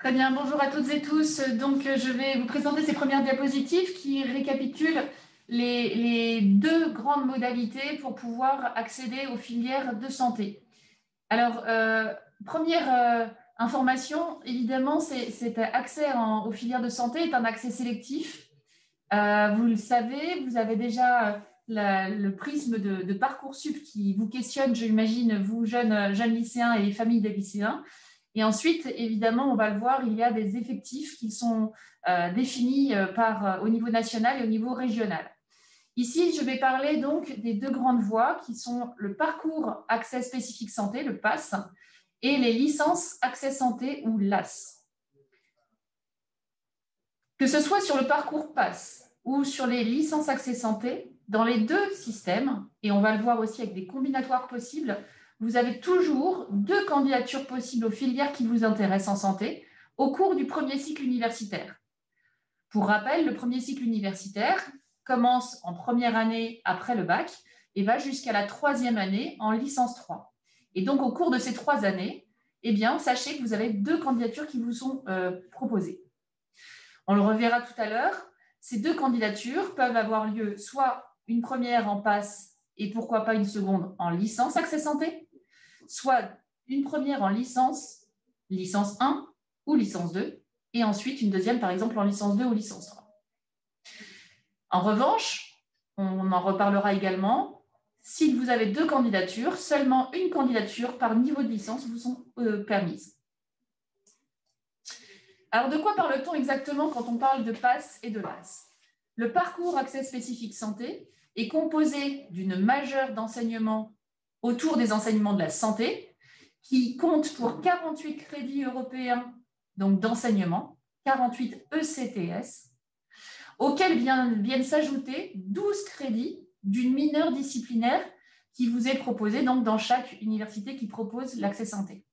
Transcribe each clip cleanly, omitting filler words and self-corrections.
Très bien, bonjour à toutes et tous. Donc, je vais vous présenter ces premières diapositives qui récapitulent les deux grandes modalités pour pouvoir accéder aux filières de santé. Alors, première information, évidemment, cet accès aux filières de santé est un accès sélectif. Vous le savez, vous avez déjà le prisme de Parcoursup qui vous questionne, je l'imagine, vous, jeunes lycéens et familles des lycéens. Et ensuite, évidemment, on va le voir, il y a des effectifs qui sont définis au niveau national et au niveau régional. Ici, je vais parler donc des deux grandes voies qui sont le parcours accès spécifique santé, le PASS, et les licences accès santé ou LAS. Que ce soit sur le parcours PASS ou sur les licences accès santé, dans les deux systèmes, et on va le voir aussi avec des combinatoires possibles, vous avez toujours deux candidatures possibles aux filières qui vous intéressent en santé au cours du premier cycle universitaire. Pour rappel, le premier cycle universitaire commence en première année après le bac et va jusqu'à la troisième année en licence 3. Et donc, au cours de ces 3 années, eh bien, sachez que vous avez deux candidatures qui vous sont proposées. On le reverra tout à l'heure. Ces deux candidatures peuvent avoir lieu soit une première en PASS et pourquoi pas une seconde en licence accès santé, soit une première en licence 1 ou licence 2, et ensuite une deuxième, par exemple, en licence 2 ou licence 3. En revanche, on en reparlera également, si vous avez deux candidatures, seulement une candidature par niveau de licence vous sont permises. Alors, de quoi parle-t-on exactement quand on parle de PASS et de LAS? Le parcours accès spécifique santé est composé d'une majeure d'enseignement autour des enseignements de la santé, qui compte pour 48 crédits européens donc d'enseignement, 48 ECTS, auxquels viennent s'ajouter 12 crédits d'une mineure disciplinaire qui vous est proposée donc dans chaque université qui propose l'accès santé.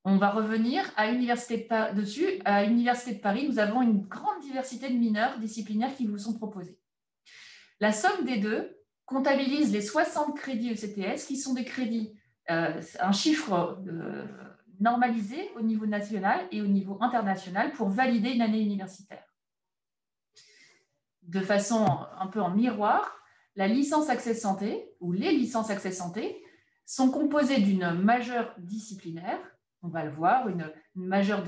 On va revenir à l'université de Paris, nous avons une grande diversité de mineurs disciplinaires qui vous sont proposés. La somme des deux comptabilise les 60 crédits ECTS qui sont des crédits, un chiffre normalisé au niveau national et au niveau international pour valider une année universitaire. De façon un peu en miroir, la licence accès santé ou les licences accès santé sont composées d'une majeure disciplinaire, on va le voir, une majeure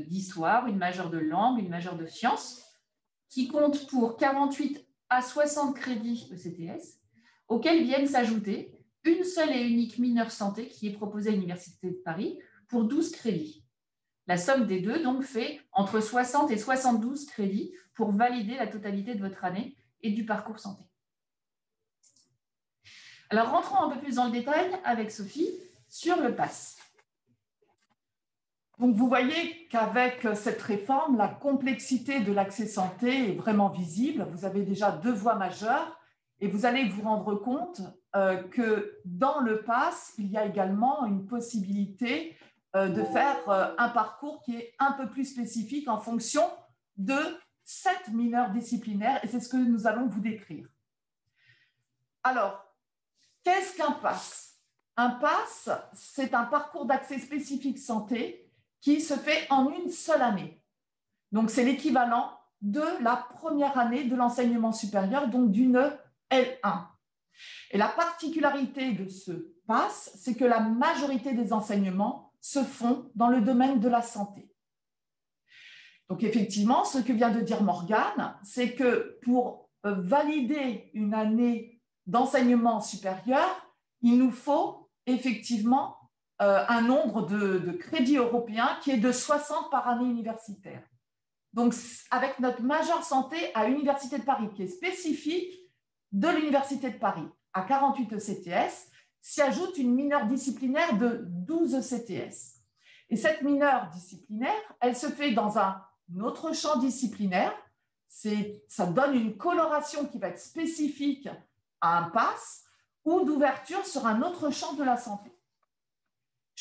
d'histoire, une majeure de langue, une majeure de sciences, qui compte pour 48 à 60 crédits ECTS, auxquels viennent s'ajouter une seule et unique mineure santé qui est proposée à l'Université de Paris pour 12 crédits. La somme des deux donc fait entre 60 et 72 crédits pour valider la totalité de votre année et du parcours santé. Alors rentrons un peu plus dans le détail avec Sophie sur le PASS. Donc, vous voyez qu'avec cette réforme, la complexité de l'accès santé est vraiment visible. Vous avez déjà deux voies majeures et vous allez vous rendre compte que dans le PASS, il y a également une possibilité de faire un parcours qui est un peu plus spécifique en fonction de 7 mineurs disciplinaires et c'est ce que nous allons vous décrire. Alors, qu'est-ce qu'un PASS? Un PASS, c'est un parcours d'accès spécifique santé qui se fait en une seule année. Donc, c'est l'équivalent de la première année de l'enseignement supérieur, donc d'une L1. Et la particularité de ce PASS, c'est que la majorité des enseignements se font dans le domaine de la santé. Donc, effectivement, ce que vient de dire Morgane, c'est que pour valider une année d'enseignement supérieur, il nous faut effectivement un nombre de crédits européens qui est de 60 par année universitaire. Donc, avec notre majeure santé à l'Université de Paris, qui est spécifique de l'Université de Paris, à 48 ECTS, s'y ajoute une mineure disciplinaire de 12 ECTS. Et cette mineure disciplinaire, elle se fait dans un autre champ disciplinaire. Ça donne une coloration qui va être spécifique à un PASS ou d'ouverture sur un autre champ de la santé.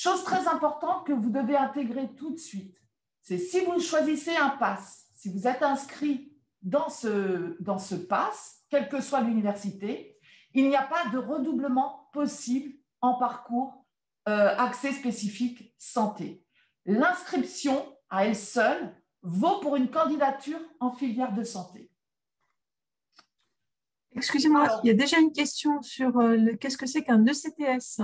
Chose très importante que vous devez intégrer tout de suite, c'est si vous choisissez un PASS, si vous êtes inscrit dans ce PASS, quelle que soit l'université, il n'y a pas de redoublement possible en parcours accès spécifique santé. l'inscription à elle seule vaut pour une candidature en filière de santé. Excusez-moi, il y a déjà une question sur qu'est-ce que c'est qu'un ECTS?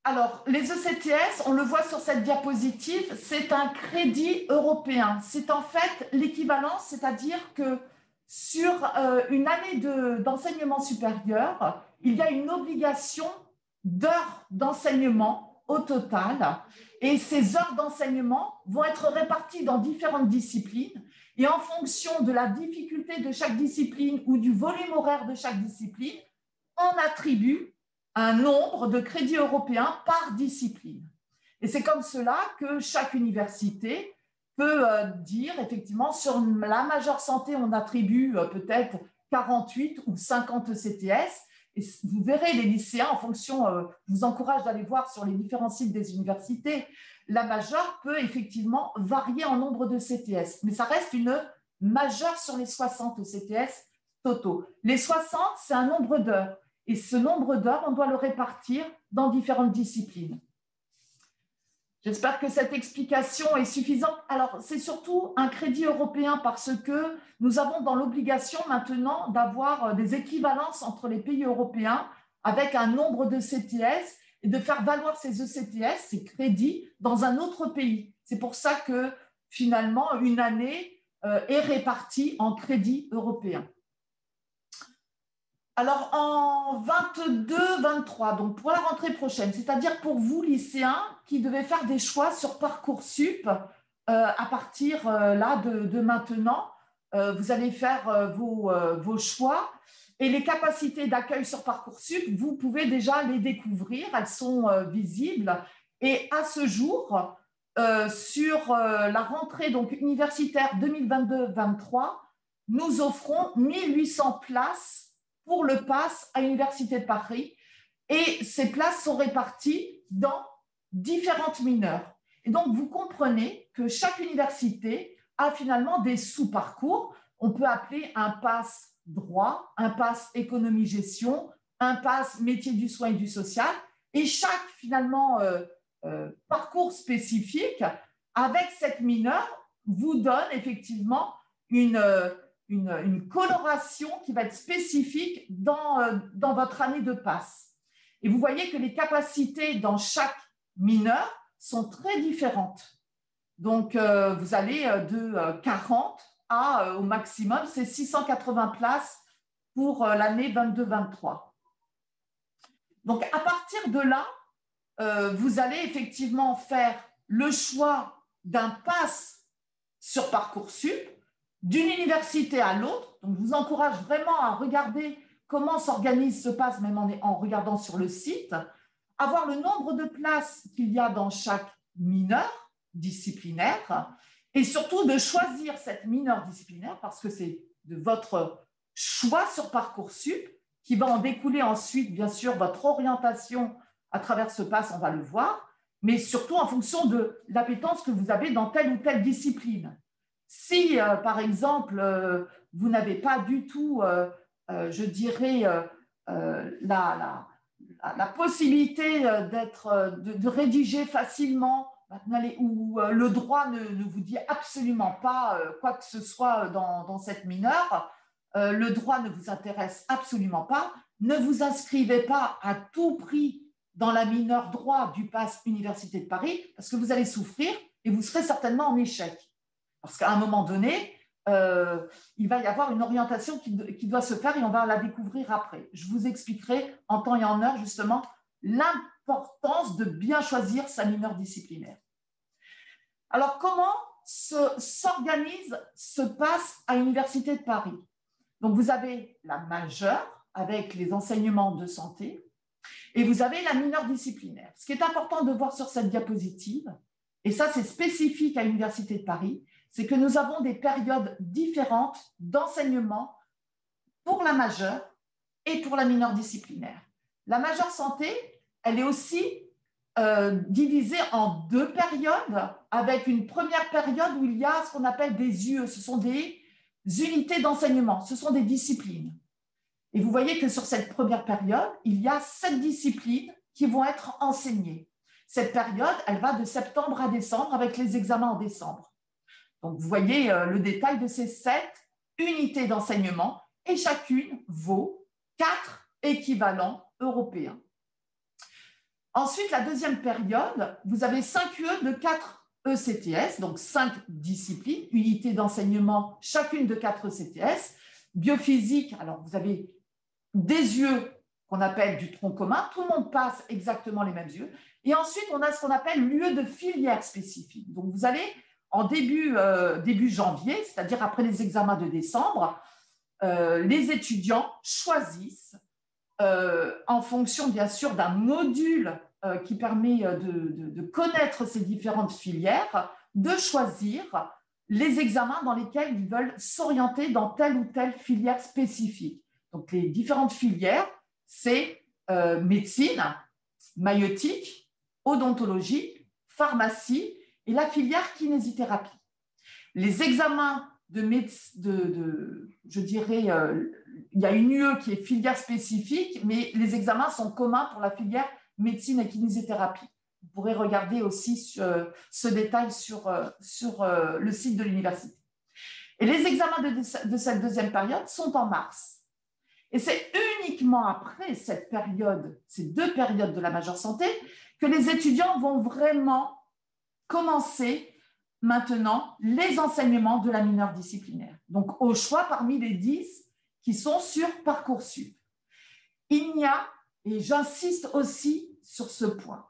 Alors, les ECTS, on le voit sur cette diapositive, c'est un crédit européen. C'est en fait l'équivalence, c'est-à-dire que sur une année d'enseignement supérieur, il y a une obligation d'heures d'enseignement au total. Et ces heures d'enseignement vont être réparties dans différentes disciplines. Et en fonction de la difficulté de chaque discipline ou du volume horaire de chaque discipline, on attribue un nombre de crédits européens par discipline. Et c'est comme cela que chaque université peut dire, effectivement, sur la majeure santé, on attribue peut-être 48 ou 50 ECTS. Et vous verrez les lycéens, en fonction, je vous encourage d'aller voir sur les différents sites des universités, la majeure peut effectivement varier en nombre de CTS, mais ça reste une majeure sur les 60 ECTS totaux. Les 60, c'est un nombre d'heures. Et ce nombre d'heures, on doit le répartir dans différentes disciplines. J'espère que cette explication est suffisante. Alors, c'est surtout un crédit européen parce que nous avons dans l'obligation maintenant d'avoir des équivalences entre les pays européens avec un nombre de CTS et de faire valoir ces ECTS, ces crédits, dans un autre pays. C'est pour ça que, finalement, une année est répartie en crédits européens. Alors, en 22-23, donc pour la rentrée prochaine, c'est-à-dire pour vous, lycéens, qui devez faire des choix sur Parcoursup à partir là de maintenant, vous allez faire vos choix. Et les capacités d'accueil sur Parcoursup, vous pouvez déjà les découvrir, elles sont visibles. Et à ce jour, sur la rentrée donc, universitaire 2022-23, nous offrons 1800 places pour le PASS à l'Université de Paris. Et ces places sont réparties dans différentes mineurs. Et donc, vous comprenez que chaque université a finalement des sous-parcours. On peut appeler un PASS droit, un PASS économie-gestion, un PASS métier du soin et du social. Et chaque, finalement, parcours spécifique, avec cette mineure, vous donne effectivement une coloration qui va être spécifique dans votre année de PASS. Et vous voyez que les capacités dans chaque mineur sont très différentes. Donc, vous allez de 40 à, au maximum, c'est 680 places pour l'année 22-23. Donc, à partir de là, vous allez effectivement faire le choix d'un PASS sur Parcoursup, d'une université à l'autre. Donc, je vous encourage vraiment à regarder comment s'organise ce PASS, même en regardant sur le site, avoir le nombre de places qu'il y a dans chaque mineur disciplinaire et surtout de choisir cette mineure disciplinaire parce que c'est de votre choix sur Parcoursup qui va en découler ensuite, bien sûr, votre orientation à travers ce PASS, on va le voir, mais surtout en fonction de l'appétence que vous avez dans telle ou telle discipline. Si, par exemple, vous n'avez pas du tout, je dirais, la possibilité de rédiger facilement, ou le droit ne vous dit absolument pas quoi que ce soit dans cette mineure, le droit ne vous intéresse absolument pas, ne vous inscrivez pas à tout prix dans la mineure droit du PASS Université de Paris parce que vous allez souffrir et vous serez certainement en échec. Parce qu'à un moment donné, il va y avoir une orientation qui doit se faire et on va la découvrir après. Je vous expliquerai en temps et en heure justement l'importance de bien choisir sa mineure disciplinaire. Alors, comment s'organise ce PASS à l'Université de Paris? Donc, vous avez la majeure avec les enseignements de santé et vous avez la mineure disciplinaire. Ce qui est important de voir sur cette diapositive, et ça c'est spécifique à l'Université de Paris, c'est que nous avons des périodes différentes d'enseignement pour la majeure et pour la mineure disciplinaire. La majeure santé, elle est aussi divisée en deux périodes, avec une première période où il y a ce qu'on appelle des UE, ce sont des unités d'enseignement, ce sont des disciplines. Et vous voyez que sur cette première période, il y a 7 disciplines qui vont être enseignées. cette période, elle va de septembre à décembre avec les examens en décembre. Donc, vous voyez le détail de ces 7 unités d'enseignement et chacune vaut 4 équivalents européens. Ensuite, la deuxième période, vous avez 5 UE de 4 ECTS, donc 5 disciplines, unités d'enseignement, chacune de 4 ECTS. Biophysique, alors vous avez des UE qu'on appelle du tronc commun, tout le monde passe exactement les mêmes UE. Et ensuite, on a ce qu'on appelle l'UE de filière spécifique. Donc, vous allez en début janvier, c'est-à-dire après les examens de décembre, les étudiants choisissent, en fonction bien sûr d'un module qui permet de connaître ces différentes filières, de choisir les examens dans lesquels ils veulent s'orienter dans telle ou telle filière spécifique. Donc, les différentes filières, c'est médecine, maïeutique, odontologie, pharmacie et la filière kinésithérapie. Les examens je dirais, il y a une UE qui est filière spécifique, mais les examens sont communs pour la filière médecine et kinésithérapie. Vous pourrez regarder aussi ce détail sur le site de l'université. Et les examens de cette deuxième période sont en mars. Et c'est uniquement après cette période, ces 2 périodes de la majeure santé, que les étudiants vont vraiment commencer maintenant les enseignements de la mineure disciplinaire. Donc, au choix parmi les 10 qui sont sur Parcoursup. Il y a, et j'insiste aussi sur ce point,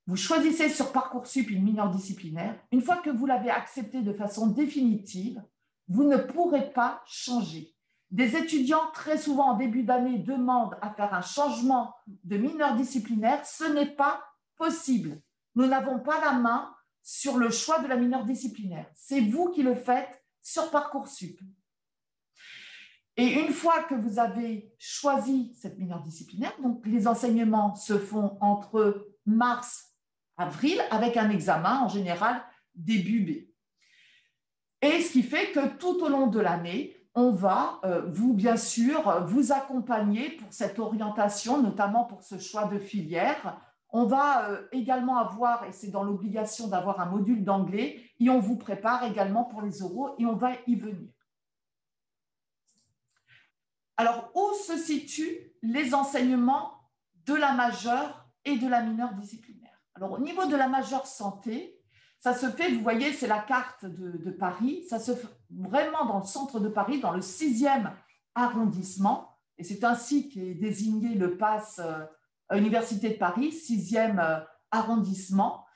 vous choisissez sur Parcoursup une mineure disciplinaire. Une fois que vous l'avez acceptée de façon définitive, vous ne pourrez pas changer. Des étudiants, très souvent en début d'année, demandent à faire un changement de mineure disciplinaire. Ce n'est pas possible. Nous n'avons pas la main sur le choix de la mineure disciplinaire. C'est vous qui le faites sur Parcoursup. Et une fois que vous avez choisi cette mineure disciplinaire, donc les enseignements se font entre mars et avril avec un examen en général début B. Et ce qui fait que tout au long de l'année, on va, bien sûr, vous accompagner pour cette orientation, notamment pour ce choix de filière. On va également avoir, et c'est dans l'obligation d'avoir un module d'anglais, et on vous prépare également pour les oraux, et on va y venir. Alors, où se situent les enseignements de la majeure et de la mineure disciplinaire? Alors, au niveau de la majeure santé, ça se fait, vous voyez, c'est la carte de Paris, ça se fait vraiment dans le centre de Paris, dans le 6e arrondissement, et c'est ainsi qu'est désigné le PASS Université de Paris, 6e arrondissement,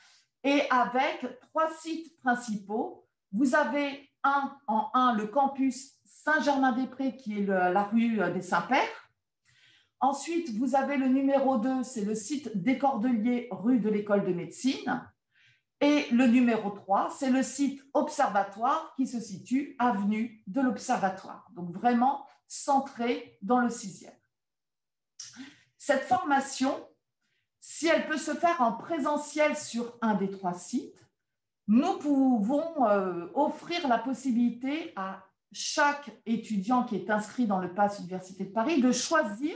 et avec 3 sites principaux. Vous avez le campus Saint-Germain-des-Prés, qui est la rue des Saints-Pères. Ensuite, vous avez le numéro 2, c'est le site des Cordeliers, rue de l'École de médecine. Et le numéro 3, c'est le site Observatoire qui se situe avenue de l'Observatoire. Donc vraiment centré dans le 6e. Cette formation, si elle peut se faire en présentiel sur un des 3 sites, nous pouvons offrir la possibilité à chaque étudiant qui est inscrit dans le PASS Université de Paris de choisir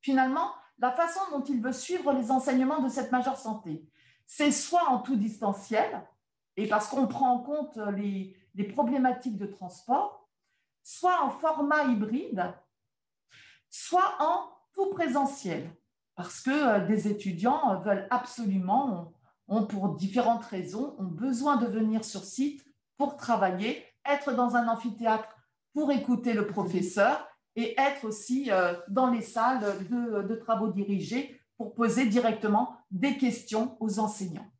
finalement la façon dont il veut suivre les enseignements de cette majeure santé. C'est soit en tout distanciel, et parce qu'on prend en compte les problématiques de transport, soit en format hybride, soit en tout présentiel, parce que des étudiants veulent absolument, ont pour différentes raisons, ont besoin de venir sur site pour travailler, être dans un amphithéâtre pour écouter le professeur et être aussi dans les salles de travaux dirigés pour poser directement des questions aux enseignants.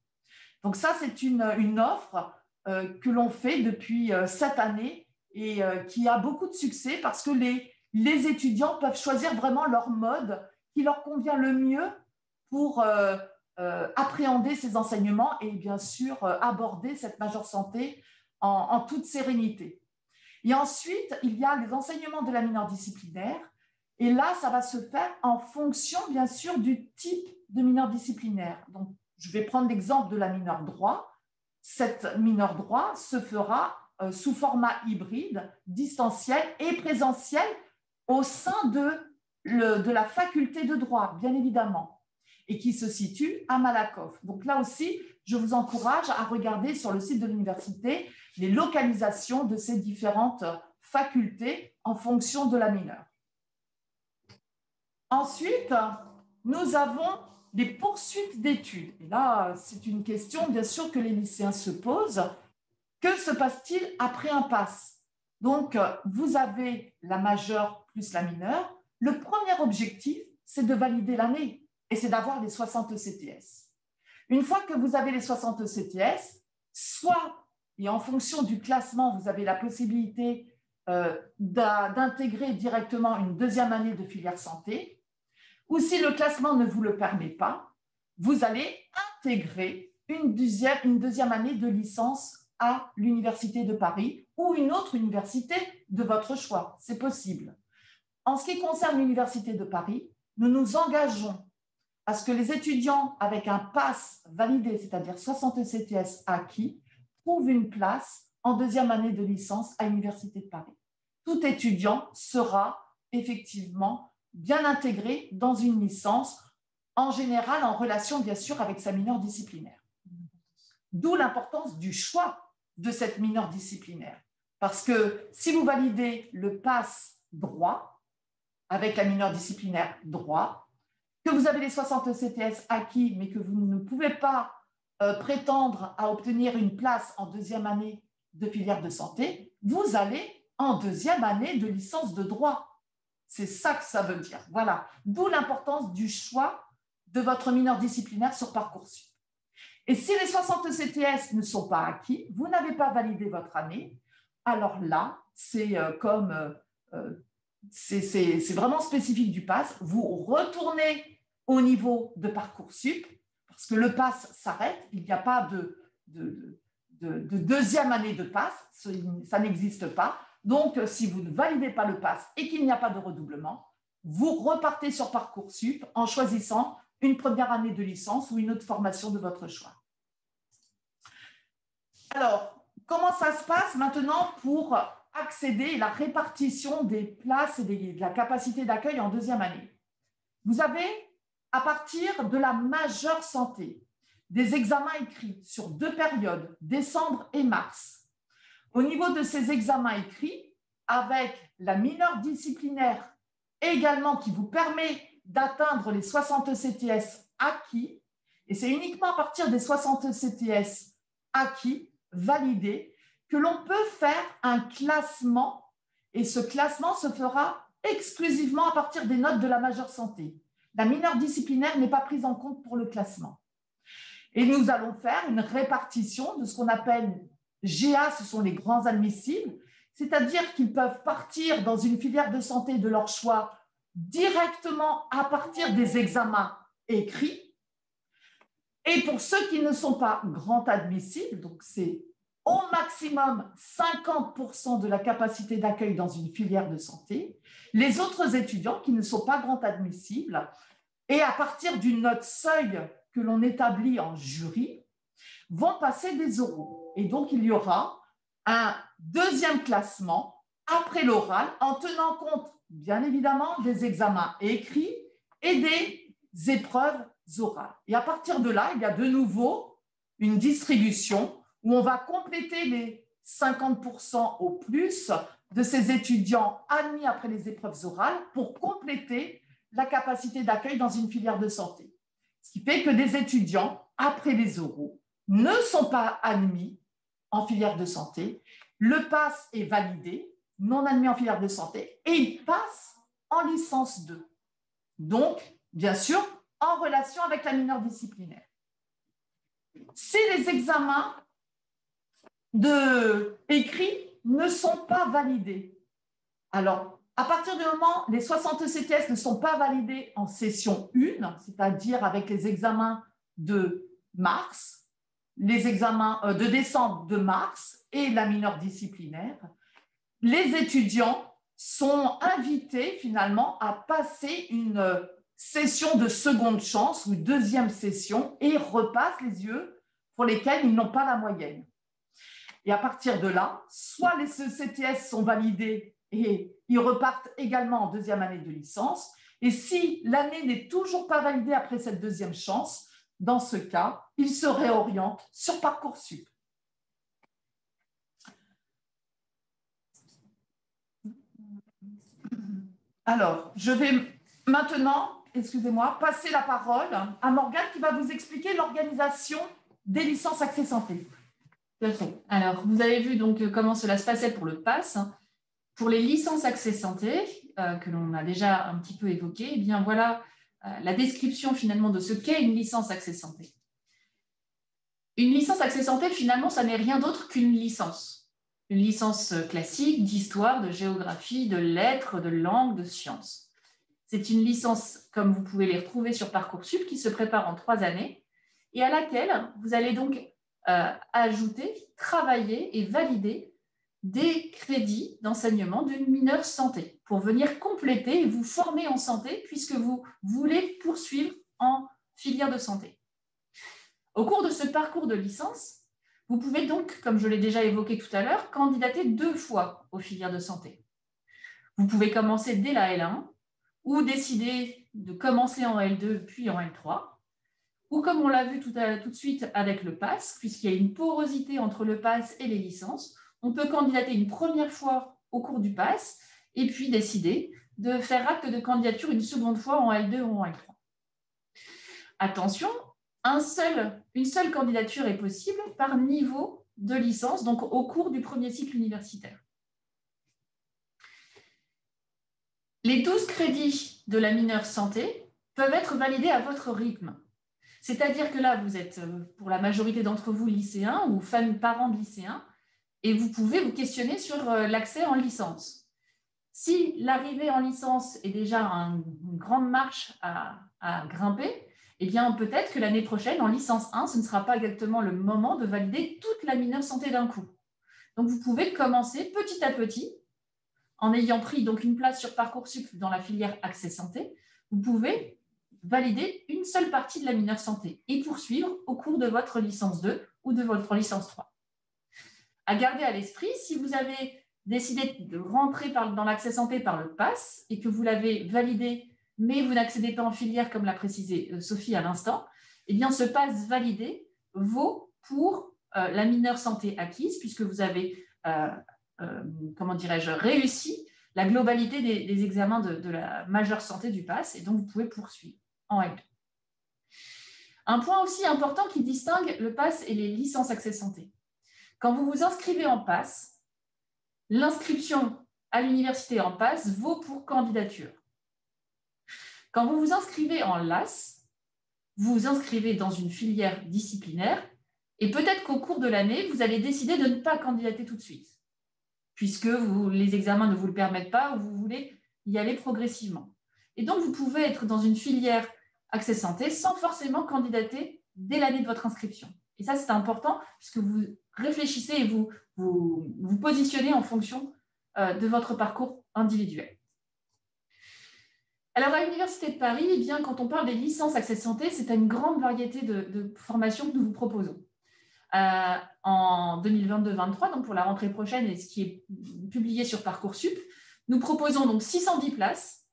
Donc ça, c'est une offre que l'on fait depuis cette année et qui a beaucoup de succès parce que les étudiants peuvent choisir vraiment leur mode qui leur convient le mieux pour appréhender ces enseignements et bien sûr aborder cette majeure santé en toute sérénité. Et ensuite, il y a les enseignements de la mineure disciplinaire. Et là, ça va se faire en fonction, bien sûr, du type de mineure disciplinaire. Donc, je vais prendre l'exemple de la mineure droit. Cette mineure droit se fera sous format hybride, distanciel et présentiel au sein de la faculté de droit, bien évidemment. et qui se situe à Malakoff. Donc là aussi, je vous encourage à regarder sur le site de l'université les localisations de ces différentes facultés en fonction de la mineure. Ensuite, nous avons les poursuites d'études. Et là, c'est une question, bien sûr, que les lycéens se posent. Que se passe-t-il après un PASS? Donc, vous avez la majeure plus la mineure. Le premier objectif, c'est de valider l'année et c'est d'avoir les 60 CTS. Une fois que vous avez les 60 CTS, soit, et en fonction du classement, vous avez la possibilité d'intégrer directement une deuxième année de filière santé, ou si le classement ne vous le permet pas, vous allez intégrer une deuxième année de licence à l'Université de Paris ou une autre université de votre choix. C'est possible. En ce qui concerne l'Université de Paris, nous nous engageons à ce que les étudiants avec un PASS validé, c'est-à-dire 60 CTS acquis, trouvent une place en deuxième année de licence à l'Université de Paris. Tout étudiant sera effectivement bien intégré dans une licence, en général en relation bien sûr avec sa mineure disciplinaire. D'où l'importance du choix de cette mineure disciplinaire. Parce que si vous validez le PASS droit, avec la mineure disciplinaire droit, que vous avez les 60 CTS acquis, mais que vous ne pouvez pas prétendre à obtenir une place en deuxième année de filière de santé, vous allez en deuxième année de licence de droit. C'est ça que ça veut dire. Voilà. D'où l'importance du choix de votre mineure disciplinaire sur Parcoursup. Et si les 60 CTS ne sont pas acquis, vous n'avez pas validé votre année, alors là, c'est c'est vraiment spécifique du PASS. Vous retournez au niveau de Parcoursup, parce que le PASS s'arrête, il n'y a pas de deuxième année de PASS, ça n'existe pas. Donc, si vous ne validez pas le PASS et qu'il n'y a pas de redoublement, vous repartez sur Parcoursup en choisissant une première année de licence ou une autre formation de votre choix. Alors, comment ça se passe maintenant pour accéder à la répartition des places et de la capacité d'accueil en deuxième année? Vous avez, à partir de la majeure santé, des examens écrits sur 2 périodes, décembre et mars. Au niveau de ces examens écrits, avec la mineure disciplinaire également qui vous permet d'atteindre les 60 CTS acquis, et c'est uniquement à partir des 60 CTS acquis, validés, que l'on peut faire un classement, et ce classement se fera exclusivement à partir des notes de la majeure santé. La mineure disciplinaire n'est pas prise en compte pour le classement. Et nous allons faire une répartition de ce qu'on appelle GA, ce sont les grands admissibles, c'est-à-dire qu'ils peuvent partir dans une filière de santé de leur choix directement à partir des examens écrits. Et pour ceux qui ne sont pas grands admissibles, donc c'est au maximum 50% de la capacité d'accueil dans une filière de santé, les autres étudiants qui ne sont pas grands admissibles, et à partir d'une note seuil que l'on établit en jury, vont passer des oraux. Et donc, il y aura un deuxième classement après l'oral en tenant compte, bien évidemment, des examens écrits et des épreuves orales. Et à partir de là, il y a de nouveau une distribution où on va compléter les 50% au plus de ces étudiants admis après les épreuves orales pour compléter la capacité d'accueil dans une filière de santé. Ce qui fait que des étudiants, après les oraux, ne sont pas admis en filière de santé, le PASS est validé, non admis en filière de santé, et ils passent en licence 2. Donc, bien sûr, en relation avec la mineure disciplinaire. Si les examens écrits ne sont pas validés, alors, à partir du moment où les 60 CTS ne sont pas validés en session 1, c'est-à-dire avec les examens de mars, les examens de décembre, de mars et la mineure disciplinaire, les étudiants sont invités finalement à passer une session de seconde chance ou deuxième session et repassent les yeux pour lesquels ils n'ont pas la moyenne. Et à partir de là, soit les CTS sont validés et ils repartent également en deuxième année de licence, Et si l'année n'est toujours pas validée après cette deuxième chance, dans ce cas, il se réoriente sur Parcoursup. Alors, je vais maintenant, excusez-moi, passer la parole à Morgane qui va vous expliquer l'organisation des licences Accès Santé. Alors, vous avez vu donc comment cela se passait pour le PASS. Pour les licences Accès Santé, que l'on a déjà un petit peu évoqué, eh bien voilà la description finalement de ce qu'est une licence Accès Santé. Une licence Accès Santé, finalement, ça n'est rien d'autre qu'une licence. Une licence classique d'histoire, de géographie, de lettres, de langue, de sciences. C'est une licence, comme vous pouvez les retrouver sur Parcoursup, qui se prépare en 3 années et à laquelle vous allez donc ajouter, travailler et valider des crédits d'enseignement d'une mineure santé pour venir compléter et vous former en santé puisque vous voulez poursuivre en filière de santé. Au cours de ce parcours de licence, vous pouvez donc, comme je l'ai déjà évoqué tout à l'heure, candidater 2 fois aux filières de santé. Vous pouvez commencer dès la L1 ou décider de commencer en L2 puis en L3. Ou comme on l'a vu tout de suite avec le PASS, puisqu'il y a une porosité entre le PASS et les licences, on peut candidater une première fois au cours du PASS et puis décider de faire acte de candidature une seconde fois en L2 ou en L3. Attention, une seule candidature est possible par niveau de licence, donc au cours du premier cycle universitaire. Les 12 crédits de la mineure santé peuvent être validés à votre rythme. C'est-à-dire que là, vous êtes, pour la majorité d'entre vous, lycéens ou parents de lycéens, et vous pouvez vous questionner sur l'accès en licence. Si l'arrivée en licence est déjà une grande marche à grimper, eh bien peut-être que l'année prochaine, en licence 1, ce ne sera pas exactement le moment de valider toute la mineure santé d'un coup. Donc vous pouvez commencer petit à petit, en ayant pris donc une place sur Parcoursup dans la filière Accès Santé, vous pouvez valider une seule partie de la mineure santé et poursuivre au cours de votre licence 2 ou de votre licence 3. À garder à l'esprit, si vous avez décidé de rentrer dans l'accès santé par le PASS et que vous l'avez validé, mais vous n'accédez pas en filière, comme l'a précisé Sophie à l'instant, eh bien ce PASS validé vaut pour la mineure santé acquise, puisque vous avez réussi la globalité des examens de la majeure santé du PASS, et donc vous pouvez poursuivre en L2. Un point aussi important qui distingue le PASS et les licences Accès Santé. Quand vous vous inscrivez en PASS, l'inscription à l'université en PASS vaut pour candidature. Quand vous vous inscrivez en LAS, vous vous inscrivez dans une filière disciplinaire et peut-être qu'au cours de l'année, vous allez décider de ne pas candidater tout de suite, puisque les examens ne vous le permettent pas ou vous voulez y aller progressivement. Et donc, vous pouvez être dans une filière Accès Santé sans forcément candidater dès l'année de votre inscription. Et ça, c'est important puisque vous réfléchissez et vous positionnez en fonction de votre parcours individuel. Alors, à l'Université de Paris, eh bien, quand on parle des licences Accès Santé, c'est une grande variété de formations que nous vous proposons. En 2022-23, donc pour la rentrée prochaine et ce qui est publié sur Parcoursup, nous proposons donc 610 places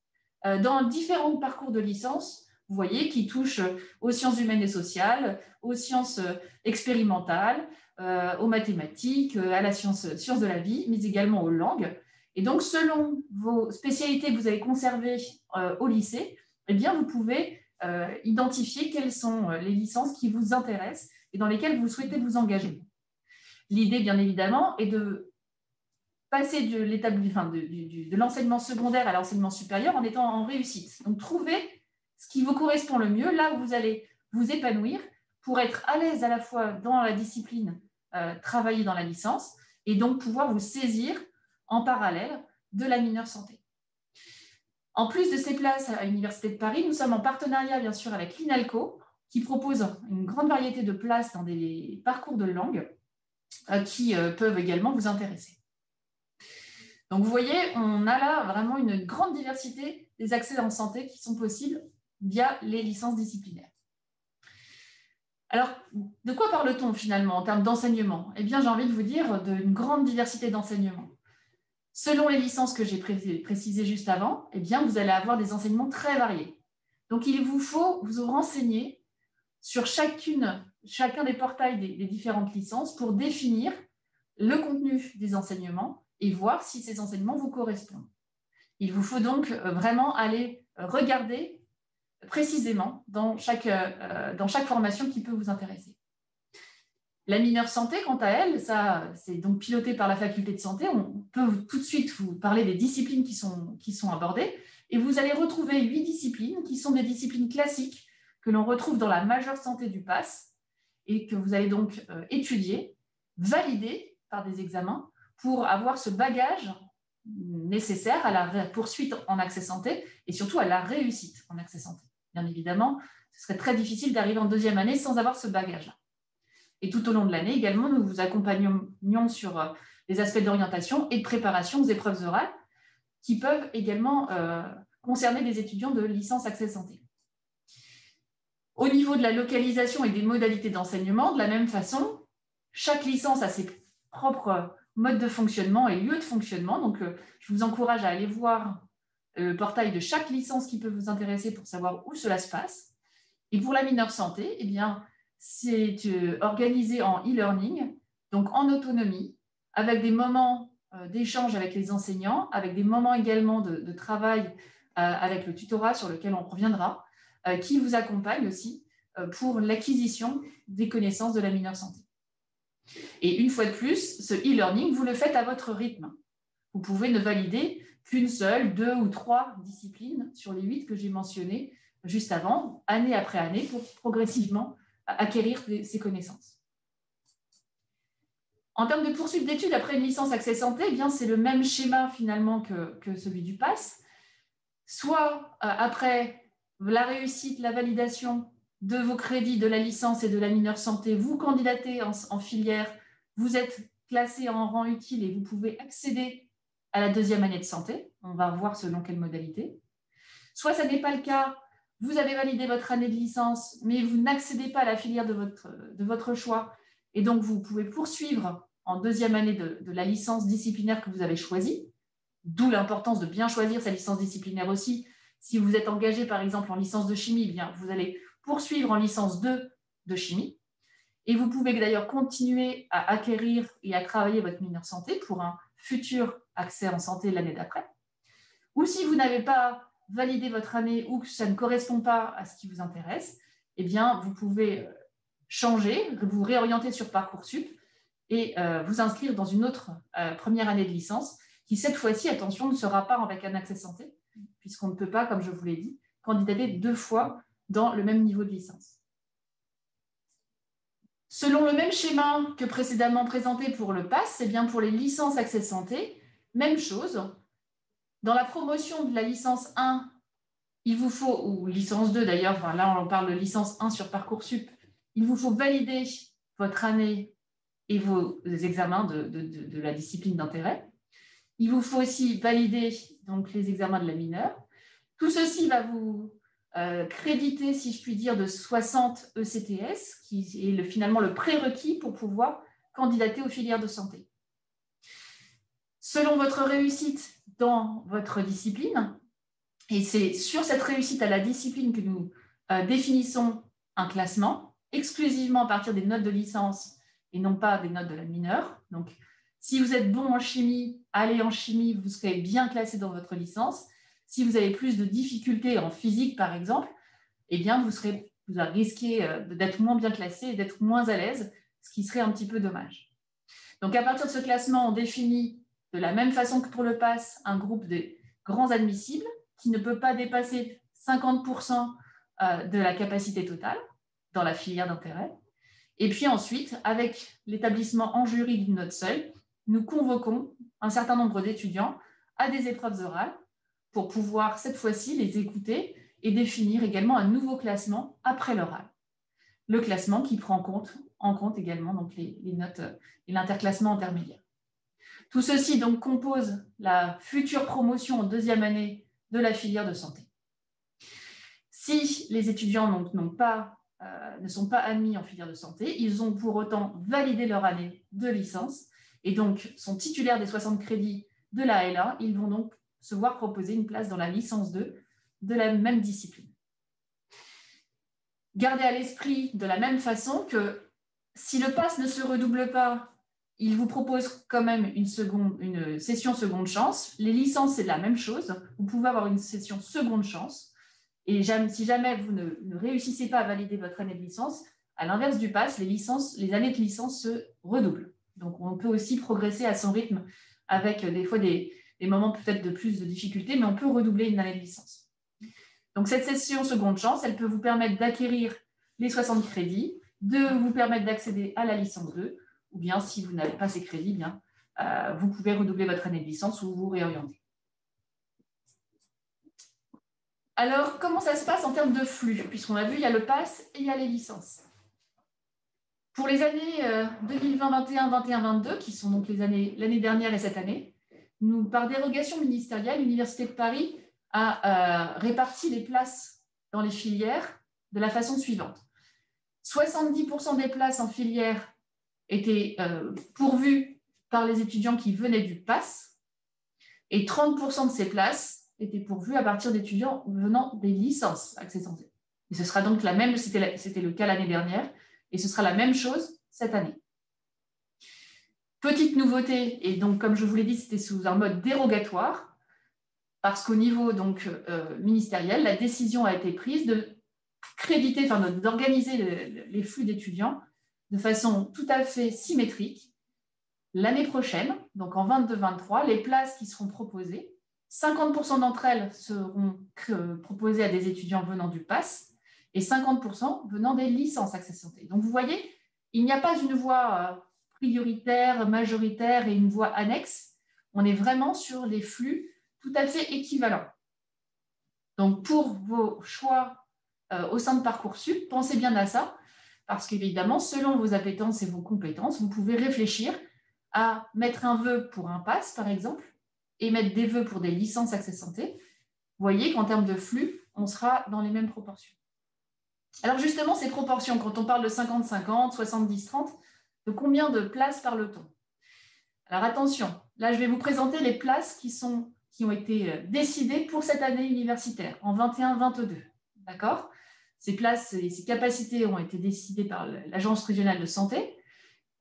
dans différents parcours de licence, vous voyez, qui touchent aux sciences humaines et sociales, aux sciences expérimentales, aux mathématiques, à la science de la vie, mais également aux langues. Et donc, selon vos spécialités que vous avez conservées au lycée, eh bien, vous pouvez identifier quelles sont les licences qui vous intéressent et dans lesquelles vous souhaitez vous engager. L'idée, bien évidemment, est de passer de l'enseignement secondaire à l'enseignement supérieur en étant en réussite. Donc, trouvez ce qui vous correspond le mieux, là où vous allez vous épanouir pour être à l'aise à la fois dans la discipline, travailler dans la licence, et donc pouvoir vous saisir en parallèle de la mineure santé. En plus de ces places à l'Université de Paris, nous sommes en partenariat, bien sûr, avec l'INALCO, qui propose une grande variété de places dans des parcours de langue qui peuvent également vous intéresser. Donc, vous voyez, on a là vraiment une grande diversité des accès en santé qui sont possibles via les licences disciplinaires. Alors, de quoi parle-t-on finalement en termes d'enseignement? Eh bien, j'ai envie de vous dire d'une grande diversité d'enseignements. Selon les licences que j'ai précisées juste avant, eh bien, vous allez avoir des enseignements très variés. Donc, il vous faut vous renseigner sur chacun des portails des différentes licences pour définir le contenu des enseignements et voir si ces enseignements vous correspondent. Il vous faut donc vraiment aller regarder précisément dans chaque formation qui peut vous intéresser. La mineure santé, quant à elle, c'est donc piloté par la faculté de santé. On peut tout de suite vous parler des disciplines qui sont abordées. Et vous allez retrouver 8 disciplines qui sont des disciplines classiques que l'on retrouve dans la majeure santé du PASS et que vous allez donc étudier, valider par des examens pour avoir ce bagage nécessaire à la poursuite en accès santé et surtout à la réussite en accès santé. Bien évidemment, ce serait très difficile d'arriver en deuxième année sans avoir ce bagage-là. Et tout au long de l'année également, nous vous accompagnons sur les aspects d'orientation et de préparation aux épreuves orales qui peuvent également concerner des étudiants de licence accès santé. Au niveau de la localisation et des modalités d'enseignement, de la même façon, chaque licence a ses propres modes de fonctionnement et lieux de fonctionnement. Donc, je vous encourage à aller voir le portail de chaque licence qui peut vous intéresser pour savoir où cela se passe. Et pour la mineure santé, eh bien, c'est organisé en e-learning, donc en autonomie, avec des moments d'échange avec les enseignants, avec des moments également de travail avec le tutorat sur lequel on reviendra, qui vous accompagne aussi pour l'acquisition des connaissances de la mineure santé. Et une fois de plus, ce e-learning, vous le faites à votre rythme. Vous pouvez ne valider qu'une seule, 2 ou 3 disciplines sur les 8 que j'ai mentionnées juste avant, année après année, pour progressivement acquérir ces connaissances. En termes de poursuite d'études après une licence accès santé, eh bien, c'est le même schéma finalement que celui du PASS. Soit après la réussite, la validation de vos crédits de la licence et de la mineure santé, vous candidatez en filière, vous êtes classé en rang utile et vous pouvez accéder à la deuxième année de santé. On va voir selon quelle modalité. Soit ça n'est pas le cas, vous avez validé votre année de licence, mais vous n'accédez pas à la filière de votre choix. Et donc, vous pouvez poursuivre en deuxième année de la licence disciplinaire que vous avez choisie, d'où l'importance de bien choisir sa licence disciplinaire aussi. Si vous êtes engagé, par exemple, en licence de chimie, eh bien, vous allez poursuivre en licence 2 de chimie. Et vous pouvez d'ailleurs continuer à acquérir et à travailler votre mineure santé pour un futur accès en santé l'année d'après. Ou si vous n'avez pas validé votre année ou que ça ne correspond pas à ce qui vous intéresse, eh bien, vous pouvez changer, vous réorienter sur Parcoursup et vous inscrire dans une autre première année de licence qui, cette fois-ci, attention, ne sera pas avec un accès santé, puisqu'on ne peut pas, comme je vous l'ai dit, candidater 2 fois dans le même niveau de licence. Selon le même schéma que précédemment présenté pour le PASS, c'est bien pour les licences accès santé, même chose. Dans la promotion de la licence 1, il vous faut, ou licence 2 d'ailleurs, enfin, là on parle de licence 1 sur Parcoursup, il vous faut valider votre année et vos examens de la discipline d'intérêt. Il vous faut aussi valider donc, les examens de la mineure. Tout ceci va vous créditer, si je puis dire, de 60 ECTS, qui est finalement le prérequis pour pouvoir candidater aux filières de santé. Selon votre réussite dans votre discipline, et c'est sur cette réussite à la discipline que nous définissons un classement, exclusivement à partir des notes de licence et non pas des notes de la mineure. Donc, si vous êtes bon en chimie, allez en chimie, vous serez bien classé dans votre licence. Si vous avez plus de difficultés en physique, par exemple, eh bien, vous risquez d'être moins bien classé et d'être moins à l'aise, ce qui serait un petit peu dommage. Donc, à partir de ce classement, on définit de la même façon que pour le PASS un groupe de grands admissibles qui ne peut pas dépasser 50% de la capacité totale dans la filière d'intérêt. Et puis ensuite, avec l'établissement en jury d'une note seuil, nous convoquons un certain nombre d'étudiants à des épreuves orales pour pouvoir cette fois-ci les écouter et définir également un nouveau classement après l'oral. Le classement qui prend en compte également donc les notes et l'interclassement intermédiaire. Tout ceci donc compose la future promotion en deuxième année de la filière de santé. Si les étudiants ne sont pas admis en filière de santé, ils ont pour autant validé leur année de licence et donc sont titulaires des 60 crédits de la L1, ils vont donc se voir proposer une place dans la licence 2 de la même discipline. Gardez à l'esprit de la même façon que si le pass ne se redouble pas, il vous propose quand même une session seconde chance. Les licences, c'est la même chose. Vous pouvez avoir une session seconde chance. Et si jamais vous ne réussissez pas à valider votre année de licence, à l'inverse du pass, les années de licence se redoublent. Donc, on peut aussi progresser à son rythme avec des fois des moments peut-être de plus de difficultés, mais on peut redoubler une année de licence. Donc, cette session seconde chance, elle peut vous permettre d'acquérir les 60 crédits, de vous permettre d'accéder à la licence 2, ou bien, si vous n'avez pas ces crédits, bien, vous pouvez redoubler votre année de licence ou vous réorienter. Alors, comment ça se passe en termes de flux? Puisqu'on a vu, il y a le pass et il y a les licences. Pour les années 2020, 21, 21, 22, qui sont donc l'année dernière et cette année, par dérogation ministérielle, l'Université de Paris a réparti les places dans les filières de la façon suivante. 70% des places en filière étaient pourvues par les étudiants qui venaient du PASS et 30% de ces places étaient pourvues à partir d'étudiants venant des licences Accès Santé. Et ce sera donc la même, c'était le cas l'année dernière, et ce sera la même chose cette année. Petite nouveauté, et donc comme je vous l'ai dit, c'était sous un mode dérogatoire, parce qu'au niveau donc, ministériel, la décision a été prise d'organiser les flux d'étudiants de façon tout à fait symétrique. L'année prochaine, donc en 22-23, les places qui seront proposées, 50% d'entre elles seront proposées à des étudiants venant du PASS et 50% venant des licences Accès Santé. Donc vous voyez, il n'y a pas une voie prioritaire, majoritaire et une voie annexe. On est vraiment sur les flux tout à fait équivalents. Donc pour vos choix au sein de Parcoursup, pensez bien à ça, parce qu'évidemment, selon vos appétences et vos compétences, vous pouvez réfléchir à mettre un vœu pour un PASS, par exemple, et mettre des vœux pour des licences Accès Santé. Vous voyez qu'en termes de flux, on sera dans les mêmes proportions. Alors justement, ces proportions, quand on parle de 50-50, 70-30, de combien de places parle-t-on? Alors attention, là je vais vous présenter les places qui ont été décidées pour cette année universitaire, en 21-22. D'accord? Ces places et ces capacités ont été décidées par l'Agence régionale de santé.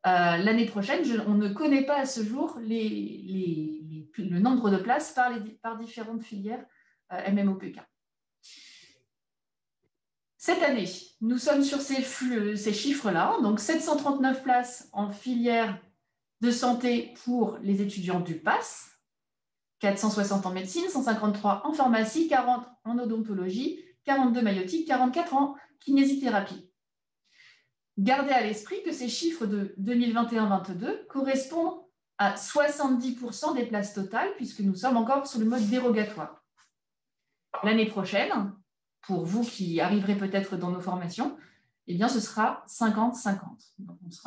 L'année prochaine, on ne connaît pas à ce jour le nombre de places par différentes filières MMOPK. Cette année, nous sommes sur ces chiffres-là, donc 739 places en filière de santé pour les étudiants du PASS, 460 en médecine, 153 en pharmacie, 40 en odontologie, 42 maïotique, 44 en kinésithérapie. Gardez à l'esprit que ces chiffres de 2021-22 correspondent à 70% des places totales, puisque nous sommes encore sur le mode dérogatoire. L'année prochaine, pour vous qui arriverez peut-être dans nos formations, eh bien, ce sera 50-50. Donc, il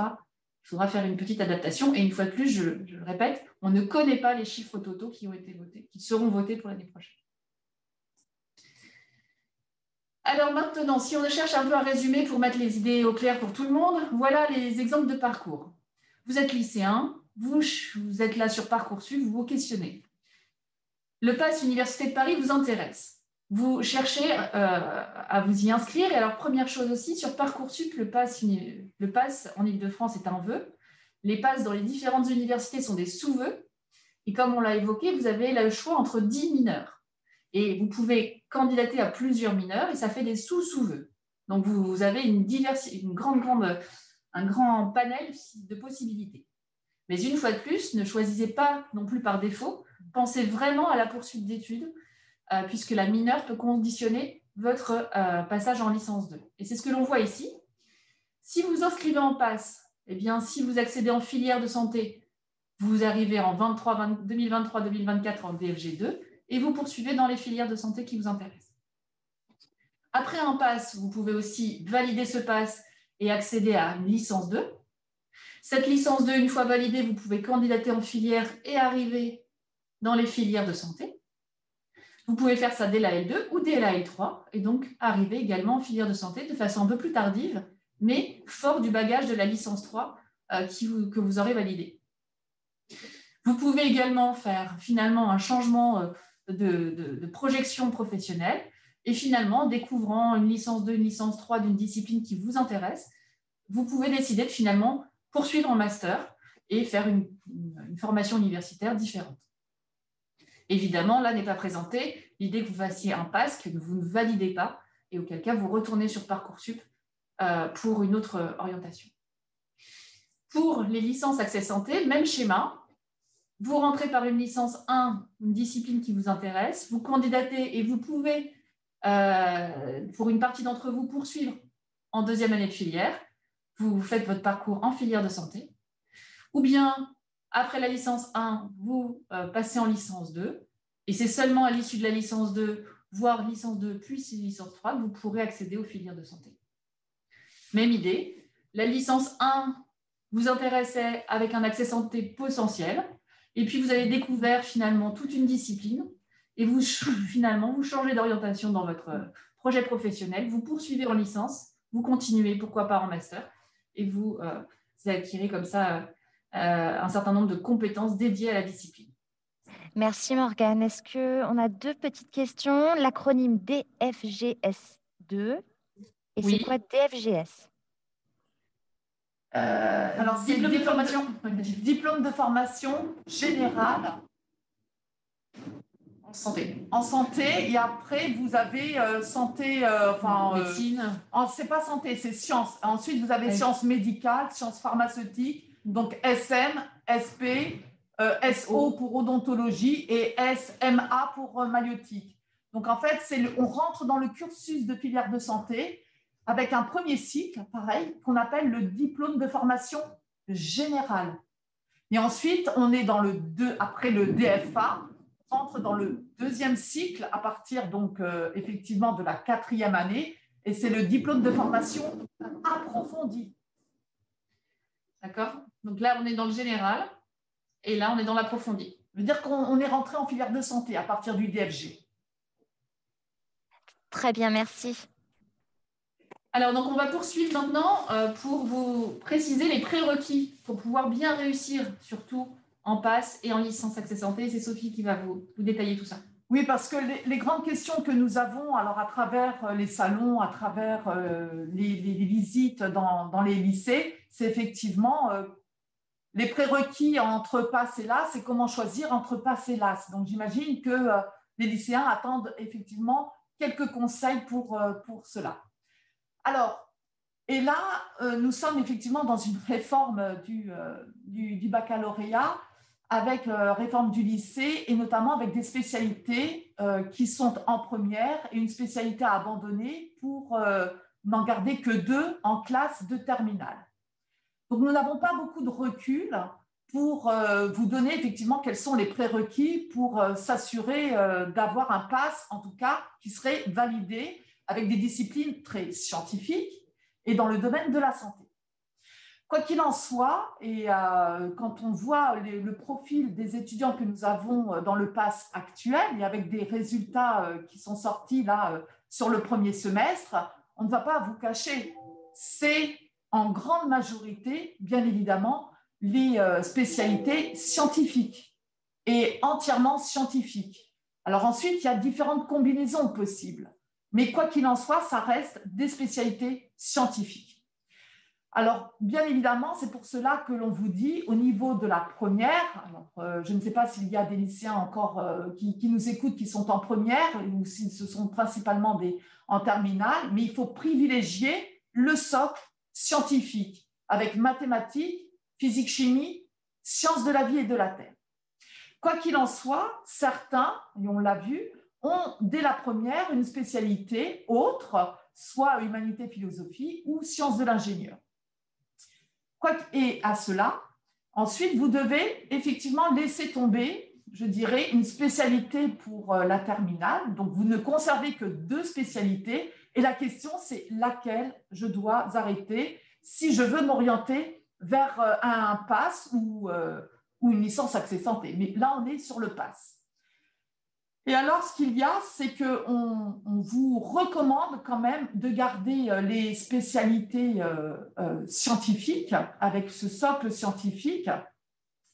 faudra faire une petite adaptation. Et une fois de plus, je le répète, on ne connaît pas les chiffres totaux qui ont été votés, qui seront votés pour l'année prochaine. Alors maintenant, si on cherche un peu à résumer pour mettre les idées au clair pour tout le monde, voilà les exemples de parcours. Vous êtes lycéen, vous êtes là sur Parcoursup, vous vous questionnez. Le PASS Université de Paris vous intéresse. Vous cherchez à vous y inscrire. Et alors, première chose aussi, sur Parcoursup, le PASS en Ile-de-France est un vœu. Les PASS dans les différentes universités sont des sous-vœux. Et comme on l'a évoqué, vous avez le choix entre 10 mineurs. Et vous pouvez candidater à plusieurs mineurs et ça fait des sous-sous-vœux. Donc, vous avez un grand panel de possibilités. Mais une fois de plus, ne choisissez pas non plus par défaut. Pensez vraiment à la poursuite d'études, puisque la mineure peut conditionner votre passage en licence 2. Et c'est ce que l'on voit ici. Si vous inscrivez en PASS, eh bien, si vous accédez en filière de santé, vous arrivez en 2023-2024 en DFG2 et vous poursuivez dans les filières de santé qui vous intéressent. Après un PASS, vous pouvez aussi valider ce PASS et accéder à une licence 2. Cette licence 2, une fois validée, vous pouvez candidater en filière et arriver dans les filières de santé. Vous pouvez faire ça dès la L2 ou dès la L3 et donc arriver également en filière de santé de façon un peu plus tardive, mais fort du bagage de la licence 3 que vous aurez validé. Vous pouvez également faire finalement un changement de projection professionnelle et finalement, en découvrant une licence 2, une licence 3 d'une discipline qui vous intéresse, vous pouvez décider de finalement poursuivre en master et faire une formation universitaire différente. Évidemment, là n'est pas présentée l'idée que vous fassiez un PASS que vous ne validez pas et auquel cas vous retournez sur Parcoursup pour une autre orientation. Pour les licences Accès Santé, même schéma. Vous rentrez par une licence 1, une discipline qui vous intéresse, vous candidatez et vous pouvez, pour une partie d'entre vous, poursuivre en deuxième année de filière. Vous faites votre parcours en filière de santé. Ou bien, après la licence 1, vous passez en licence 2. Et c'est seulement à l'issue de la licence 2, voire licence 2, puis licence 3, que vous pourrez accéder aux filières de santé. Même idée. La licence 1 vous intéressait avec un accès santé potentiel. Et puis, vous avez découvert finalement toute une discipline et finalement, vous changez d'orientation dans votre projet professionnel, vous poursuivez en licence, vous continuez, pourquoi pas en master, et vous acquérez comme ça un certain nombre de compétences dédiées à la discipline. Merci Morgane. Est-ce qu'on a 2 petites questions? L'acronyme DFGS2, et Oui. c'est quoi DFGS? Alors, c'est diplôme de formation générale en santé. En santé, et après, vous avez santé, médecine. C'est pas santé, c'est sciences. Ensuite, vous avez sciences médicales, sciences pharmaceutiques, donc SM, SP, SO pour odontologie et SMA pour maïeutique. Donc, en fait, on rentre dans le cursus de filière de santé avec un premier cycle, pareil, qu'on appelle le diplôme de formation générale. Et ensuite, on est après le DFA, on entre dans le deuxième cycle à partir donc effectivement de la 4e année, et c'est le diplôme de formation approfondie. D'accord? Donc là, on est dans le général, et là, on est dans l'approfondi. Ça veut dire qu'on est rentré en filière de santé à partir du DFG. Très bien, merci. Alors, donc, on va poursuivre maintenant pour vous préciser les prérequis pour pouvoir bien réussir, surtout en PASS et en licence Accès Santé. C'est Sophie qui va vous détailler tout ça. Oui, parce que les grandes questions que nous avons, alors à travers les salons, à travers les visites dans les lycées, c'est effectivement les prérequis entre PASS et LAS, c'est comment choisir entre PASS et LAS. Donc, j'imagine que les lycéens attendent effectivement quelques conseils pour cela. Alors, et là, nous sommes effectivement dans une réforme du baccalauréat avec réforme du lycée et notamment avec des spécialités qui sont en première et une spécialité à abandonner pour n'en garder que 2 en classe de terminale. Donc, nous n'avons pas beaucoup de recul pour vous donner effectivement quels sont les prérequis pour s'assurer d'avoir un PASS, en tout cas, qui serait validé avec des disciplines très scientifiques et dans le domaine de la santé. Quoi qu'il en soit, et quand on voit le profil des étudiants que nous avons dans le PASS actuel, et avec des résultats qui sont sortis là sur le premier semestre, on ne va pas vous cacher, c'est en grande majorité, bien évidemment, les spécialités scientifiques et entièrement scientifiques. Alors ensuite, il y a différentes combinaisons possibles. Mais quoi qu'il en soit, ça reste des spécialités scientifiques. Alors, bien évidemment, c'est pour cela que l'on vous dit, au niveau de la première, alors, je ne sais pas s'il y a des lycéens encore qui nous écoutent, qui sont en première, ou si ce sont principalement en terminale, mais il faut privilégier le socle scientifique, avec mathématiques, physique-chimie, sciences de la vie et de la terre. Quoi qu'il en soit, certains, et on l'a vu, ont dès la première une spécialité autre, soit humanité, philosophie ou sciences de l'ingénieur. Et à cela, ensuite, vous devez effectivement laisser tomber, je dirais, une spécialité pour la terminale. Donc, vous ne conservez que 2 spécialités. Et la question, c'est laquelle je dois arrêter si je veux m'orienter vers un PASS ou une licence Accès Santé. Mais là, on est sur le PASS. Et alors, ce qu'il y a, c'est qu'on vous recommande quand même de garder les spécialités scientifiques avec ce socle scientifique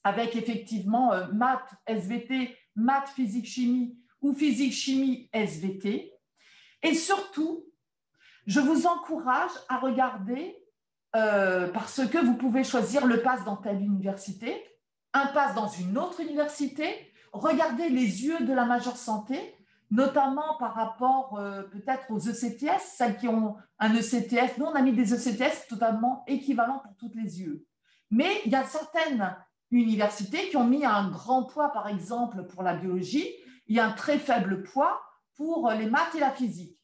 avec effectivement maths, SVT, maths, physique, chimie ou physique, chimie, SVT. Et surtout, je vous encourage à regarder, parce que vous pouvez choisir le PASS dans telle université, un PASS dans une autre université, regardez les yeux de la majeure santé, notamment par rapport peut-être aux ECTS, celles qui ont un ECTS. Nous, on a mis des ECTS totalement équivalents pour toutes les UE. Mais il y a certaines universités qui ont mis un grand poids, par exemple, pour la biologie, il y a un très faible poids pour les maths et la physique.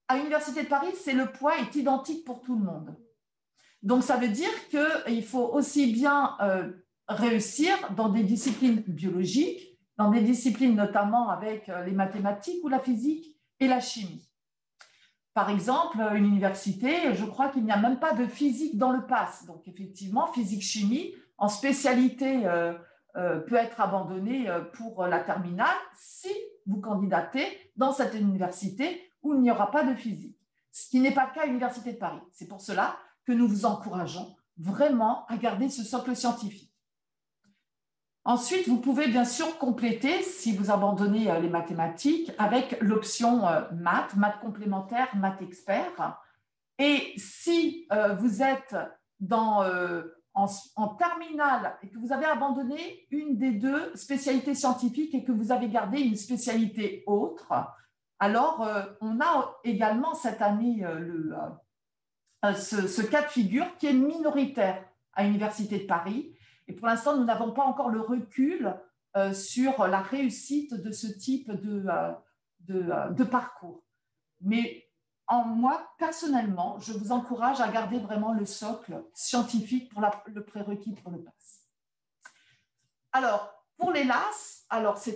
À l'Université de Paris, le poids est identique pour tout le monde. Donc, ça veut dire qu'il faut aussi bien réussir dans des disciplines biologiques, dans des disciplines notamment avec les mathématiques ou la physique et la chimie. Par exemple, une université, je crois qu'il n'y a même pas de physique dans le PASS. Donc, effectivement, physique-chimie en spécialité peut être abandonnée pour la terminale si vous candidatez dans cette université où il n'y aura pas de physique. Ce qui n'est pas le cas à l'Université de Paris. C'est pour cela que nous vous encourageons vraiment à garder ce socle scientifique. Ensuite, vous pouvez bien sûr compléter, si vous abandonnez les mathématiques, avec l'option maths complémentaire, maths expert. Et si vous êtes en terminale et que vous avez abandonné une des deux spécialités scientifiques et que vous avez gardé une spécialité autre, alors on a également cette année ce cas de figure qui est minoritaire à l'Université de Paris. Et pour l'instant, nous n'avons pas encore le recul sur la réussite de ce type de parcours. Mais moi, personnellement, je vous encourage à garder vraiment le socle scientifique pour le prérequis pour le PASS. Alors, pour les LAS, alors ça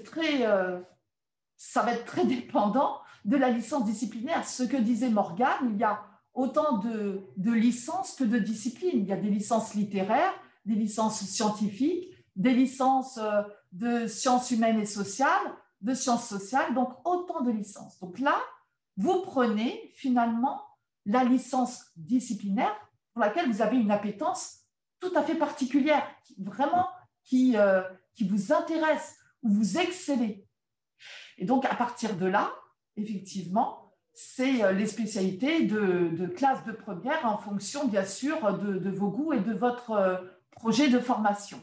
va être très dépendant de la licence disciplinaire. Ce que disait Morgane, il y a autant de licences que de disciplines. Il y a des licences littéraires, des licences scientifiques, des licences de sciences humaines et sociales, de sciences sociales, donc autant de licences. Donc là, vous prenez finalement la licence disciplinaire pour laquelle vous avez une appétence tout à fait particulière, vraiment qui vous intéresse, où vous excellez. Et donc, à partir de là, effectivement, c'est les spécialités de classe de première en fonction, bien sûr, de vos goûts et de votre projet de formation.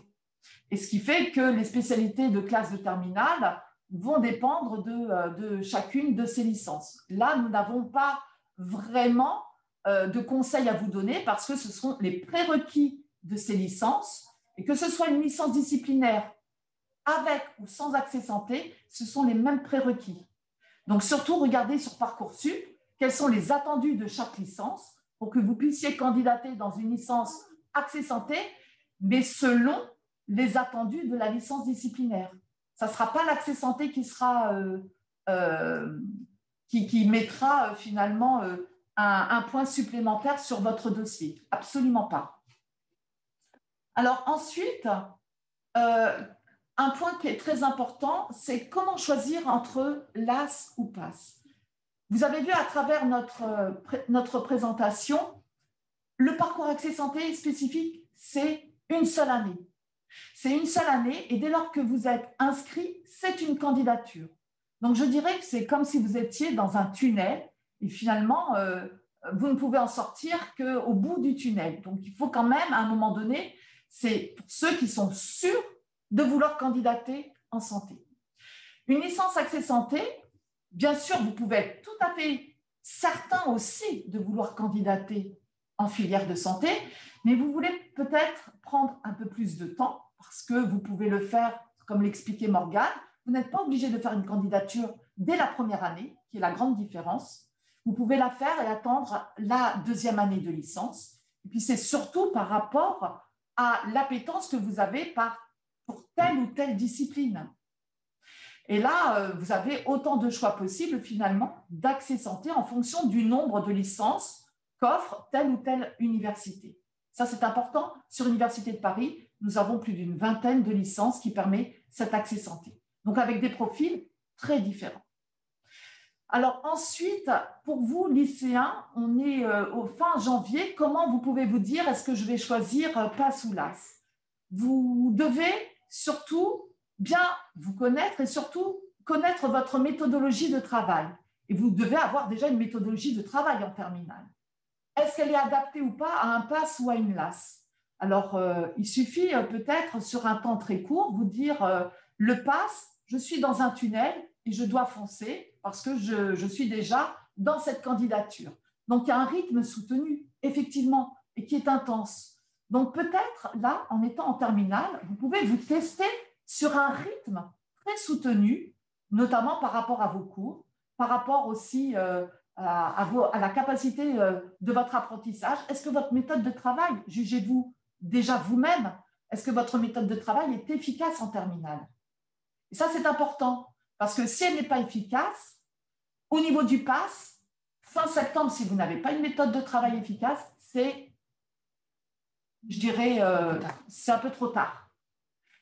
Et ce qui fait que les spécialités de classe de terminale vont dépendre de chacune de ces licences. Là, nous n'avons pas vraiment de conseils à vous donner parce que ce sont les prérequis de ces licences et que ce soit une licence disciplinaire avec ou sans accès santé, ce sont les mêmes prérequis. Donc, surtout, regardez sur Parcoursup quels sont les attendus de chaque licence pour que vous puissiez candidater dans une licence accès santé, mais selon les attendus de la licence disciplinaire. Ça ne sera pas l'accès santé qui mettra finalement un point supplémentaire sur votre dossier. Absolument pas. Alors ensuite, un point qui est très important, c'est comment choisir entre LAS ou PASS. Vous avez vu à travers notre présentation, le parcours accès santé spécifique, c'est une seule année. C'est une seule année et dès lors que vous êtes inscrit, c'est une candidature. Donc, je dirais que c'est comme si vous étiez dans un tunnel et finalement, vous ne pouvez en sortir qu'au bout du tunnel. Donc, il faut quand même, à un moment donné, c'est pour ceux qui sont sûrs de vouloir candidater en santé. Une licence accès santé, bien sûr, vous pouvez être tout à fait certain aussi de vouloir candidater en filière de santé, mais vous voulez peut-être prendre un peu plus de temps parce que vous pouvez le faire, comme l'expliquait Morgane, vous n'êtes pas obligé de faire une candidature dès la première année, qui est la grande différence. Vous pouvez la faire et attendre la deuxième année de licence. Et puis, c'est surtout par rapport à l'appétence que vous avez pour telle ou telle discipline. Et là, vous avez autant de choix possibles, finalement, d'accès santé en fonction du nombre de licences qu'offre telle ou telle université. Ça, c'est important. Sur l'Université de Paris, nous avons plus d'une vingtaine de licences qui permettent cet accès santé. Donc, avec des profils très différents. Alors ensuite, pour vous, lycéens, on est au fin janvier. Comment vous pouvez vous dire, est-ce que je vais choisir PASS ou LAS? vous devez surtout bien vous connaître et surtout connaître votre méthodologie de travail. Et vous devez avoir déjà une méthodologie de travail en terminale. Est-ce qu'elle est adaptée ou pas à un PASS ou à une LAS? Alors, il suffit peut-être sur un temps très court, vous dire le PASS, je suis dans un tunnel et je dois foncer parce que je suis déjà dans cette candidature. Donc, il y a un rythme soutenu, effectivement, et qui est intense. Donc, peut-être, là, en étant en terminale, vous pouvez vous tester sur un rythme très soutenu, notamment par rapport à vos cours, par rapport aussi à la capacité de votre apprentissage. Est-ce que votre méthode de travail, jugez-vous déjà vous-même, est-ce que votre méthode de travail est efficace en terminale? Et ça, c'est important, parce que si elle n'est pas efficace, au niveau du PASS, fin septembre, si vous n'avez pas une méthode de travail efficace, c'est, je dirais, c'est un peu trop tard.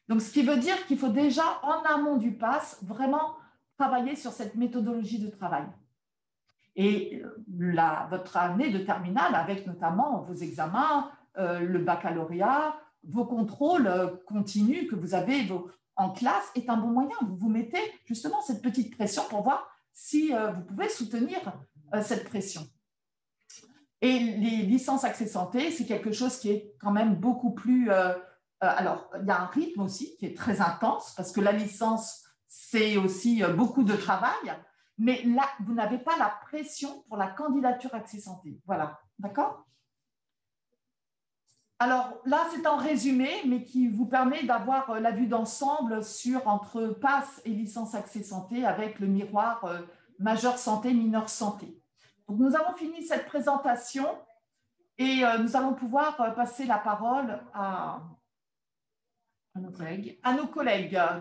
Donc, ce qui veut dire qu'il faut déjà, en amont du PASS, vraiment travailler sur cette méthodologie de travail. Et votre année de terminale, avec notamment vos examens, le baccalauréat, vos contrôles continus que vous avez en classe, est un bon moyen. Vous vous mettez justement cette petite pression pour voir si vous pouvez soutenir cette pression. Et les licences Accès Santé, c'est quelque chose qui est quand même beaucoup plus... alors, il y a un rythme aussi qui est très intense, parce que la licence, c'est aussi beaucoup de travail, mais là, vous n'avez pas la pression pour la candidature Accès Santé. Voilà, d'accord? Alors là, c'est en résumé, mais qui vous permet d'avoir la vue d'ensemble entre PASS et licence Accès Santé avec le miroir majeur santé, mineur santé. Donc, nous avons fini cette présentation et nous allons pouvoir passer la parole à nos collègues.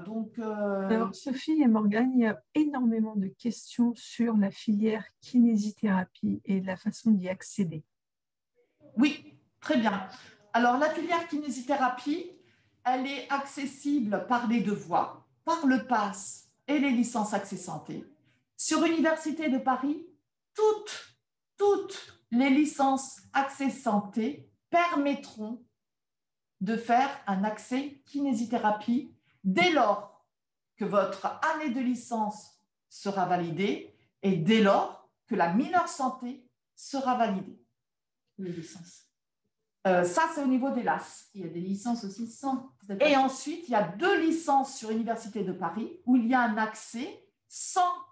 Donc, Alors, Sophie et Morgane, il y a énormément de questions sur la filière kinésithérapie et la façon d'y accéder. Oui, très bien. Alors, la filière kinésithérapie, elle est accessible par les deux voies, par le PASS et les licences Accès Santé. Sur Université de Paris, toutes les licences Accès Santé permettront de faire un accès kinésithérapie dès lors que votre année de licence sera validée et dès lors que la mineure santé sera validée. Les licences. Ça, c'est au niveau des LAS. Il y a des licences aussi sans. Et ensuite, il y a 2 licences sur Université de Paris où il y a un accès sans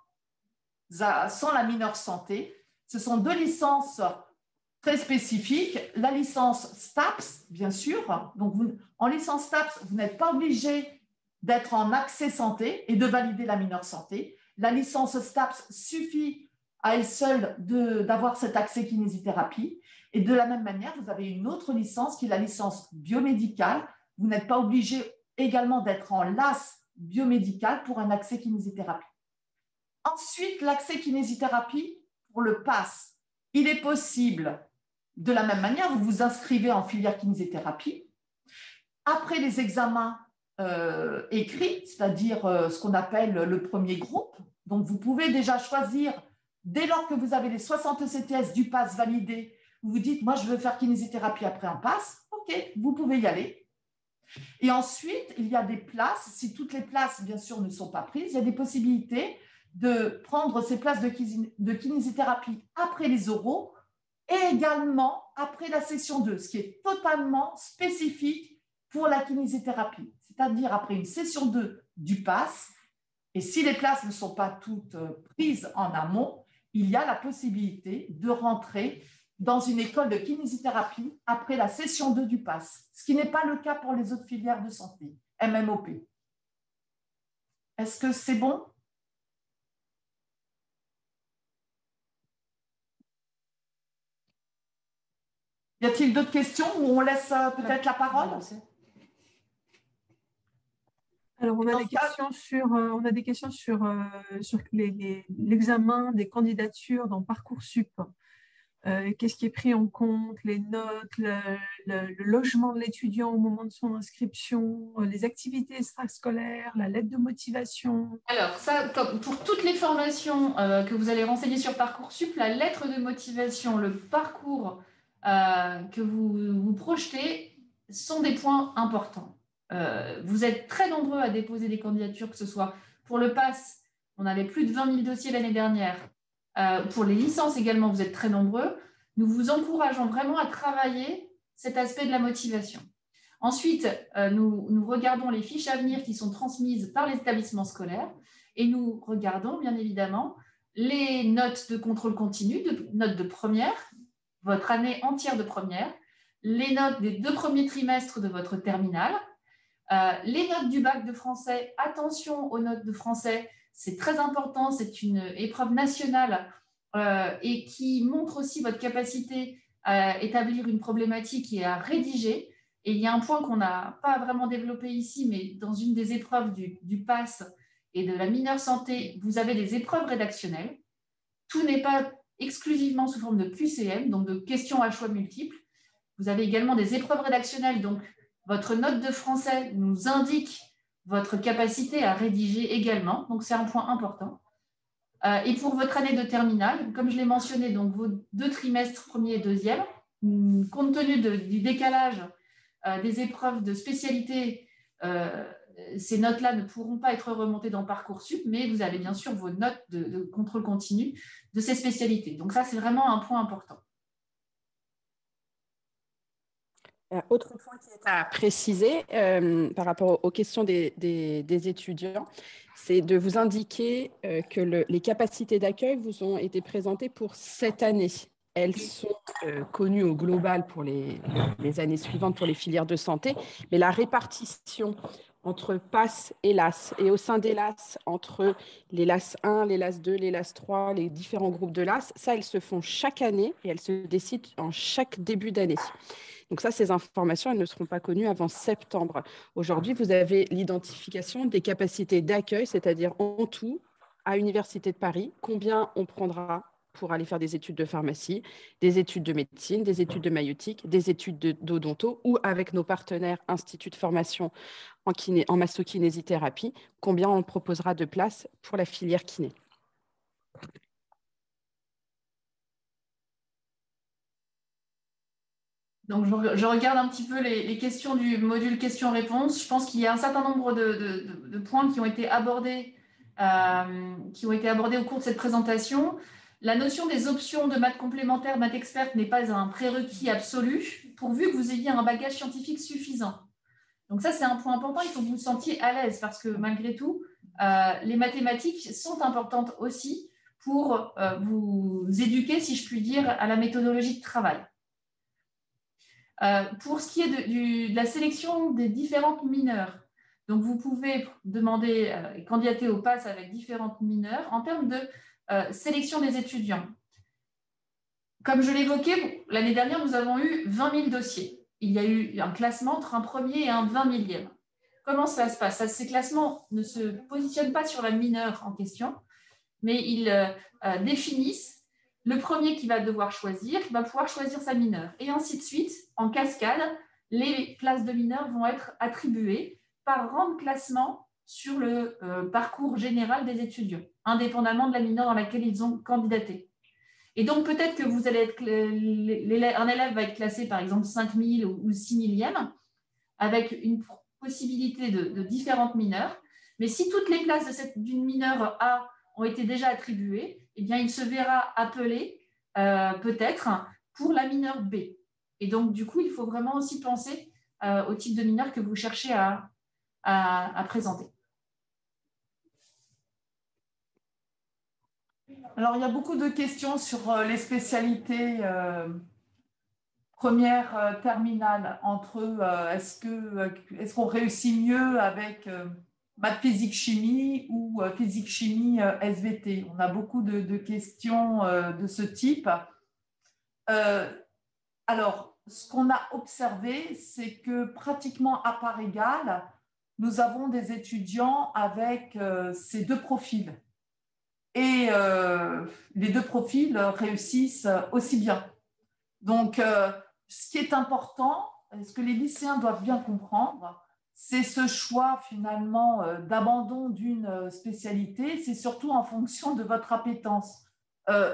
la mineure santé. Ce sont 2 licences très spécifiques. La licence STAPS, bien sûr. Donc, en licence STAPS, vous n'êtes pas obligé d'être en accès santé et de valider la mineure santé. La licence STAPS suffit à elle seule d'avoir cet accès kinésithérapie. Et de la même manière, vous avez une autre licence qui est la licence biomédicale. Vous n'êtes pas obligé également d'être en LAS biomédical pour un accès kinésithérapie. Ensuite, l'accès kinésithérapie pour le PASS, il est possible de la même manière, vous vous inscrivez en filière kinésithérapie. Après les examens écrits, c'est-à-dire ce qu'on appelle le premier groupe, donc vous pouvez déjà choisir, dès lors que vous avez les 60 ECTS du PASS validés, vous vous dites, moi, je veux faire kinésithérapie après un PASS. OK, vous pouvez y aller. Et ensuite, il y a des places. Si toutes les places, bien sûr, ne sont pas prises, il y a des possibilités de prendre ces places de kinésithérapie après les oraux et également après la session 2, ce qui est totalement spécifique pour la kinésithérapie, c'est-à-dire après une session 2 du PASS. Et si les places ne sont pas toutes prises en amont, il y a la possibilité de rentrer dans une école de kinésithérapie après la session 2 du PASS, ce qui n'est pas le cas pour les autres filières de santé, MMOP. Est-ce que c'est bon? Y a-t-il d'autres questions ou on laisse peut-être la parole? Alors, on a des questions sur l'examen des candidatures dans Parcoursup. Qu'est-ce qui est pris en compte, les notes, le logement de l'étudiant au moment de son inscription, les activités extrascolaires, la lettre de motivation. Alors, ça, comme pour toutes les formations que vous allez renseigner sur Parcoursup, la lettre de motivation, le parcours que vous projetez sont des points importants. vous êtes très nombreux à déposer des candidatures, que ce soit pour le PASS, on avait plus de 20 000 dossiers l'année dernière. Pour les licences également, vous êtes très nombreux. Nous vous encourageons vraiment à travailler cet aspect de la motivation. Ensuite, nous regardons les fiches à venir qui sont transmises par les établissements scolaires et nous regardons bien évidemment les notes de contrôle continu, notes de première, votre année entière de première, les notes des 2 premiers trimestres de votre terminale, les notes du bac de français. Attention aux notes de français, c'est très important, c'est une épreuve nationale et qui montre aussi votre capacité à établir une problématique et à rédiger. Et il y a un point qu'on n'a pas vraiment développé ici, mais dans une des épreuves du PASS et de la mineure santé, vous avez des épreuves rédactionnelles. Tout n'est pas exclusivement sous forme de QCM, donc de questions à choix multiples. Vous avez également des épreuves rédactionnelles, donc votre note de français nous indique votre capacité à rédiger également, donc c'est un point important. Et pour votre année de terminale, comme je l'ai mentionné, donc vos 2 trimestres, premier et deuxième, compte tenu du décalage des épreuves de spécialité, ces notes-là ne pourront pas être remontées dans Parcoursup, mais vous avez bien sûr vos notes de contrôle continu de ces spécialités. Donc ça, c'est vraiment un point important. Autre point qui est à préciser par rapport aux questions des étudiants, c'est de vous indiquer que les capacités d'accueil vous ont été présentées pour cette année. Elles sont connues au global pour les années suivantes pour les filières de santé, mais la répartition entre PASS et LAS, et au sein des LAS, entre les LAS 1, les LAS 2, les LAS 3, les différents groupes de LAS, ça, elles se font chaque année et elles se décident en chaque début d'année. Donc ça, ces informations, elles ne seront pas connues avant septembre. Aujourd'hui, vous avez l'identification des capacités d'accueil, c'est-à-dire en tout, à l'Université de Paris, combien on prendra pour aller faire des études de pharmacie, des études de médecine, des études de maïeutique, des études d'odonto, ou avec nos partenaires instituts de formation en massokinésithérapie, combien on proposera de places pour la filière kiné. Donc, je regarde un petit peu les questions du module questions-réponses. Je pense qu'il y a un certain nombre de points qui ont été abordés au cours de cette présentation. La notion des options de maths complémentaires, maths experte n'est pas un prérequis absolu, pourvu que vous ayez un bagage scientifique suffisant. Donc ça, c'est un point important. Il faut que vous vous sentiez à l'aise parce que malgré tout, les mathématiques sont importantes aussi pour vous éduquer, si je puis dire, à la méthodologie de travail. Pour ce qui est de la sélection des différentes mineures, donc vous pouvez demander et candidater au PASS avec différentes mineures en termes de sélection des étudiants. Comme je l'évoquais, l'année dernière, nous avons eu 20 000 dossiers. Il y a eu un classement entre un premier et un 20 millième. Comment ça se passe? Ces classements ne se positionnent pas sur la mineure en question, mais ils définissent le premier qui va devoir choisir, qui va pouvoir choisir sa mineure. Et ainsi de suite, en cascade, les places de mineurs vont être attribuées par rang de classement sur le parcours général des étudiants, indépendamment de la mineure dans laquelle ils ont candidaté. Et donc, peut-être que vous allez être, un élève va être classé, par exemple, 5000 ou 6000e, avec une possibilité de différentes mineures. Mais si toutes les places d'une mineure A ont été déjà attribuées, eh bien, il se verra appelé peut-être pour la mineure B. Et donc, du coup, il faut vraiment aussi penser au type de mineur que vous cherchez à présenter. Alors, il y a beaucoup de questions sur les spécialités première, terminale, entre est-ce qu'on réussit mieux avec maths, physique, chimie ou physique, chimie, SVT. On a beaucoup de questions de ce type. Alors, ce qu'on a observé, c'est que pratiquement à part égale, nous avons des étudiants avec ces 2 profils. Et les 2 profils réussissent aussi bien. Donc, ce qui est important, ce que les lycéens doivent bien comprendre, c'est ce choix finalement d'abandon d'une spécialité, c'est surtout en fonction de votre appétence.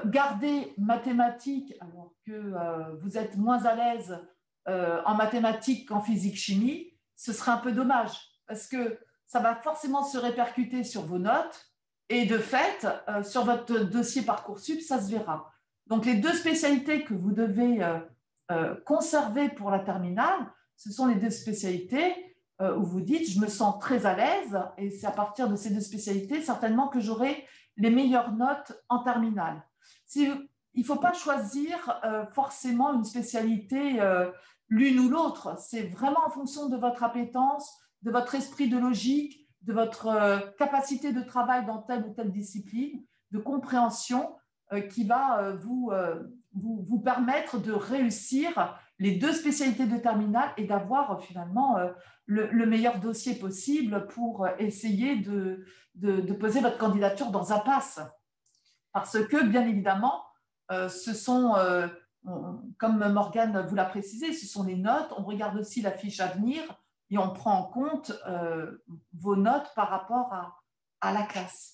Garder mathématiques alors que vous êtes moins à l'aise en mathématiques qu'en physique-chimie, ce serait un peu dommage parce que ça va forcément se répercuter sur vos notes et de fait, sur votre dossier Parcoursup, ça se verra. Donc, les 2 spécialités que vous devez conserver pour la terminale, ce sont les 2 spécialités où vous dites « je me sens très à l'aise » et c'est à partir de ces 2 spécialités certainement que j'aurai les meilleures notes en terminale. Il ne faut pas choisir forcément une spécialité l'une ou l'autre. C'est vraiment en fonction de votre appétence, de votre esprit de logique, de votre capacité de travail dans telle ou telle discipline, de compréhension qui va vous permettre de réussir les 2 spécialités de terminale et d'avoir finalement le meilleur dossier possible pour essayer de poser votre candidature dans un PASS. Parce que, bien évidemment, ce sont, comme Morgane vous l'a précisé, ce sont les notes. On regarde aussi la fiche à venir et on prend en compte vos notes par rapport à la classe.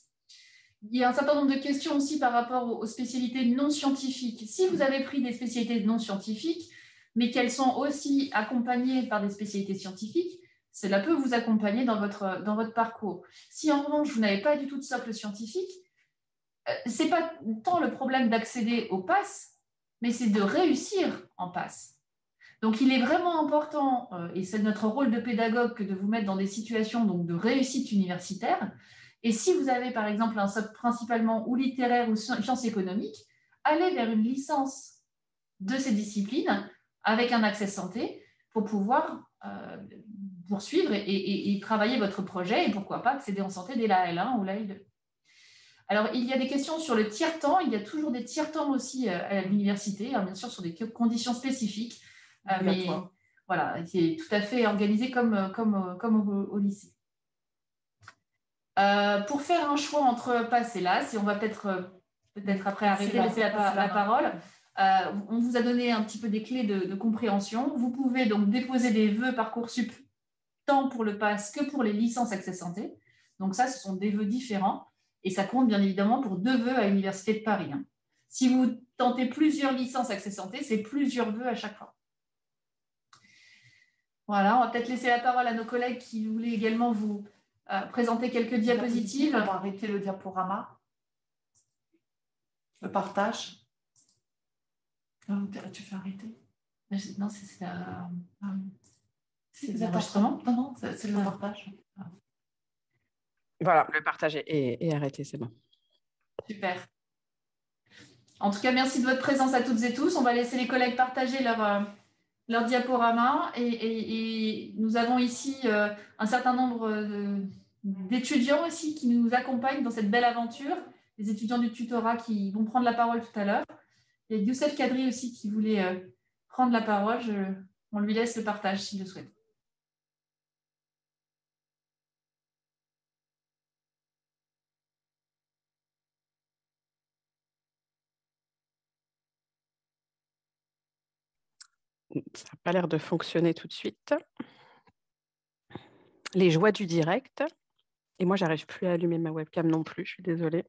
Il y a un certain nombre de questions aussi par rapport aux spécialités non scientifiques. Si vous avez pris des spécialités non scientifiques, mais qu'elles sont aussi accompagnées par des spécialités scientifiques, cela peut vous accompagner dans votre parcours. Si en revanche, vous n'avez pas du tout de socle scientifique, ce n'est pas tant le problème d'accéder au PASS, mais c'est de réussir en PASS. Donc, il est vraiment important, et c'est notre rôle de pédagogue, que de vous mettre dans des situations donc, de réussite universitaire. Et si vous avez, par exemple, un socle principalement ou littéraire ou sciences économiques, allez vers une licence de ces disciplines avec un accès santé pour pouvoir poursuivre et travailler votre projet et pourquoi pas accéder en santé dès la L1 ou la L2. Alors, il y a des questions sur le tiers-temps. Il y a toujours des tiers-temps aussi à l'université, bien sûr, sur des conditions spécifiques. Mais voilà, qui est tout à fait organisé comme au lycée. Pour faire un choix entre PASS et LAS, et on va peut-être après arrêter, laisser la parole, on vous a donné un petit peu des clés de compréhension. Vous pouvez donc déposer des vœux Parcoursup tant pour le PASS que pour les licences Accès Santé. Donc ça, ce sont des vœux différents et ça compte bien évidemment pour 2 vœux à l'Université de Paris. Si vous tentez plusieurs licences Accès Santé, c'est plusieurs vœux à chaque fois. Voilà, on va peut-être laisser la parole à nos collègues qui voulaient également vous présenter quelques diapositives. On va arrêter le diaporama. Le partage. Tu fais arrêter? Non, c'est l'enregistrement. Non, c'est le partage. Voilà, le partage est arrêté, c'est bon. Super. En tout cas, merci de votre présence à toutes et tous. On va laisser les collègues partager leur diaporama et nous avons ici un certain nombre d'étudiants aussi qui nous accompagnent dans cette belle aventure, les étudiants du tutorat qui vont prendre la parole tout à l'heure. Il y a Youssef Kadri aussi qui voulait prendre la parole. On lui laisse le partage s'il le souhaite. Ça n'a pas l'air de fonctionner tout de suite. Les joies du direct. Et moi, je n'arrive plus à allumer ma webcam non plus, je suis désolée.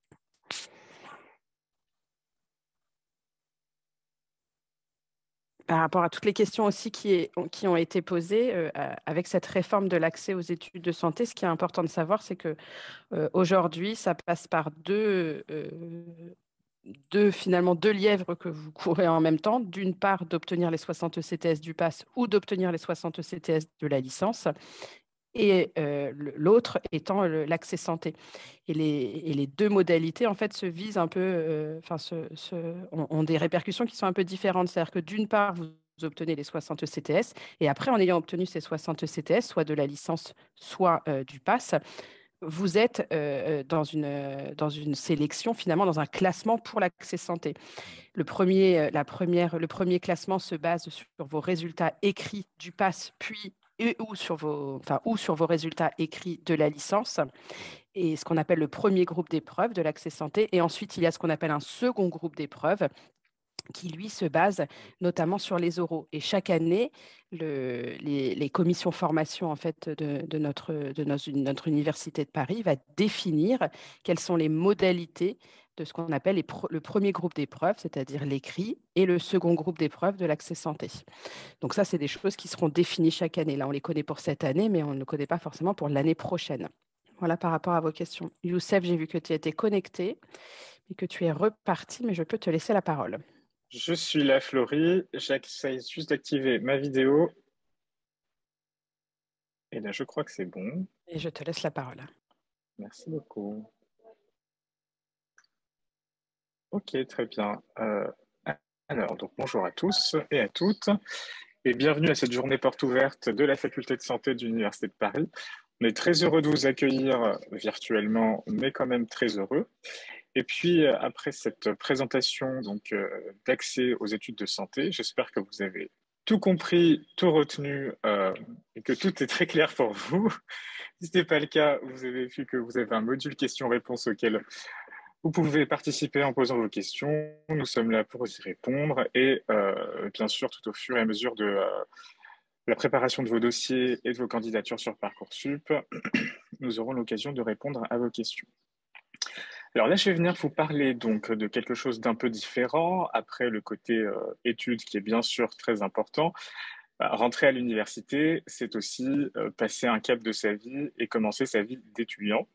Par rapport à toutes les questions aussi qui ont été posées, avec cette réforme de l'accès aux études de santé, ce qui est important de savoir, c'est qu'aujourd'hui, ça passe par finalement deux lièvres que vous courez en même temps. D'une part, d'obtenir les 60 ECTS du PASS ou d'obtenir les 60 ECTS de la licence. Et l'autre étant l'accès santé. Et les 2 modalités, en fait, se visent un peu, ont des répercussions qui sont un peu différentes. C'est-à-dire que d'une part, vous obtenez les 60 ECTS, et après, en ayant obtenu ces 60 ECTS, soit de la licence, soit du PASS, vous êtes dans une sélection, finalement, dans un classement pour l'accès santé. Le premier classement se base sur vos résultats écrits du PASS, puis ou sur vos résultats écrits de la licence, et ce qu'on appelle le premier groupe d'épreuves de l'accès santé. Et ensuite, il y a ce qu'on appelle un second groupe d'épreuves qui, lui, se base notamment sur les oraux. Et chaque année, les commissions formation en fait, de notre université de Paris va définir quelles sont les modalités de ce qu'on appelle le premier groupe d'épreuves, c'est-à-dire l'écrit, et le second groupe d'épreuves de l'accès santé. Donc ça, c'est des choses qui seront définies chaque année. Là, on les connaît pour cette année, mais on ne connaît pas forcément pour l'année prochaine. Voilà par rapport à vos questions. Youssef, j'ai vu que tu étais connecté et que tu es reparti, mais je peux te laisser la parole. Je suis là, Florie. J'essaie juste d'activer ma vidéo. Et là, je crois que c'est bon. Et je te laisse la parole. Merci beaucoup. Ok, très bien. Alors, donc bonjour à tous et à toutes, et bienvenue à cette journée porte ouverte de la Faculté de santé de l'Université de Paris. On est très heureux de vous accueillir virtuellement, mais quand même très heureux. Et puis, après cette présentation d'accès aux études de santé, j'espère que vous avez tout compris, tout retenu et que tout est très clair pour vous. Si ce n'est pas le cas, vous avez vu que vous avez un module questions-réponses auquel vous pouvez participer en posant vos questions. Nous sommes là pour y répondre et bien sûr, tout au fur et à mesure de la préparation de vos dossiers et de vos candidatures sur Parcoursup, nous aurons l'occasion de répondre à vos questions. Alors là, je vais venir vous parler donc de quelque chose d'un peu différent. Après le côté études qui est bien sûr très important, rentrer à l'université, c'est aussi passer un cap de sa vie et commencer sa vie d'étudiant.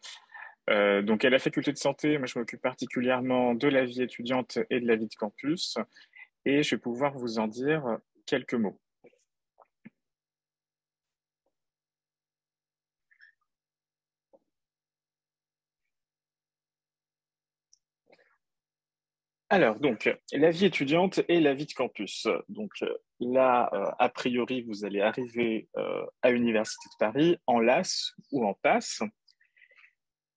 Donc à la faculté de santé, moi je m'occupe particulièrement de la vie étudiante et de la vie de campus et je vais pouvoir vous en dire quelques mots. Alors, donc, la vie étudiante et la vie de campus. Donc là, a priori, vous allez arriver à l'Université de Paris en LAS ou en PASS.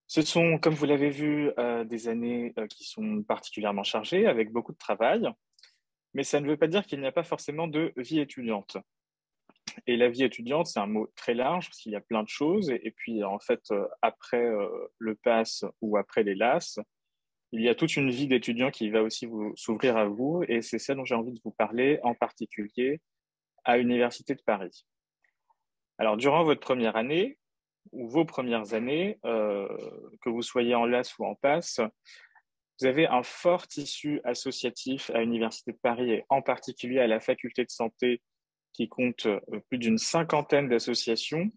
Ce sont, comme vous l'avez vu, des années qui sont particulièrement chargées, avec beaucoup de travail, mais ça ne veut pas dire qu'il n'y a pas forcément de vie étudiante. Et la vie étudiante, c'est un mot très large, parce qu'il y a plein de choses, et puis en fait, après le PASS ou après les LAS, il y a toute une vie d'étudiant qui va aussi s'ouvrir à vous, et c'est ça dont j'ai envie de vous parler, en particulier à l'Université de Paris. Alors, durant votre première année, ou vos premières années, que vous soyez en LAS ou en PASS, vous avez un fort tissu associatif à l'Université de Paris, et en particulier à la faculté de santé, qui compte plus d'une cinquantaine d'associations.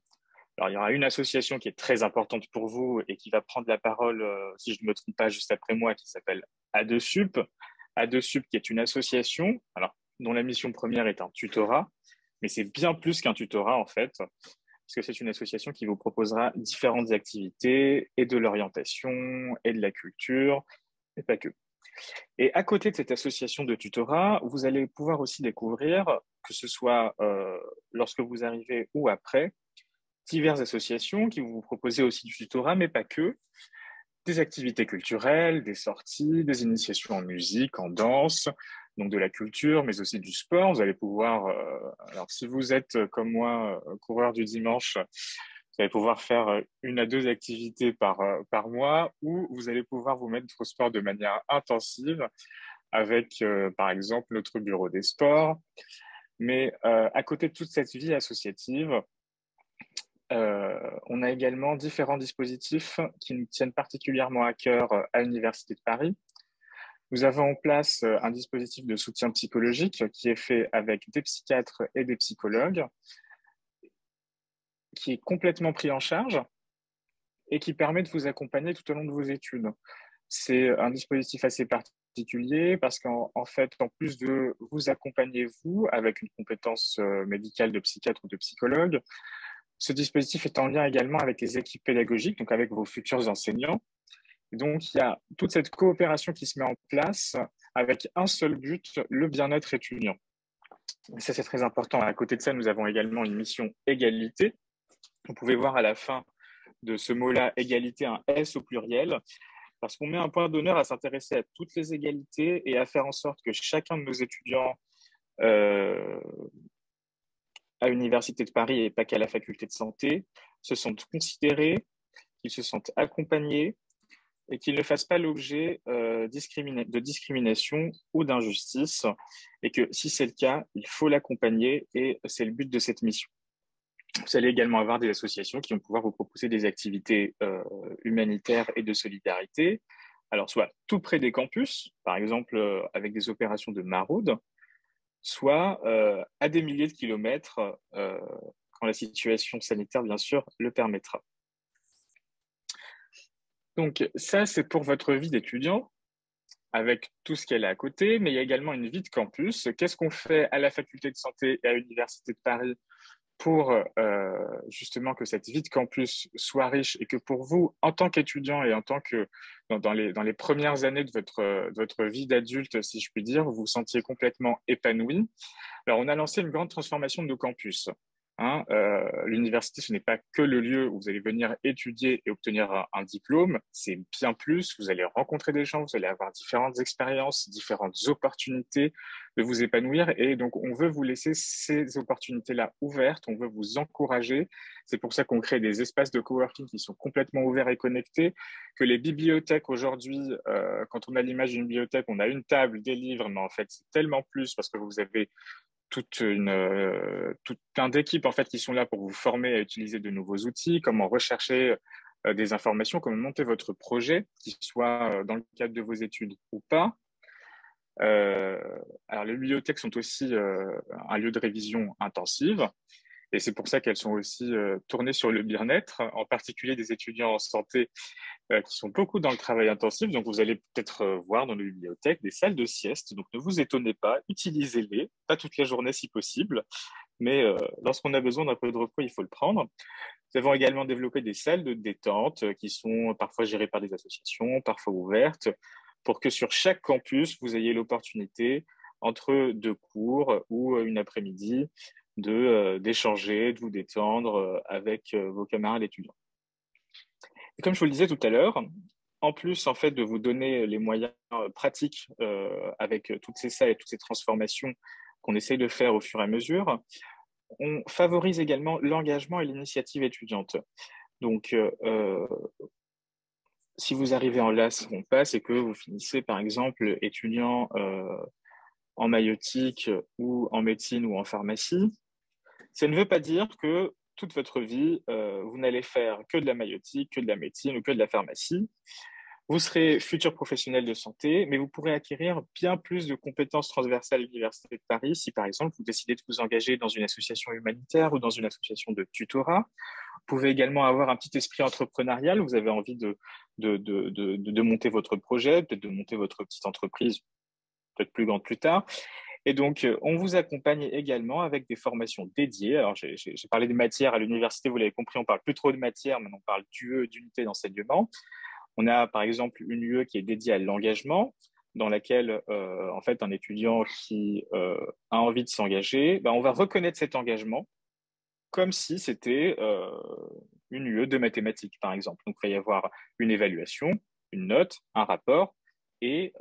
Alors, il y aura une association qui est très importante pour vous et qui va prendre la parole, si je ne me trompe pas, juste après moi, qui s'appelle ADESUP. ADESUP, qui est une association dont la mission première est un tutorat, mais c'est bien plus qu'un tutorat, en fait, parce que c'est une association qui vous proposera différentes activités et de l'orientation et de la culture, et pas que. Et à côté de cette association de tutorat, vous allez pouvoir aussi découvrir, que ce soit lorsque vous arrivez ou après, diverses associations qui vont vous proposer aussi du tutorat, mais pas que, des activités culturelles, des sorties, des initiations en musique, en danse, donc de la culture, mais aussi du sport. Vous allez pouvoir, alors si vous êtes comme moi, coureur du dimanche, vous allez pouvoir faire 1 à 2 activités par mois, ou vous allez pouvoir vous mettre au sport de manière intensive avec, par exemple, notre bureau des sports. Mais à côté de toute cette vie associative, on a également différents dispositifs qui nous tiennent particulièrement à cœur à l'Université de Paris. Nous avons en place un dispositif de soutien psychologique qui est fait avec des psychiatres et des psychologues, qui est complètement pris en charge et qui permet de vous accompagner tout au long de vos études. C'est un dispositif assez particulier parce qu'en fait, en plus de vous accompagner, vous, avec une compétence médicale de psychiatre ou de psychologue, ce dispositif est en lien également avec les équipes pédagogiques, donc avec vos futurs enseignants. Et donc, il y a toute cette coopération qui se met en place avec un seul but, le bien-être étudiant. Et ça, c'est très important. À côté de ça, nous avons également une mission égalité. Vous pouvez voir à la fin de ce mot-là, égalité, un S au pluriel, parce qu'on met un point d'honneur à s'intéresser à toutes les égalités et à faire en sorte que chacun de nos étudiants à l'Université de Paris et pas qu'à la faculté de santé, se sentent considérés, qu'ils se sentent accompagnés et qu'ils ne fassent pas l'objet de discrimination ou d'injustice. Et que si c'est le cas, il faut l'accompagner et c'est le but de cette mission. Vous allez également avoir des associations qui vont pouvoir vous proposer des activités humanitaires et de solidarité, Alors, soit tout près des campus, par exemple avec des opérations de maraude, soit à des milliers de kilomètres quand la situation sanitaire, bien sûr, le permettra. Donc, ça, c'est pour votre vie d'étudiant, avec tout ce qu'elle a à côté, mais il y a également une vie de campus. Qu'est-ce qu'on fait à la faculté de santé et à l'Université de Paris pour justement que cette vie de campus soit riche et que pour vous, en tant qu'étudiant et en tant que dans les premières années de votre vie d'adulte, si je puis dire, vous vous sentiez complètement épanoui. Alors, on a lancé une grande transformation de nos campus. Hein, l'université, ce n'est pas que le lieu où vous allez venir étudier et obtenir un diplôme, c'est bien plus. Vous allez rencontrer des gens, vous allez avoir différentes expériences, différentes opportunités de vous épanouir. Et donc, on veut vous laisser ces opportunités-là ouvertes, on veut vous encourager. C'est pour ça qu'on crée des espaces de coworking qui sont complètement ouverts et connectés, que les bibliothèques aujourd'hui, quand on a l'image d'une bibliothèque, on a une table, des livres, mais en fait, c'est tellement plus parce que vous avez tout plein d'équipes en fait qui sont là pour vous former à utiliser de nouveaux outils, comment rechercher des informations, comment monter votre projet, qu'il soit dans le cadre de vos études ou pas. Alors les bibliothèques sont aussi un lieu de révision intensive. Et c'est pour ça qu'elles sont aussi tournées sur le bien-être, en particulier des étudiants en santé qui sont beaucoup dans le travail intensif. Donc, vous allez peut-être voir dans les bibliothèques des salles de sieste. Donc, ne vous étonnez pas, utilisez-les, pas toute la journée si possible, mais lorsqu'on a besoin d'un peu de repos, il faut le prendre. Nous avons également développé des salles de détente qui sont parfois gérées par des associations, parfois ouvertes, pour que sur chaque campus, vous ayez l'opportunité, entre deux cours ou une après-midi, d'échanger, de vous détendre avec vos camarades étudiants. Et comme je vous le disais tout à l'heure, en plus en fait de vous donner les moyens pratiques avec toutes ces salles et toutes ces transformations qu'on essaye de faire au fur et à mesure, on favorise également l'engagement et l'initiative étudiante. Donc, si vous arrivez en LAS, on passe et que vous finissez par exemple étudiant en maïeutique ou en médecine ou en pharmacie, ça ne veut pas dire que toute votre vie, vous n'allez faire que de la maïeutique, que de la médecine ou que de la pharmacie. Vous serez futur professionnel de santé, mais vous pourrez acquérir bien plus de compétences transversales à l'Université de Paris si, par exemple, vous décidez de vous engager dans une association humanitaire ou dans une association de tutorat. Vous pouvez également avoir un petit esprit entrepreneurial. Vous avez envie de monter votre projet, peut-être de monter votre petite entreprise, peut-être plus grande plus tard. Et donc, on vous accompagne également avec des formations dédiées. Alors, j'ai parlé des matières à l'université, vous l'avez compris, on parle plus trop de matières, mais on parle d'UE, d'unité d'enseignement. On a, par exemple, une UE qui est dédiée à l'engagement, dans laquelle, en fait, un étudiant qui a envie de s'engager, on va reconnaître cet engagement comme si c'était une UE de mathématiques, par exemple. Donc, il va y avoir une évaluation, une note, un rapport, et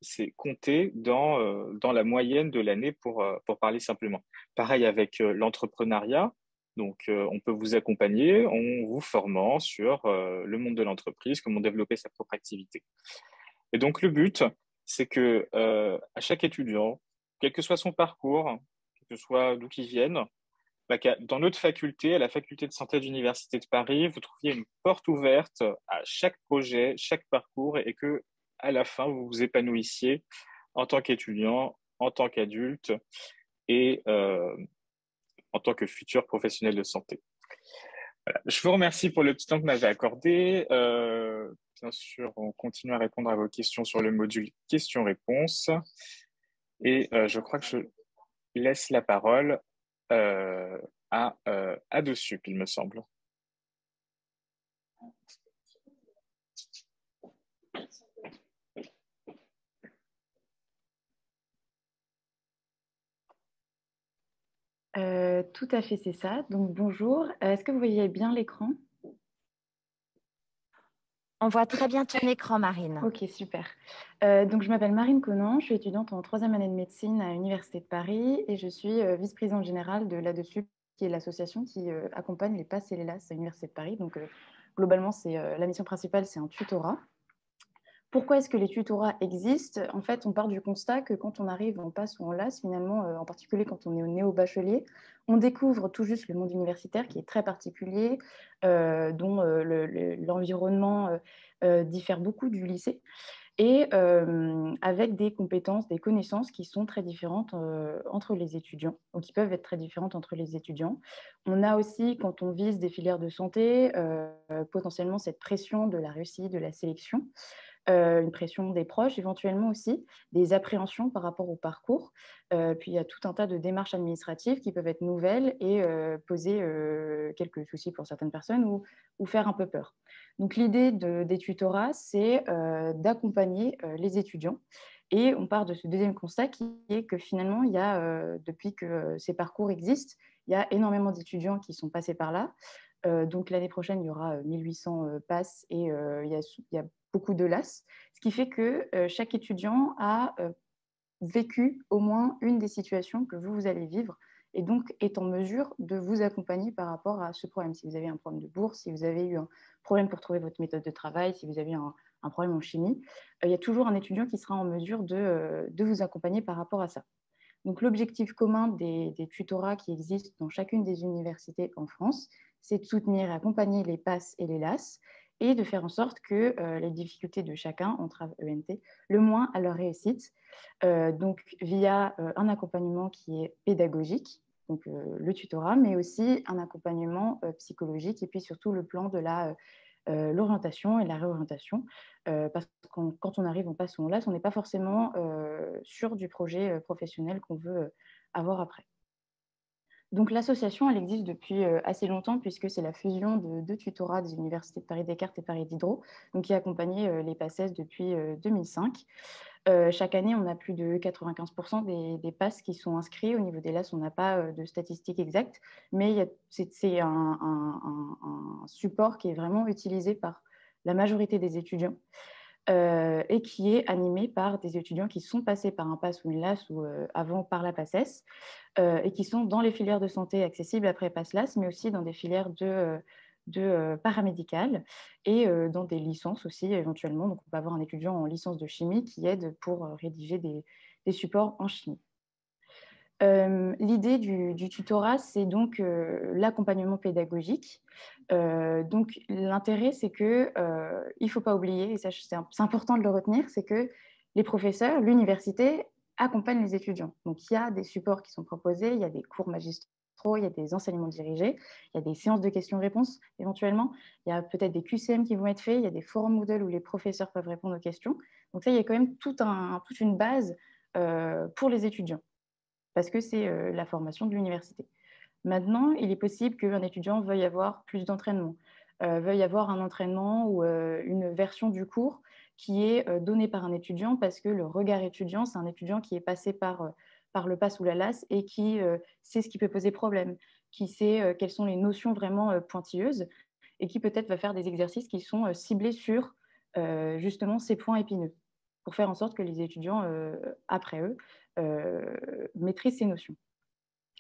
c'est compté dans la moyenne de l'année pour parler simplement. Pareil avec l'entrepreneuriat. Donc, on peut vous accompagner en vous formant sur le monde de l'entreprise, comment développer sa propre activité. Et donc, le but, c'est que à chaque étudiant, quel que soit son parcours, quel que soit d'où qu'il vienne, dans notre faculté, à la faculté de santé de l'Université de Paris, vous trouviez une porte ouverte à chaque projet, chaque parcours, et que à la fin, vous vous épanouissiez en tant qu'étudiant, en tant qu'adulte et en tant que futur professionnel de santé. Voilà. Je vous remercie pour le petit temps que vous m'avez accordé. Bien sûr, on continue à répondre à vos questions sur le module questions-réponses. Et je crois que je laisse la parole à dessus, il me semble. Tout à fait, c'est ça. Donc, bonjour. Est-ce que vous voyez bien l'écran? On voit très bien ton écran, Marine. Ok, super. Donc, je m'appelle Marine Conan, je suis étudiante en 3e année de médecine à l'Université de Paris et je suis vice-présidente générale de l'ADESUP, qui est l'association qui accompagne les PASS et les LAS à l'Université de Paris. Donc, globalement, la mission principale, c'est un tutorat. Pourquoi est-ce que les tutorats existent? En fait, on part du constat que quand on arrive en PASS ou en LAS, finalement, en particulier quand on est au néo-bachelier, on découvre tout juste le monde universitaire qui est très particulier, dont l'environnement diffère beaucoup du lycée, et avec des compétences, des connaissances qui sont très différentes entre les étudiants, ou qui peuvent être très différentes entre les étudiants. On a aussi, quand on vise des filières de santé, potentiellement cette pression de la réussite, de la sélection, une pression des proches éventuellement aussi, des appréhensions par rapport au parcours. Puis il y a tout un tas de démarches administratives qui peuvent être nouvelles et poser quelques soucis pour certaines personnes ou faire un peu peur. Donc l'idée des tutorats, c'est d'accompagner les étudiants. Et on part de ce deuxième constat qui est que finalement, il y a, depuis que ces parcours existent, il y a énormément d'étudiants qui sont passés par là. Donc l'année prochaine, il y aura 1800 passes et il y a beaucoup de LAS, ce qui fait que chaque étudiant a vécu au moins une des situations que vous allez vivre et donc est en mesure de vous accompagner par rapport à ce problème. Si vous avez un problème de bourse, si vous avez eu un problème pour trouver votre méthode de travail, si vous avez un problème en chimie, il y a toujours un étudiant qui sera en mesure de vous accompagner par rapport à ça. Donc l'objectif commun des tutorats qui existent dans chacune des universités en France, c'est de soutenir et accompagner les PASS et les LAS et de faire en sorte que les difficultés de chacun entravent ENT le moins à leur réussite, donc via un accompagnement qui est pédagogique, donc le tutorat, mais aussi un accompagnement psychologique et puis surtout le plan de l'orientation et la réorientation, parce que quand on arrive en PASS ou en LAS, on n'est pas forcément sûr du projet professionnel qu'on veut avoir après. Donc l'association, elle existe depuis assez longtemps puisque c'est la fusion de deux tutorats des universités de Paris-Descartes et Paris-Diderot, donc qui a accompagné les PACES depuis 2005. Chaque année, on a plus de 95% des PASS qui sont inscrits. Au niveau des LAS, on n'a pas de statistiques exactes, mais c'est un support qui est vraiment utilisé par la majorité des étudiants et qui est animé par des étudiants qui sont passés par un PASS ou une LAS ou avant par la PACES et qui sont dans les filières de santé accessibles après PASS-LAS, mais aussi dans des filières de paramédicales et dans des licences aussi éventuellement. Donc, on peut avoir un étudiant en licence de chimie qui aide pour rédiger des supports en chimie. L'idée du tutorat, c'est donc l'accompagnement pédagogique. Donc, l'intérêt, c'est qu'il ne faut pas oublier, et ça, c'est important de le retenir, c'est que les professeurs, l'université, accompagnent les étudiants. Donc, il y a des supports qui sont proposés, il y a des cours magistraux, il y a des enseignements dirigés, il y a des séances de questions-réponses éventuellement, il y a peut-être des QCM qui vont être faits, il y a des forums Moodle où les professeurs peuvent répondre aux questions. Donc ça, il y a quand même toute une base pour les étudiants, parce que c'est la formation de l'université. Maintenant, il est possible qu'un étudiant veuille avoir plus d'entraînement, veuille avoir un entraînement ou une version du cours qui est donnée par un étudiant parce que le regard étudiant, c'est un étudiant qui est passé par le PASS ou la LAS et qui sait ce qui peut poser problème, qui sait quelles sont les notions vraiment pointilleuses et qui peut-être va faire des exercices qui sont ciblés sur justement ces points épineux pour faire en sorte que les étudiants, après eux, maîtrisent ces notions.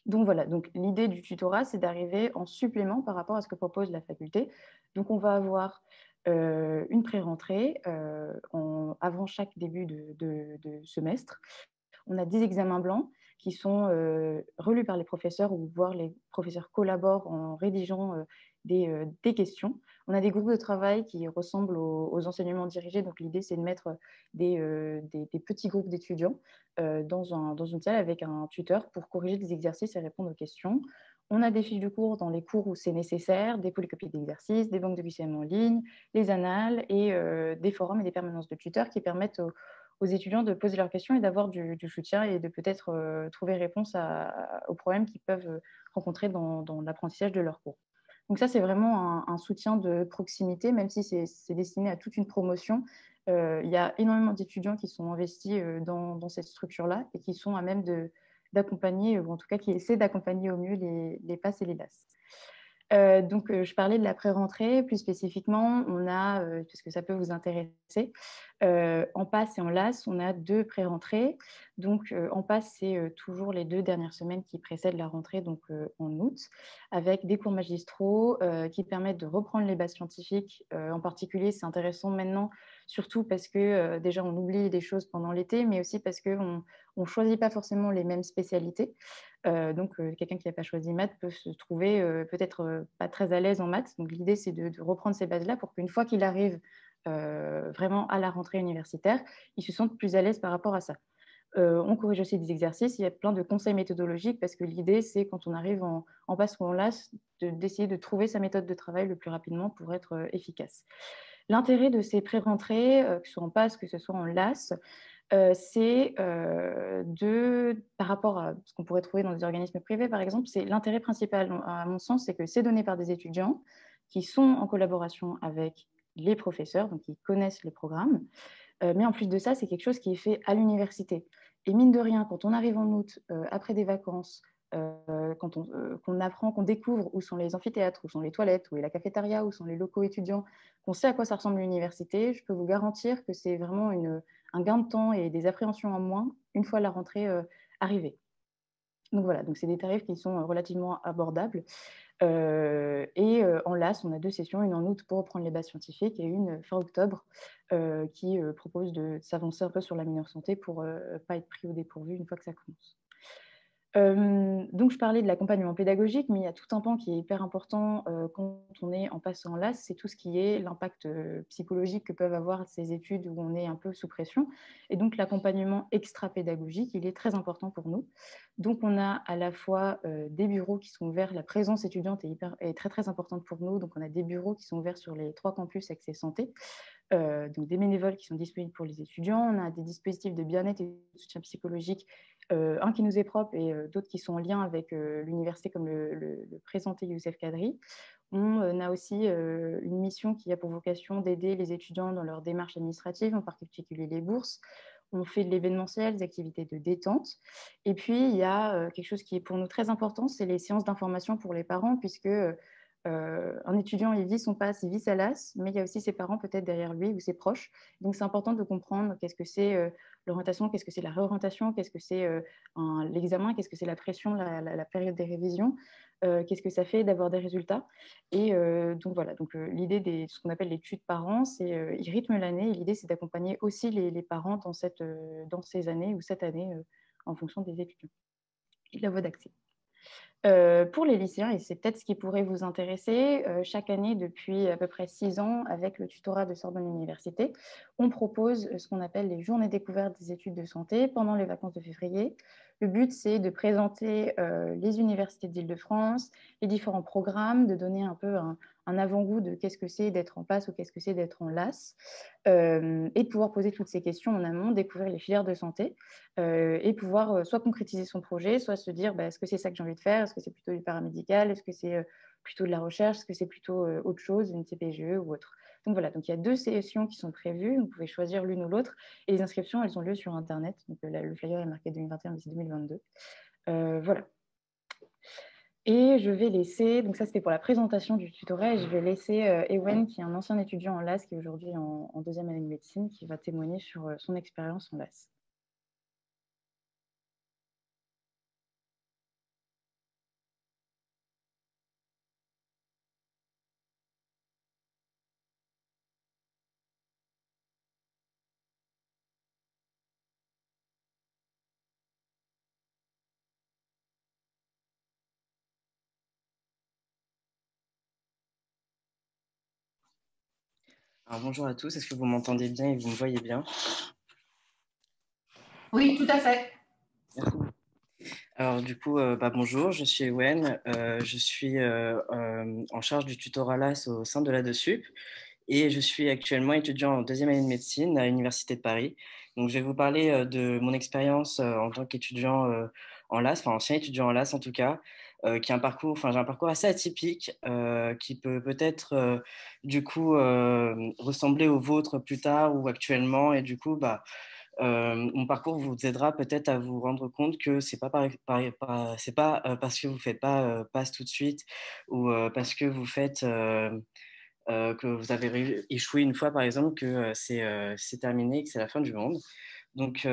Donc voilà, donc l'idée du tutorat, c'est d'arriver en supplément par rapport à ce que propose la faculté. Donc on va avoir une pré-rentrée avant chaque début de semestre. On a des examens blancs qui sont relus par les professeurs ou voire les professeurs collaborent en rédigeant des questions. On a des groupes de travail qui ressemblent aux enseignements dirigés. Donc l'idée, c'est de mettre des petits groupes d'étudiants dans une salle avec un tuteur pour corriger des exercices et répondre aux questions. On a des fiches de cours dans les cours où c'est nécessaire, des polycopies d'exercices, des banques de QCM en ligne, les annales et des forums et des permanences de tuteurs qui permettent aux étudiants de poser leurs questions et d'avoir du soutien et de peut-être trouver réponse aux problèmes qu'ils peuvent rencontrer dans l'apprentissage de leurs cours. Donc ça, c'est vraiment un soutien de proximité, même si c'est destiné à toute une promotion. Il y a énormément d'étudiants qui sont investis dans cette structure-là et qui sont à même d'accompagner, ou en tout cas qui essaient d'accompagner au mieux les PASS et les LAS. Donc, je parlais de la pré-rentrée. Plus spécifiquement, on a, parce que ça peut vous intéresser, en PASS et en LAS, on a 2 pré-rentrées. Donc, en PASS, c'est toujours les 2 dernières semaines qui précèdent la rentrée, donc en août, avec des cours magistraux qui permettent de reprendre les bases scientifiques. En particulier, c'est intéressant maintenant surtout parce que déjà on oublie des choses pendant l'été, mais aussi parce qu'on ne choisit pas forcément les mêmes spécialités. Donc, quelqu'un qui n'a pas choisi maths peut se trouver peut-être pas très à l'aise en maths. Donc, l'idée, c'est de reprendre ces bases-là pour qu'une fois qu'il arrive vraiment à la rentrée universitaire, il se sente plus à l'aise par rapport à ça. On corrige aussi des exercices. Il y a plein de conseils méthodologiques parce que l'idée, c'est quand on arrive en passe ou en LAS, d'essayer de trouver sa méthode de travail le plus rapidement pour être efficace. L'intérêt de ces pré-rentrées, que ce soit en passe, que ce soit en LAS, c'est par rapport à ce qu'on pourrait trouver dans des organismes privés, par exemple, c'est l'intérêt principal, à mon sens, c'est que c'est donné par des étudiants qui sont en collaboration avec les professeurs, donc qui connaissent les programmes. Mais en plus de ça, c'est quelque chose qui est fait à l'université. Et mine de rien, quand on arrive en août, après des vacances, qu'on apprend, qu'on découvre où sont les amphithéâtres, où sont les toilettes, où est la cafétéria, où sont les locaux étudiants, qu'on sait à quoi ça ressemble l'université, je peux vous garantir que c'est vraiment un gain de temps et des appréhensions en moins une fois la rentrée arrivée. Donc voilà, donc c'est des tarifs qui sont relativement abordables. Et en LAS, on a 2 sessions, une en août pour reprendre les bases scientifiques et une fin octobre qui propose de s'avancer un peu sur la mineure santé pour ne pas être pris au dépourvu une fois que ça commence. Donc, je parlais de l'accompagnement pédagogique, mais il y a tout un pan qui est hyper important quand on est en passant en LAS, c'est tout ce qui est l'impact psychologique que peuvent avoir ces études où on est un peu sous pression. Et donc, l'accompagnement extra-pédagogique, il est très important pour nous. Donc, on a à la fois des bureaux qui sont ouverts, la présence étudiante est très, très importante pour nous. Donc, on a des bureaux qui sont ouverts sur les 3 campus Accès Santé. Donc des bénévoles qui sont disponibles pour les étudiants. On a des dispositifs de bien-être et de soutien psychologique, un qui nous est propre et d'autres qui sont en lien avec l'université, comme le présentait Youssef Kadri. On a aussi une mission qui a pour vocation d'aider les étudiants dans leur démarche administrative, en particulier les bourses. On fait de l'événementiel, des activités de détente. Et puis, il y a quelque chose qui est pour nous très important, c'est les séances d'information pour les parents, puisque un étudiant, il vit son pass, il vit sa LAS, mais il y a aussi ses parents peut-être derrière lui ou ses proches. Donc, c'est important de comprendre qu'est-ce que c'est l'orientation, qu'est-ce que c'est la réorientation, qu'est-ce que c'est l'examen, qu'est-ce que c'est la pression, la période des révisions, qu'est-ce que ça fait d'avoir des résultats. Et donc, voilà. Donc, l'idée de ce qu'on appelle l'étude parents, c'est ils rythment l'année. Et l'idée, c'est d'accompagner aussi les parents dans ces années ou cette année en fonction des étudiants et de la voie d'accès. Pour les lycéens, et c'est peut-être ce qui pourrait vous intéresser, chaque année depuis à peu près 6 ans, avec le tutorat de Sorbonne Université, on propose ce qu'on appelle les journées découvertes des études de santé pendant les vacances de février. Le but, c'est de présenter les universités d'Île-de-France, les différents programmes, de donner un peu un avant-goût de qu'est-ce que c'est d'être en passe ou qu'est-ce que c'est d'être en LAS, et de pouvoir poser toutes ces questions en amont, découvrir les filières de santé, et pouvoir soit concrétiser son projet, soit se dire est-ce que c'est ça que j'ai envie de faire, est-ce que c'est plutôt du paramédical, est-ce que c'est plutôt de la recherche, est-ce que c'est plutôt autre chose, une CPGE ou autre. Donc voilà, donc il y a 2 sessions qui sont prévues, vous pouvez choisir l'une ou l'autre, et les inscriptions, elles ont lieu sur Internet, donc le flyer est marqué 2021, mais c'est 2022. Voilà. Et je vais laisser, donc ça c'était pour la présentation du tutorat, et je vais laisser Ewen, qui est un ancien étudiant en LAS, qui est aujourd'hui en 2e année de médecine, qui va témoigner sur son expérience en LAS. Alors, bonjour à tous, est-ce que vous m'entendez bien et vous me voyez bien? Oui, tout à fait. Merci. Alors du coup, bonjour, je suis Ewen, je suis en charge du tutorat LAS au sein de l'ADESUP et je suis actuellement étudiant en 2e année de médecine à l'Université de Paris. Donc je vais vous parler de mon expérience en tant qu'étudiant en LAS, enfin ancien étudiant en LAS en tout cas, qui a j'ai un parcours assez atypique qui peut peut-être du coup ressembler au vôtre plus tard ou actuellement, et du coup mon parcours vous aidera peut-être à vous rendre compte que c'est pas c'est pas parce que vous faites pas passe tout de suite ou parce que vous faites que vous avez échoué une fois par exemple que c'est terminé, que c'est la fin du monde. Donc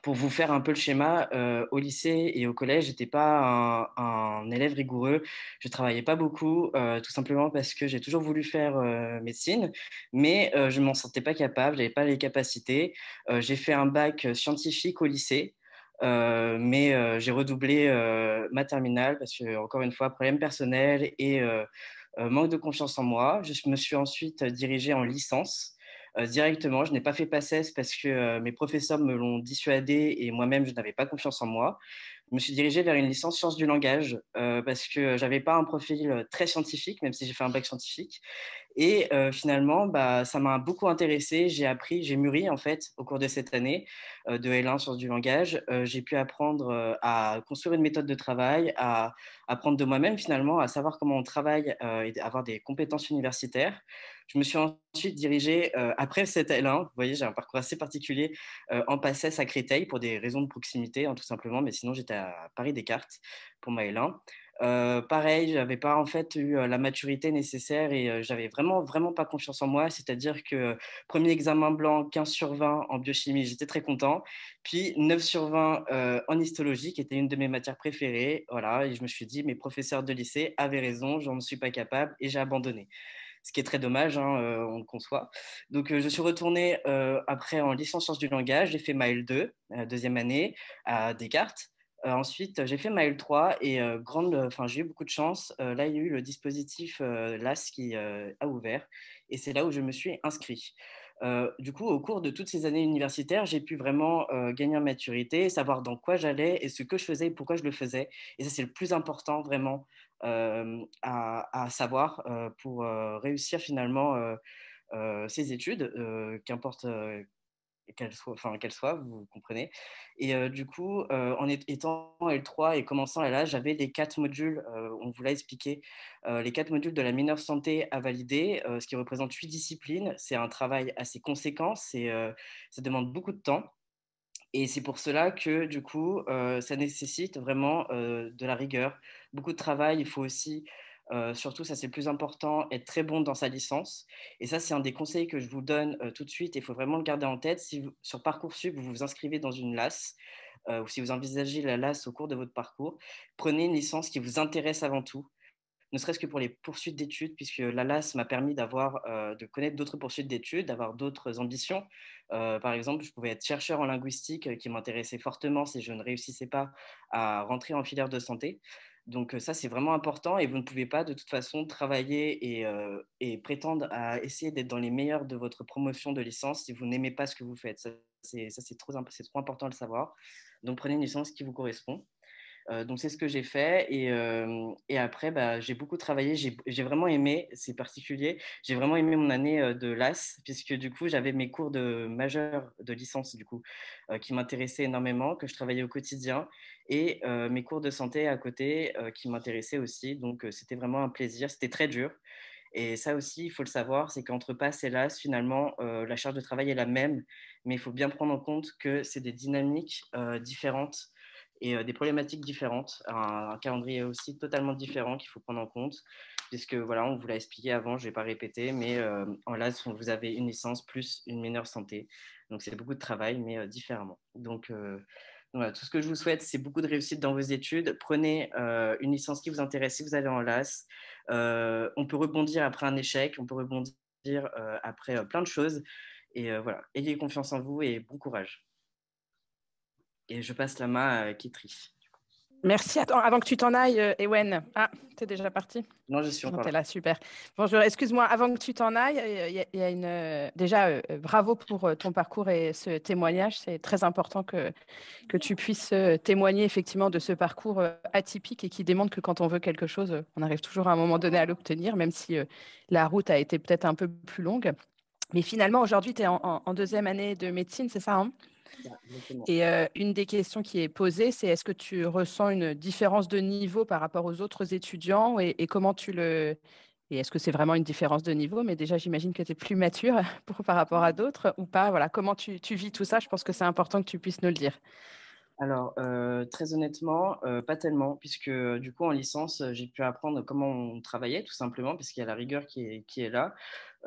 pour vous faire un peu le schéma, au lycée et au collège, je n'étais pas un élève rigoureux. Je ne travaillais pas beaucoup, tout simplement parce que j'ai toujours voulu faire médecine, mais je ne m'en sentais pas capable, je n'avais pas les capacités. J'ai fait un bac scientifique au lycée. Mais j'ai redoublé ma terminale parce que, encore une fois, problème personnel et manque de confiance en moi. Je me suis ensuite dirigée en licence directement. Je n'ai pas fait PACES parce que mes professeurs me l'ont dissuadé et moi-même, je n'avais pas confiance en moi. Je me suis dirigée vers une licence sciences du langage parce que je n'avais pas un profil très scientifique, même si j'ai fait un bac scientifique. Et finalement, bah, ça m'a beaucoup intéressée. J'ai appris, j'ai mûri en fait au cours de cette année de L1 sciences du langage. J'ai pu apprendre à construire une méthode de travail, à apprendre de moi-même finalement, à savoir comment on travaille et avoir des compétences universitaires. Je me suis ensuite dirigée après cette L1. Vous voyez, j'ai un parcours assez particulier en PACES à Créteil pour des raisons de proximité, hein, tout simplement. Mais sinon, j'étais à Paris-Descartes pour ma L1. Pareil, j'avais pas en fait eu la maturité nécessaire et j'avais vraiment pas confiance en moi. C'est-à-dire que premier examen blanc, 15 sur 20 en biochimie, j'étais très content. Puis 9 sur 20 en histologie, qui était une de mes matières préférées. Voilà, et je me suis dit, mes professeurs de lycée avaient raison, j'en suis pas capable et j'ai abandonné. Ce qui est très dommage, hein, on le conçoit. Donc, je suis retournée après en licence sciences du langage. J'ai fait ma L2, deuxième année, à Descartes. Ensuite, j'ai fait ma L3 et j'ai eu beaucoup de chance. Là, il y a eu le dispositif LAS qui a ouvert et c'est là où je me suis inscrit. Du coup, au cours de toutes ces années universitaires, j'ai pu vraiment gagner en maturité, savoir dans quoi j'allais et ce que je faisais et pourquoi je le faisais. Et ça, c'est le plus important vraiment à savoir pour réussir finalement ses études, qu'importe qu'elle soit, vous comprenez. Et du coup, étant L3 et commençant là, j'avais les 4 modules, on vous l'a expliqué, les 4 modules de la mineure santé à valider, ce qui représente 8 disciplines. C'est un travail assez conséquent, ça demande beaucoup de temps. Et c'est pour cela que, du coup, ça nécessite vraiment de la rigueur, beaucoup de travail. Il faut aussi, surtout, ça c'est le plus important, être très bon dans sa licence. Et ça, c'est un des conseils que je vous donne tout de suite. Il faut vraiment le garder en tête. Si sur Parcoursup, vous vous inscrivez dans une LAS, ou si vous envisagez la LAS au cours de votre parcours, prenez une licence qui vous intéresse avant tout, ne serait-ce que pour les poursuites d'études, puisque l'ALAS m'a permis de connaître d'autres poursuites d'études, d'avoir d'autres ambitions. Par exemple, je pouvais être chercheur en linguistique qui m'intéressait fortement si je ne réussissais pas à rentrer en filière de santé. Donc ça, c'est vraiment important et vous ne pouvez pas de toute façon travailler et prétendre à essayer d'être dans les meilleurs de votre promotion de licence si vous n'aimez pas ce que vous faites. C'est trop important de le savoir. Donc prenez une licence qui vous correspond. Donc, c'est ce que j'ai fait. Et après, bah, j'ai beaucoup travaillé. J'ai vraiment aimé, c'est particulier, j'ai vraiment aimé mon année de LAS, puisque du coup, j'avais mes cours de majeur de licence, du coup, qui m'intéressaient énormément, que je travaillais au quotidien, et mes cours de santé à côté qui m'intéressaient aussi. Donc, c'était vraiment un plaisir. C'était très dur. Et ça aussi, il faut le savoir, c'est qu'entre PASS et LAS, finalement, la charge de travail est la même, mais il faut bien prendre en compte que c'est des dynamiques différentes et des problématiques différentes, un calendrier aussi totalement différent qu'il faut prendre en compte, puisque voilà, on vous l'a expliqué avant, je ne vais pas répéter, mais en LAS, vous avez une licence plus une mineure santé, donc c'est beaucoup de travail, mais différemment. Donc voilà, tout ce que je vous souhaite, c'est beaucoup de réussite dans vos études. Prenez une licence qui vous intéresse si vous allez en LAS. On peut rebondir après un échec, on peut rebondir après plein de choses. Et voilà, ayez confiance en vous et bon courage. Et je passe la main à Kitri. Merci. Attends, avant que tu t'en ailles, Ewen. Ah, tu es déjà parti? Non, je suis encore là. là. Super. Bonjour, excuse-moi, avant que tu t'en ailles, il y a une... déjà, bravo pour ton parcours et ce témoignage. C'est très important que tu puisses témoigner effectivement de ce parcours atypique et qui démontre que quand on veut quelque chose, on arrive toujours à un moment donné à l'obtenir, même si la route a été peut-être un peu plus longue. Mais finalement, aujourd'hui, tu es en deuxième année de médecine, c'est ça, hein? Et une des questions qui est posée, c'est est-ce que tu ressens une différence de niveau par rapport aux autres étudiants et comment tu le... Et est-ce que c'est vraiment une différence de niveau? Mais déjà, j'imagine que tu es plus mature par rapport à d'autres ou pas. Voilà, comment tu vis tout ça? Je pense que c'est important que tu puisses nous le dire. Alors, très honnêtement, pas tellement, puisque du coup, en licence, j'ai pu apprendre comment on travaillait, tout simplement, parce qu'il y a la rigueur qui est là.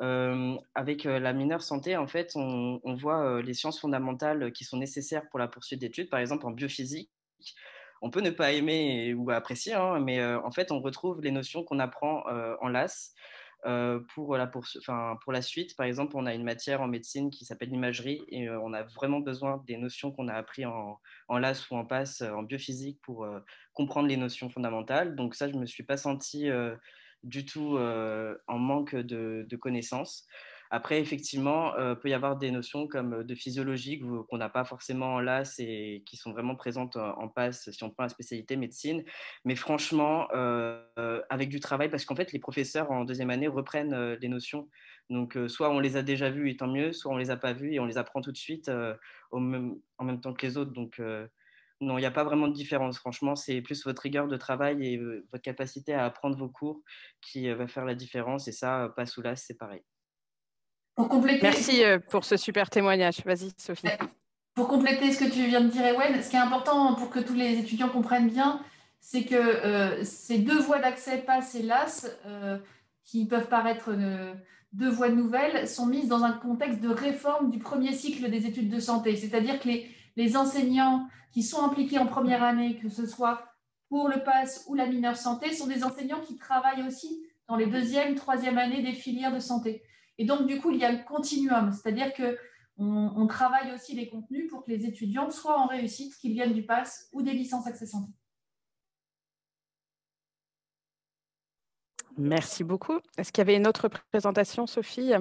Avec la mineure santé, en fait, on voit les sciences fondamentales qui sont nécessaires pour la poursuite d'études. Par exemple, en biophysique, on peut ne pas aimer ou apprécier, hein, mais en fait, on retrouve les notions qu'on apprend en LAS. Pour la suite, par exemple, on a une matière en médecine qui s'appelle l'imagerie et on a vraiment besoin des notions qu'on a appris en LAS ou en PASS en biophysique pour comprendre les notions fondamentales. Donc ça, je ne me suis pas sentie du tout en manque de connaissances. Après, effectivement, peut y avoir des notions comme de physiologie qu'on n'a pas forcément en LAS et qui sont vraiment présentes en PASS si on prend la spécialité médecine. Mais franchement, avec du travail, parce qu'en fait, les professeurs en deuxième année reprennent les notions. Donc, soit on les a déjà vues et tant mieux, soit on les a pas vues et on les apprend tout de suite en même temps que les autres. Donc, non, il n'y a pas vraiment de différence. Franchement, c'est plus votre rigueur de travail et votre capacité à apprendre vos cours qui va faire la différence. Et ça, PASS ou LAS, c'est pareil. Pour compléter, Merci pour ce super témoignage. Vas-y, Sophie. Pour compléter ce que tu viens de dire, Ewen, ce qui est important pour que tous les étudiants comprennent bien, c'est que ces deux voies d'accès PASS et LAS, qui peuvent paraître deux voies nouvelles, sont mises dans un contexte de réforme du premier cycle des études de santé. C'est-à-dire que les enseignants qui sont impliqués en première année, que ce soit pour le PASS ou la mineure santé, sont des enseignants qui travaillent aussi dans les deuxième, troisième années des filières de santé. Et donc, du coup, il y a le continuum, c'est-à-dire qu'on travaille aussi les contenus pour que les étudiants soient en réussite, qu'ils viennent du PASS ou des licences Accès Santé. Merci beaucoup. Est-ce qu'il y avait une autre présentation, Sophie?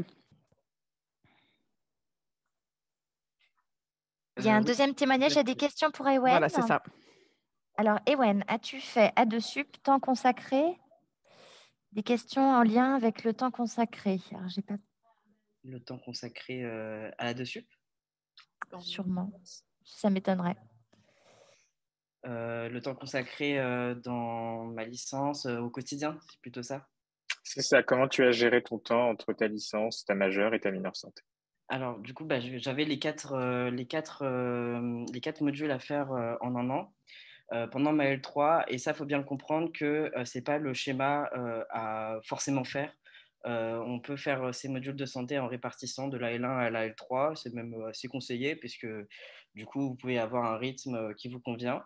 Il y a un deuxième témoignage, il y a des questions pour Ewen. Voilà, c'est ça. Alors, Ewen, as-tu fait A2Sup, temps consacré? Des questions en lien avec le temps consacré. Alors, j'ai pas... Le temps consacré à la dessus. Sûrement, ça m'étonnerait. Le temps consacré dans ma licence au quotidien, c'est plutôt ça. C'est ça. Comment tu as géré ton temps entre ta licence, ta majeure et ta mineure santé? Alors, du coup, j'avais les quatre modules à faire en un an pendant ma L3. Et ça, il faut bien le comprendre que ce n'est pas le schéma à forcément faire. On peut faire ces modules de santé en répartissant de la L1 à la L3. C'est même assez conseillé puisque du coup, vous pouvez avoir un rythme qui vous convient.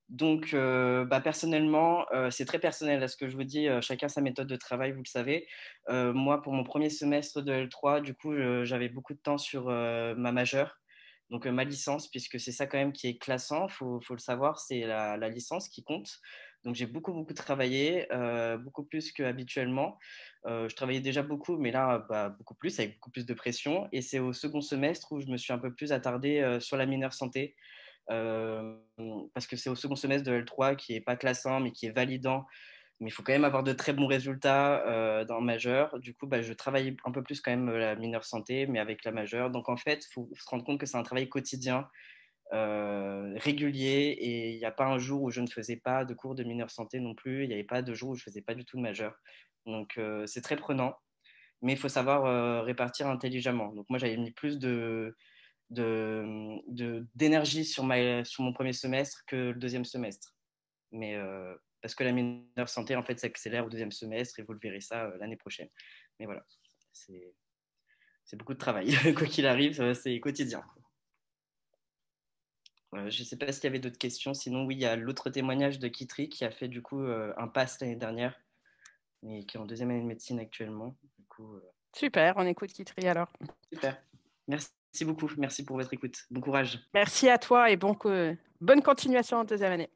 Donc, personnellement, c'est très personnel à ce que je vous dis. Chacun sa méthode de travail, vous le savez. Moi, pour mon premier semestre de L3, du coup, j'avais beaucoup de temps sur ma majeure, donc ma licence, puisque c'est ça quand même qui est classant. Faut le savoir, c'est la licence qui compte. Donc, j'ai beaucoup travaillé, beaucoup plus qu'habituellement. Je travaillais déjà beaucoup, mais là, beaucoup plus, avec beaucoup plus de pression. Et c'est au second semestre où je me suis un peu plus attardé sur la mineure santé. Parce que c'est au second semestre de L3 qui n'est pas classant, mais qui est validant. Mais il faut quand même avoir de très bons résultats dans majeur. Du coup, je travaille un peu plus quand même la mineure santé, mais avec la majeure. Donc, en fait, il faut se rendre compte que c'est un travail quotidien, régulier. Et il n'y a pas un jour où je ne faisais pas de cours de mineure santé non plus. Il n'y avait pas de jour où je ne faisais pas du tout de majeure. Donc, c'est très prenant. Mais il faut savoir répartir intelligemment. Donc, moi, j'avais mis plus d'énergie sur mon premier semestre que le deuxième semestre. Mais parce que la mineure santé, en fait, s'accélère au deuxième semestre et vous le verrez ça l'année prochaine. Mais voilà, c'est beaucoup de travail. Quoi qu'il arrive, c'est quotidien. Je ne sais pas s'il y avait d'autres questions. Sinon, oui, il y a l'autre témoignage de Kitri qui a fait du coup un PASS l'année dernière, mais qui est en deuxième année de médecine actuellement. Du coup, Super, on écoute Kitri alors. Super, merci beaucoup. Merci pour votre écoute. Bon courage. Merci à toi et bonne continuation en deuxième année.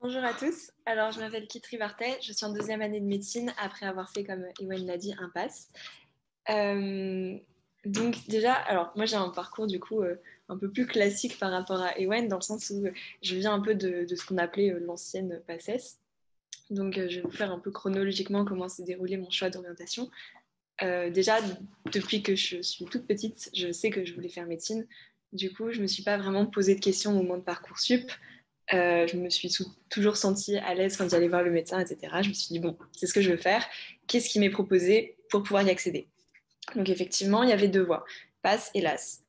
Bonjour à tous, alors je m'appelle Kitri Bartet, je suis en deuxième année de médecine après avoir fait, comme Ewen l'a dit, un PASS. Donc déjà, alors moi j'ai un parcours du coup un peu plus classique par rapport à Ewen, dans le sens où je viens un peu de ce qu'on appelait l'ancienne PASSES. Donc je vais vous faire un peu chronologiquement comment s'est déroulé mon choix d'orientation. Déjà, depuis que je suis toute petite, je sais que je voulais faire médecine. Du coup, je ne me suis pas vraiment posé de questions au moment de Parcoursup. Je me suis toujours sentie à l'aise quand j'allais voir le médecin, etc. Je me suis dit, bon, c'est ce que je veux faire. Qu'est-ce qui m'est proposé pour pouvoir y accéder? Donc effectivement, il y avait deux voies, PASS et LAS.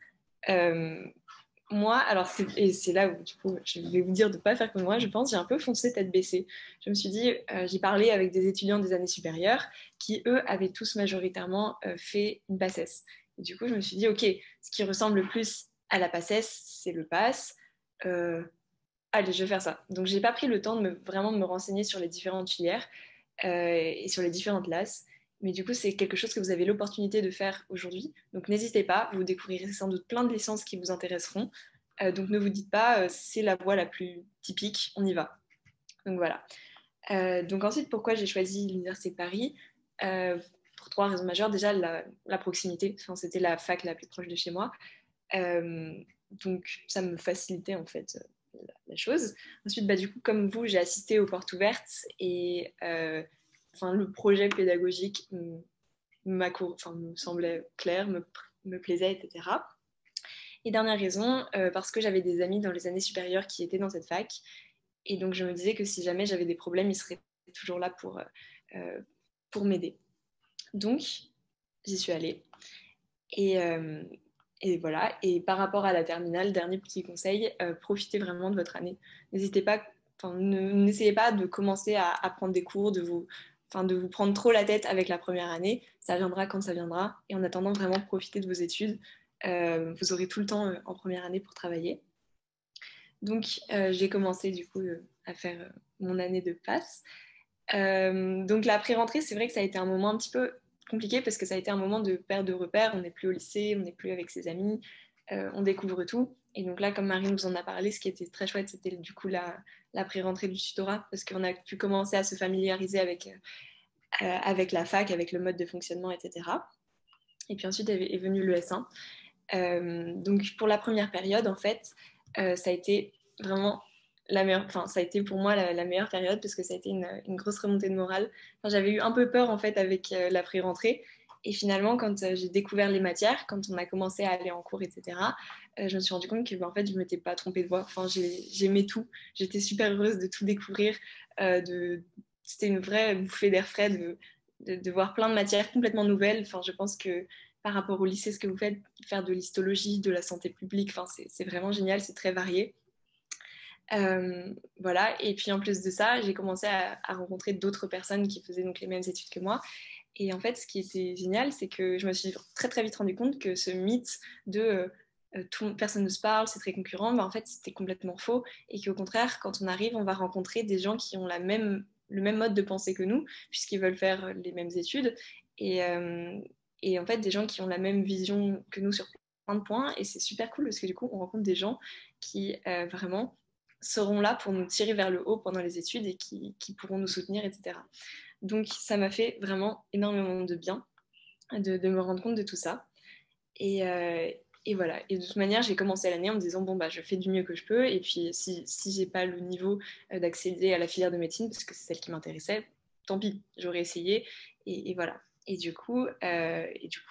moi, alors c'est là où du coup, je vais vous dire de ne pas faire comme moi, je pense, j'ai un peu foncé tête baissée. Je me suis dit, j'ai parlé avec des étudiants des années supérieures qui, eux, avaient tous majoritairement fait une PACES. Et du coup, je me suis dit, ok, ce qui ressemble le plus à la PACES, c'est le PASS. Allez, je vais faire ça. Donc, je n'ai pas pris le temps de vraiment me renseigner sur les différentes filières et sur les différentes classes. Mais du coup, c'est quelque chose que vous avez l'opportunité de faire aujourd'hui. Donc, n'hésitez pas, vous découvrirez sans doute plein de licences qui vous intéresseront. Donc, ne vous dites pas, c'est la voie la plus typique, on y va. Donc, voilà. Donc, ensuite, pourquoi j'ai choisi l'Université de Paris pour 3 raisons majeures. Déjà, la proximité. Enfin, c'était la fac la plus proche de chez moi. Donc, ça me facilitait, en fait, la chose. Ensuite, du coup, comme vous, j'ai assisté aux portes ouvertes et le projet pédagogique me semblait clair, me plaisait, etc. Et dernière raison, parce que j'avais des amis dans les années supérieures qui étaient dans cette fac. Et donc, je me disais que si jamais j'avais des problèmes, ils seraient toujours là pour m'aider. Donc, j'y suis allée. Et voilà. Et par rapport à la terminale, dernier petit conseil, profitez vraiment de votre année. N'hésitez pas, n'essayez pas de commencer à prendre des cours, de vous prendre trop la tête avec la première année. Ça viendra quand ça viendra. Et en attendant, vraiment profitez de vos études. Vous aurez tout le temps en première année pour travailler. Donc, j'ai commencé du coup à faire mon année de passe. Donc, la pré-rentrée, c'est vrai que ça a été un moment un petit peu compliqué parce que ça a été un moment de perte de repères. On n'est plus au lycée, on n'est plus avec ses amis, on découvre tout. Et donc là, comme Marine nous en a parlé, ce qui était très chouette, c'était du coup la pré-rentrée du tutorat parce qu'on a pu commencer à se familiariser avec la fac, avec le mode de fonctionnement, etc. Et puis ensuite est venu l'ES1. Donc pour la première période, en fait, ça a été vraiment ça a été pour moi la meilleure période parce que ça a été une grosse remontée de morale. J'avais eu un peu peur en fait avec la pré-rentrée et finalement quand j'ai découvert les matières, quand on a commencé à aller en cours, etc., je me suis rendu compte que en fait je ne m'étais pas trompée de voie. J'aimais tout, j'étais super heureuse de tout découvrir. C'était une vraie bouffée d'air frais de voir plein de matières complètement nouvelles. Je pense que par rapport au lycée, ce que vous faites, faire de l'histologie, de la santé publique, c'est vraiment génial, c'est très varié. Voilà, et puis en plus de ça, j'ai commencé à rencontrer d'autres personnes qui faisaient donc les mêmes études que moi. Et en fait, ce qui était génial, c'est que je me suis très très vite rendu compte que ce mythe de personne ne se parle, c'est très concurrent, en fait, c'était complètement faux. Et qu'au contraire, quand on arrive, on va rencontrer des gens qui ont le même mode de pensée que nous, puisqu'ils veulent faire les mêmes études. Et en fait, des gens qui ont la même vision que nous sur plein de points. Et c'est super cool parce que du coup, on rencontre des gens qui vraiment seront là pour nous tirer vers le haut pendant les études et qui pourront nous soutenir, etc. Donc, ça m'a fait vraiment énormément de bien de me rendre compte de tout ça. Et voilà. Et de toute manière, j'ai commencé l'année en me disant, je fais du mieux que je peux. Et puis, si j'ai pas le niveau d'accéder à la filière de médecine, parce que c'est celle qui m'intéressait, tant pis, j'aurais essayé. Et voilà. Et du coup,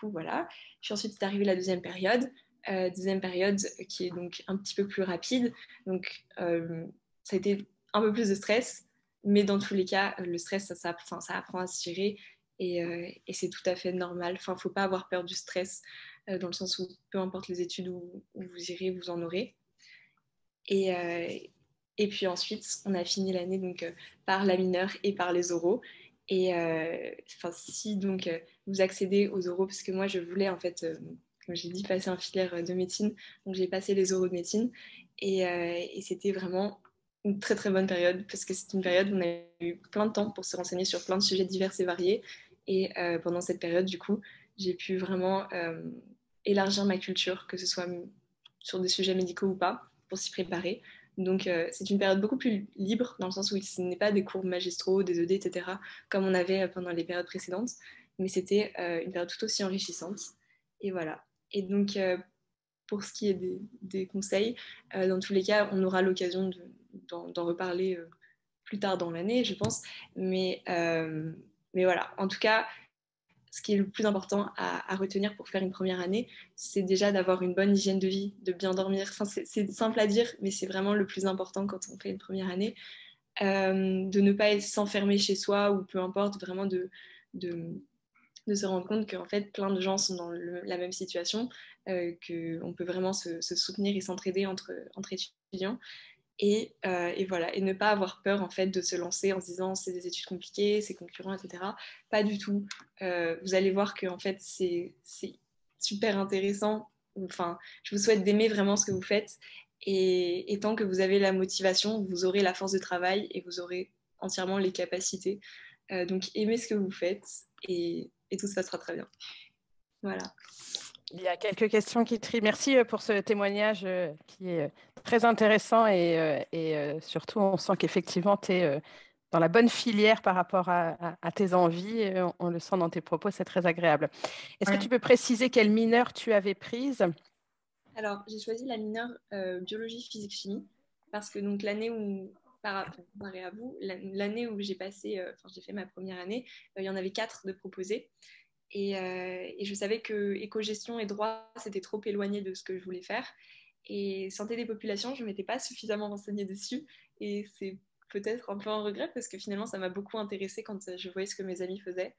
voilà. Puis ensuite, c'est arrivé la deuxième période. Deuxième période qui est donc un petit peu plus rapide. Donc, ça a été un peu plus de stress. Mais dans tous les cas, le stress, ça apprend à se gérer. Et c'est tout à fait normal. Il ne faut pas avoir peur du stress dans le sens où peu importe les études où vous irez, vous en aurez. Et puis ensuite, on a fini l'année donc par la mineure et par les oraux. Et si donc vous accédez aux oraux, parce que moi je voulais en fait, comme j'ai dit, passer en filière de médecine, donc j'ai passé les oraux de médecine et c'était vraiment une très très bonne période parce que c'est une période où on a eu plein de temps pour se renseigner sur plein de sujets divers et variés. Et pendant cette période, du coup, j'ai pu vraiment élargir ma culture, que ce soit sur des sujets médicaux ou pas, pour s'y préparer. Donc, c'est une période beaucoup plus libre, dans le sens où ce n'est pas des cours magistraux, des ED, etc., comme on avait pendant les périodes précédentes, mais c'était une période tout aussi enrichissante. Et voilà. Et donc, pour ce qui est des conseils, dans tous les cas, on aura l'occasion d'en reparler plus tard dans l'année, je pense. Mais voilà, en tout cas, ce qui est le plus important à retenir pour faire une première année, c'est déjà d'avoir une bonne hygiène de vie, de bien dormir. C'est simple à dire, mais c'est vraiment le plus important quand on fait une première année. De ne pas s'enfermer chez soi ou peu importe, vraiment de de se rendre compte qu'en fait, plein de gens sont dans la même situation, qu'on peut vraiment se soutenir et s'entraider entre étudiants. Et voilà, et ne pas avoir peur en fait de se lancer en se disant c'est des études compliquées, c'est concurrent, etc. Pas du tout. Vous allez voir que en fait c'est super intéressant. Enfin, je vous souhaite d'aimer vraiment ce que vous faites. Et tant que vous avez la motivation, vous aurez la force de travail et vous aurez entièrement les capacités. Donc aimez ce que vous faites et tout se passera très bien. Voilà. Il y a quelques questions qui trient. Merci pour ce témoignage qui est très intéressant et surtout, on sent qu'effectivement, tu es dans la bonne filière par rapport à tes envies. On le sent dans tes propos, c'est très agréable. Est-ce que tu peux préciser quelle mineure tu avais prise? Alors, j'ai choisi la mineure biologie, physique, chimie parce que donc l'année où, comparé à vous, l'année où j'ai passé, j'ai fait ma première année, il y en avait 4 de proposés. Et je savais que éco-gestion et droit, c'était trop éloigné de ce que je voulais faire. Et santé des populations, je ne m'étais pas suffisamment renseignée dessus. Et c'est peut-être un peu un regret parce que finalement, ça m'a beaucoup intéressée quand je voyais ce que mes amis faisaient.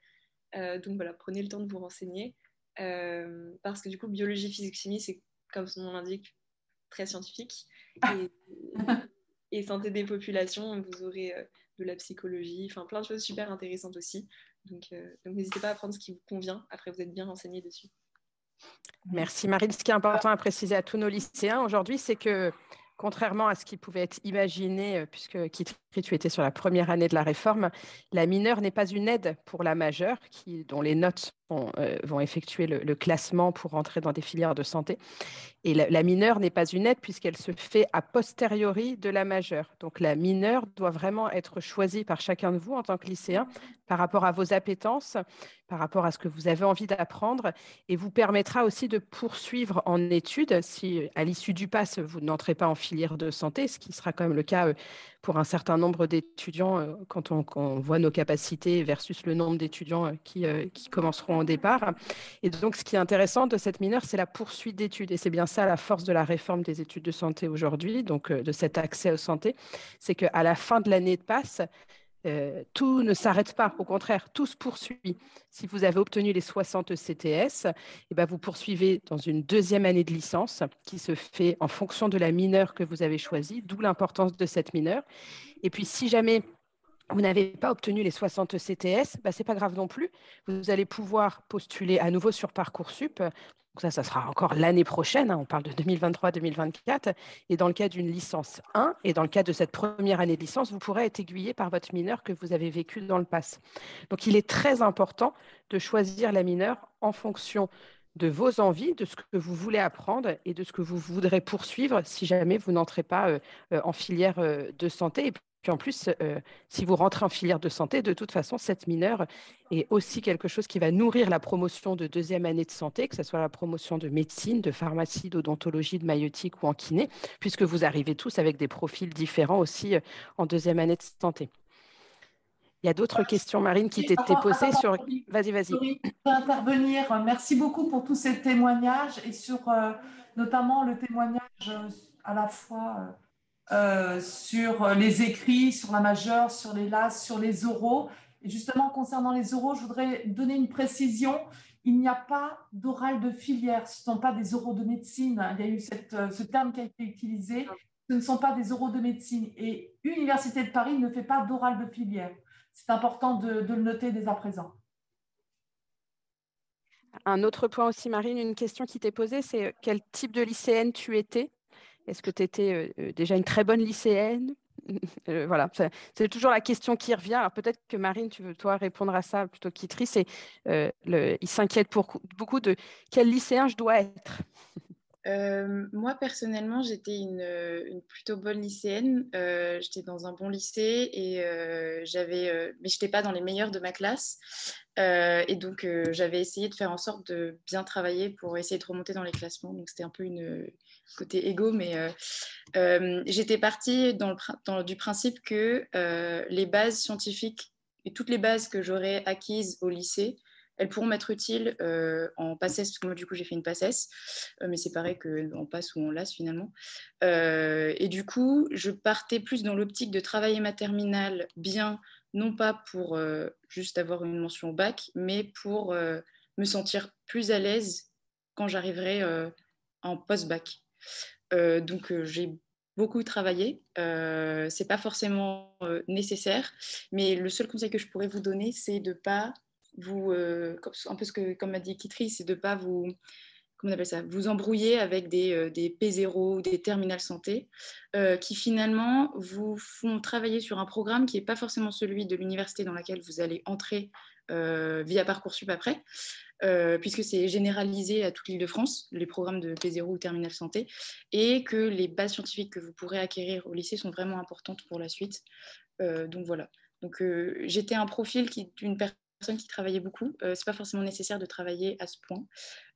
Donc voilà, prenez le temps de vous renseigner. Parce que du coup, biologie, physique, chimie, c'est comme son nom l'indique, très scientifique. Et santé des populations, vous aurez de la psychologie, enfin plein de choses super intéressantes aussi. Donc n'hésitez pas à prendre ce qui vous convient. Après, vous êtes bien renseigné dessus. Merci Marine. Ce qui est important à préciser à tous nos lycéens aujourd'hui, c'est que contrairement à ce qui pouvait être imaginé, puisque Kitri, tu étais sur la première année de la réforme, la mineure n'est pas une aide pour la majeure, dont les notes vont effectuer le classement pour entrer dans des filières de santé. Et la mineure n'est pas une aide puisqu'elle se fait a posteriori de la majeure. Donc la mineure doit vraiment être choisie par chacun de vous en tant que lycéen par rapport à vos appétences, par rapport à ce que vous avez envie d'apprendre et vous permettra aussi de poursuivre en études si à l'issue du PASS, vous n'entrez pas en filière de santé, ce qui sera quand même le cas pour un certain nombre d'étudiants quand on voit nos capacités versus le nombre d'étudiants qui commenceront au départ. Et donc, ce qui est intéressant de cette mineure, c'est la poursuite d'études. Et c'est bien ça la force de la réforme des études de santé aujourd'hui, donc de cet accès aux santé, c'est qu'à la fin de l'année de PASS, tout ne s'arrête pas, au contraire, tout se poursuit. Si vous avez obtenu les 60 CTS, eh ben vous poursuivez dans une deuxième année de licence qui se fait en fonction de la mineure que vous avez choisie, d'où l'importance de cette mineure. Et puis, si jamais vous n'avez pas obtenu les 60 CTS, ce n'est pas grave non plus. Vous allez pouvoir postuler à nouveau sur Parcoursup. Donc ça sera encore l'année prochaine. On parle de 2023-2024. Et dans le cas d'une licence 1, et dans le cas de cette première année de licence, vous pourrez être aiguillé par votre mineure que vous avez vécu dans le PASS. Donc, il est très important de choisir la mineure en fonction de vos envies, de ce que vous voulez apprendre et de ce que vous voudrez poursuivre si jamais vous n'entrez pas en filière de santé. Et puis en plus, si vous rentrez en filière de santé, de toute façon, cette mineure est aussi quelque chose qui va nourrir la promotion de deuxième année de santé, que ce soit la promotion de médecine, de pharmacie, d'odontologie, de maïeutique ou en kiné, puisque vous arrivez tous avec des profils différents aussi en deuxième année de santé. Il y a d'autres questions, Marine, qui t'étaient posées sur… Vas-y, vas-y. Oui, je peux intervenir. Merci beaucoup pour tous ces témoignages et sur notamment le témoignage à la fois sur les écrits, sur la majeure, sur les LAS, sur les oraux. Et justement, concernant les oraux, je voudrais donner une précision. Il n'y a pas d'oral de filière. Ce ne sont pas des oraux de médecine. Il y a eu ce terme qui a été utilisé. Ce ne sont pas des oraux de médecine. Et l'Université de Paris ne fait pas d'oral de filière. C'est important de le noter dès à présent. Un autre point aussi, Marine, une question qui t'est posée, c'est quel type de lycéenne tu étais? Est-ce que tu étais déjà une très bonne lycéenne? Voilà, c'est toujours la question qui revient. Alors peut-être que Marine, tu veux toi répondre à ça plutôt qu'Itri. Il s'inquiète beaucoup de quel lycéen je dois être. Moi, personnellement, j'étais une plutôt bonne lycéenne. J'étais dans un bon lycée et mais je n'étais pas dans les meilleurs de ma classe. Et donc, j'avais essayé de faire en sorte de bien travailler pour essayer de remonter dans les classements. Donc, c'était un peu côté égo, mais j'étais partie du principe que les bases scientifiques et toutes les bases que j'aurais acquises au lycée, elles pourront m'être utiles en PACES, parce que moi, du coup, j'ai fait une PACES, mais c'est pareil qu'en PASS ou en LAS, finalement. Et du coup, je partais plus dans l'optique de travailler ma terminale bien non pas pour juste avoir une mention au bac, mais pour me sentir plus à l'aise quand j'arriverai en post-bac. Donc, j'ai beaucoup travaillé. C'est pas forcément nécessaire, mais le seul conseil que je pourrais vous donner, c'est de pas vous, un peu comme m'a dit Kitri, c'est de pas vous, comment on appelle ça, vous embrouiller avec des P0 ou des terminales santé qui finalement vous font travailler sur un programme qui n'est pas forcément celui de l'université dans laquelle vous allez entrer via Parcoursup après, puisque c'est généralisé à toute l'Île-de-France, les programmes de P0 ou terminale santé, et que les bases scientifiques que vous pourrez acquérir au lycée sont vraiment importantes pour la suite. Donc voilà. Donc j'étais un profil d'une personne qui travaillait beaucoup. C'est pas forcément nécessaire de travailler à ce point,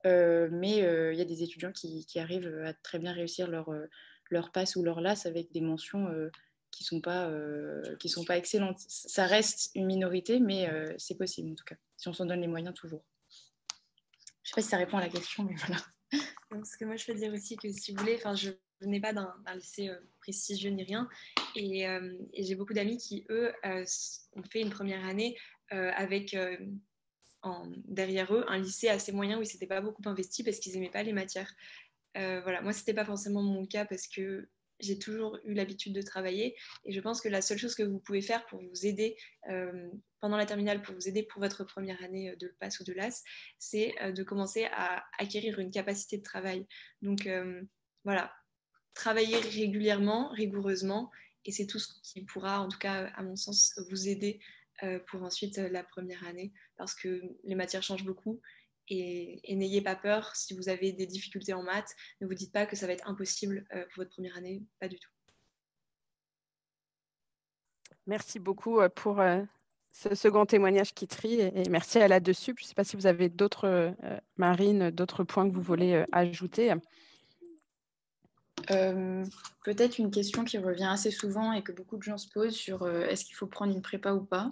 mais il y a des étudiants qui arrivent à très bien réussir leur passe ou leur LAS avec des mentions qui sont pas excellentes. Ça reste une minorité, mais c'est possible en tout cas, si on s'en donne les moyens toujours. Je sais pas si ça répond à la question, mais voilà. Parce que moi, je peux dire aussi que si vous voulez, je venais pas d'un lycée prestigieux ni rien, et j'ai beaucoup d'amis qui, eux, ont fait une première année avec derrière eux un lycée assez moyen où ils s'étaient pas beaucoup investis parce qu'ils aimaient pas les matières. Voilà, moi, c'était pas forcément mon cas parce que j'ai toujours eu l'habitude de travailler, et je pense que la seule chose que vous pouvez faire pour vous aider pendant la terminale, pour vous aider pour votre première année de PASS ou de LAS, c'est de commencer à acquérir une capacité de travail. Donc voilà, travailler régulièrement, rigoureusement, et c'est tout ce qui pourra, en tout cas à mon sens, vous aider pour ensuite la première année, parce que les matières changent beaucoup. Et n'ayez pas peur si vous avez des difficultés en maths, ne vous dites pas que ça va être impossible pour votre première année, pas du tout. Merci beaucoup pour ce second témoignage, Kitri, et merci à la dessus. Je ne sais pas si vous avez d'autres, Marine, d'autres points que vous voulez ajouter. Peut-être une question qui revient assez souvent et que beaucoup de gens se posent sur est-ce qu'il faut prendre une prépa ou pas,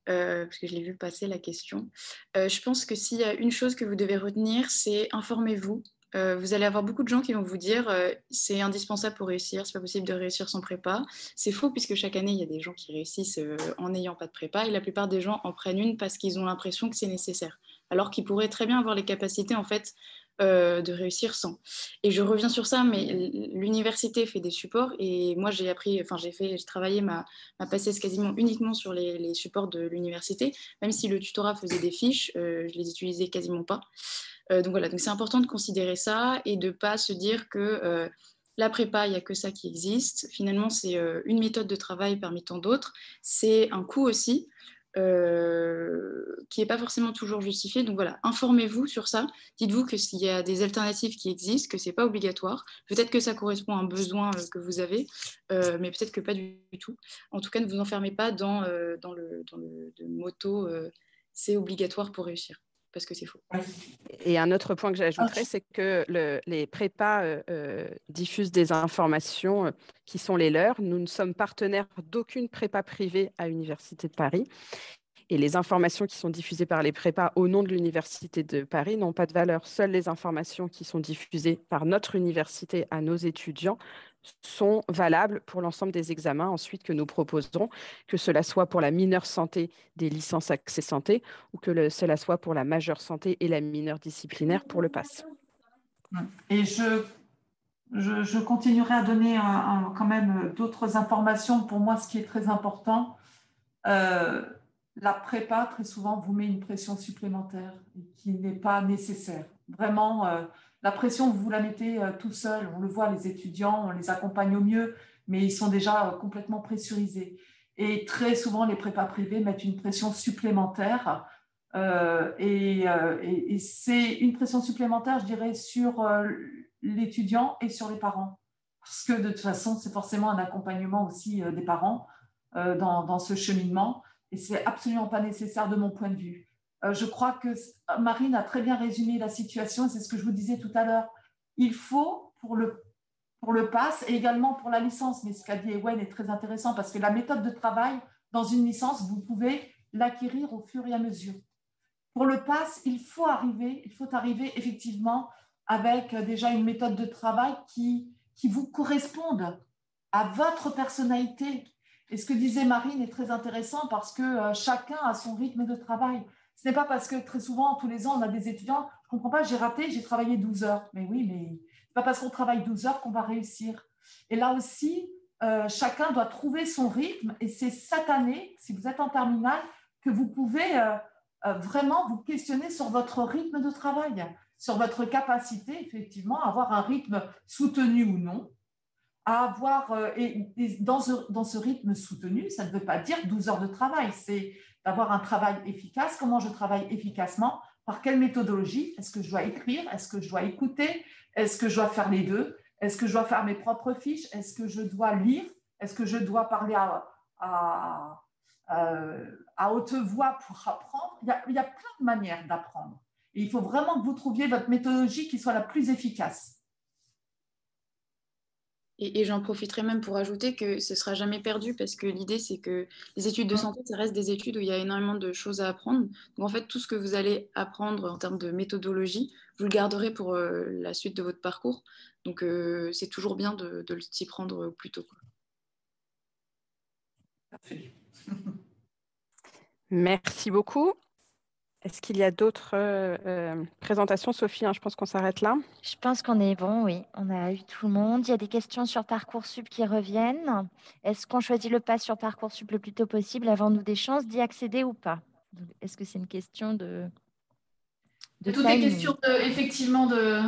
parce que je l'ai vu passer la question. Je pense que s'il y a une chose que vous devez retenir, c'est informez-vous. Vous allez avoir beaucoup de gens qui vont vous dire c'est indispensable pour réussir, c'est pas possible de réussir sans prépa. C'est faux, puisque chaque année il y a des gens qui réussissent en n'ayant pas de prépa, et la plupart des gens en prennent une parce qu'ils ont l'impression que c'est nécessaire, alors qu'ils pourraient très bien avoir les capacités en fait de réussir sans. Et je reviens sur ça, mais l'université fait des supports, et moi j'ai travaillé ma PACES quasiment uniquement sur les supports de l'université, même si le tutorat faisait des fiches, je les utilisais quasiment pas. Donc voilà, donc c'est important de considérer ça et de ne pas se dire que la prépa, il n'y a que ça qui existe. Finalement, c'est une méthode de travail parmi tant d'autres. C'est un coût aussi qui n'est pas forcément toujours justifié. Donc voilà, informez-vous sur ça. Dites-vous que s'il y a des alternatives qui existent, que ce n'est pas obligatoire. Peut-être que ça correspond à un besoin que vous avez, mais peut-être que pas du tout. En tout cas, ne vous enfermez pas dans le motto c'est obligatoire pour réussir, parce que c'est faux. Et un autre point que j'ajouterais, c'est que les prépas diffusent des informations qui sont les leurs. Nous ne sommes partenaires d'aucune prépa privée à l'Université de Paris. Et les informations qui sont diffusées par les prépas au nom de l'Université de Paris n'ont pas de valeur. Seules les informations qui sont diffusées par notre université à nos étudiants sont valables pour l'ensemble des examens ensuite que nous proposerons, que cela soit pour la mineure santé des licences accès santé ou que cela soit pour la majeure santé et la mineure disciplinaire pour le PASS. Et je continuerai à donner quand même d'autres informations. Pour moi, ce qui est très important, la prépa, très souvent, vous met une pression supplémentaire qui n'est pas nécessaire. Vraiment, la pression, vous la mettez tout seul. On le voit, les étudiants, on les accompagne au mieux, mais ils sont déjà complètement pressurisés. Et très souvent, les prépas privés mettent une pression supplémentaire. Et c'est une pression supplémentaire, je dirais, sur l'étudiant et sur les parents. Parce que de toute façon, c'est forcément un accompagnement aussi des parents dans ce cheminement. Et ce n'est absolument pas nécessaire de mon point de vue. Je crois que Marine a très bien résumé la situation, et c'est ce que je vous disais tout à l'heure. Il faut, pour le PASS et également pour la licence, mais ce qu'a dit Ewen est très intéressant, parce que la méthode de travail dans une licence, vous pouvez l'acquérir au fur et à mesure. Pour le PASS, il faut arriver effectivement avec déjà une méthode de travail qui vous corresponde à votre personnalité. Et ce que disait Marine est très intéressant parce que chacun a son rythme de travail. Ce n'est pas parce que très souvent, tous les ans, on a des étudiants, je ne comprends pas, j'ai raté, j'ai travaillé 12 heures. Mais oui, mais ce n'est pas parce qu'on travaille 12 heures qu'on va réussir. Et là aussi, chacun doit trouver son rythme. Et c'est cette année, si vous êtes en terminale, que vous pouvez vraiment vous questionner sur votre rythme de travail, sur votre capacité, effectivement, à avoir un rythme soutenu ou non, à avoir, et dans ce rythme soutenu, ça ne veut pas dire 12 heures de travail, c'est d'avoir un travail efficace. Comment je travaille efficacement? Par quelle méthodologie? Est-ce que je dois écrire? Est-ce que je dois écouter? Est-ce que je dois faire les deux? Est-ce que je dois faire mes propres fiches? Est-ce que je dois lire? Est-ce que je dois parler à haute voix pour apprendre? Il y a plein de manières d'apprendre. Et il faut vraiment que vous trouviez votre méthodologie qui soit la plus efficace. Et j'en profiterai même pour ajouter que ce ne sera jamais perdu parce que l'idée, c'est que les études de santé, ça reste des études où il y a énormément de choses à apprendre. Donc, en fait, tout ce que vous allez apprendre en termes de méthodologie, vous le garderez pour la suite de votre parcours. Donc, c'est toujours bien de s'y prendre plus tôt. Parfait. Merci beaucoup. Est-ce qu'il y a d'autres présentations, Sophie? Je pense qu'on s'arrête là. Je pense qu'on est bon, oui. On a eu tout le monde. Il y a des questions sur Parcoursup qui reviennent. Est-ce qu'on choisit le pass sur Parcoursup le plus tôt possible? Avons-nous des chances d'y accéder ou pas? Est-ce que c'est une question de toutes les questions, effectivement, de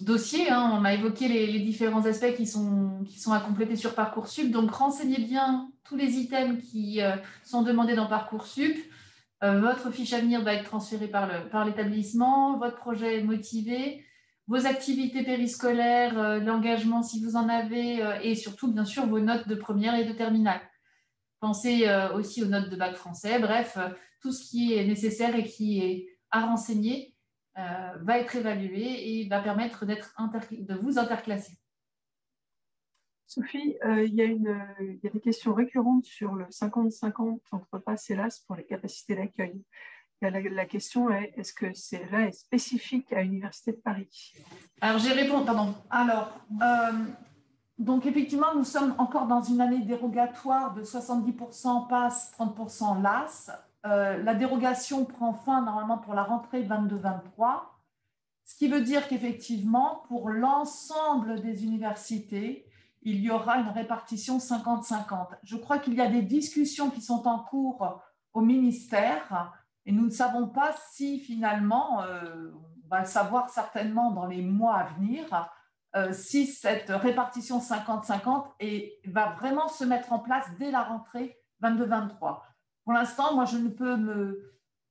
dossier. On a évoqué les différents aspects qui sont à compléter sur Parcoursup. Donc, renseignez bien tous les items qui sont demandés dans Parcoursup. Votre fiche à venir va être transférée par l'établissement. Votre projet est motivé. Vos activités périscolaires, l'engagement si vous en avez, et surtout, bien sûr, vos notes de première et de terminale. Pensez aussi aux notes de bac français. Bref, tout ce qui est nécessaire et qui est à renseigner va être évalué et va permettre de vous interclasser. Sophie, il y a des questions récurrentes sur le 50-50 entre PASS et LAS pour les capacités d'accueil. La question est, est-ce que celle-là est spécifique à l'Université de Paris? Alors, j'y réponds, pardon. Alors, donc effectivement, nous sommes encore dans une année dérogatoire de 70% PASS, 30% LAS. La dérogation prend fin normalement pour la rentrée 22-23, ce qui veut dire qu'effectivement, pour l'ensemble des universités, il y aura une répartition 50-50. Je crois qu'il y a des discussions qui sont en cours au ministère et nous ne savons pas si finalement, on va le savoir certainement dans les mois à venir, si cette répartition 50-50 va vraiment se mettre en place dès la rentrée 22-23. Pour l'instant, moi, je ne peux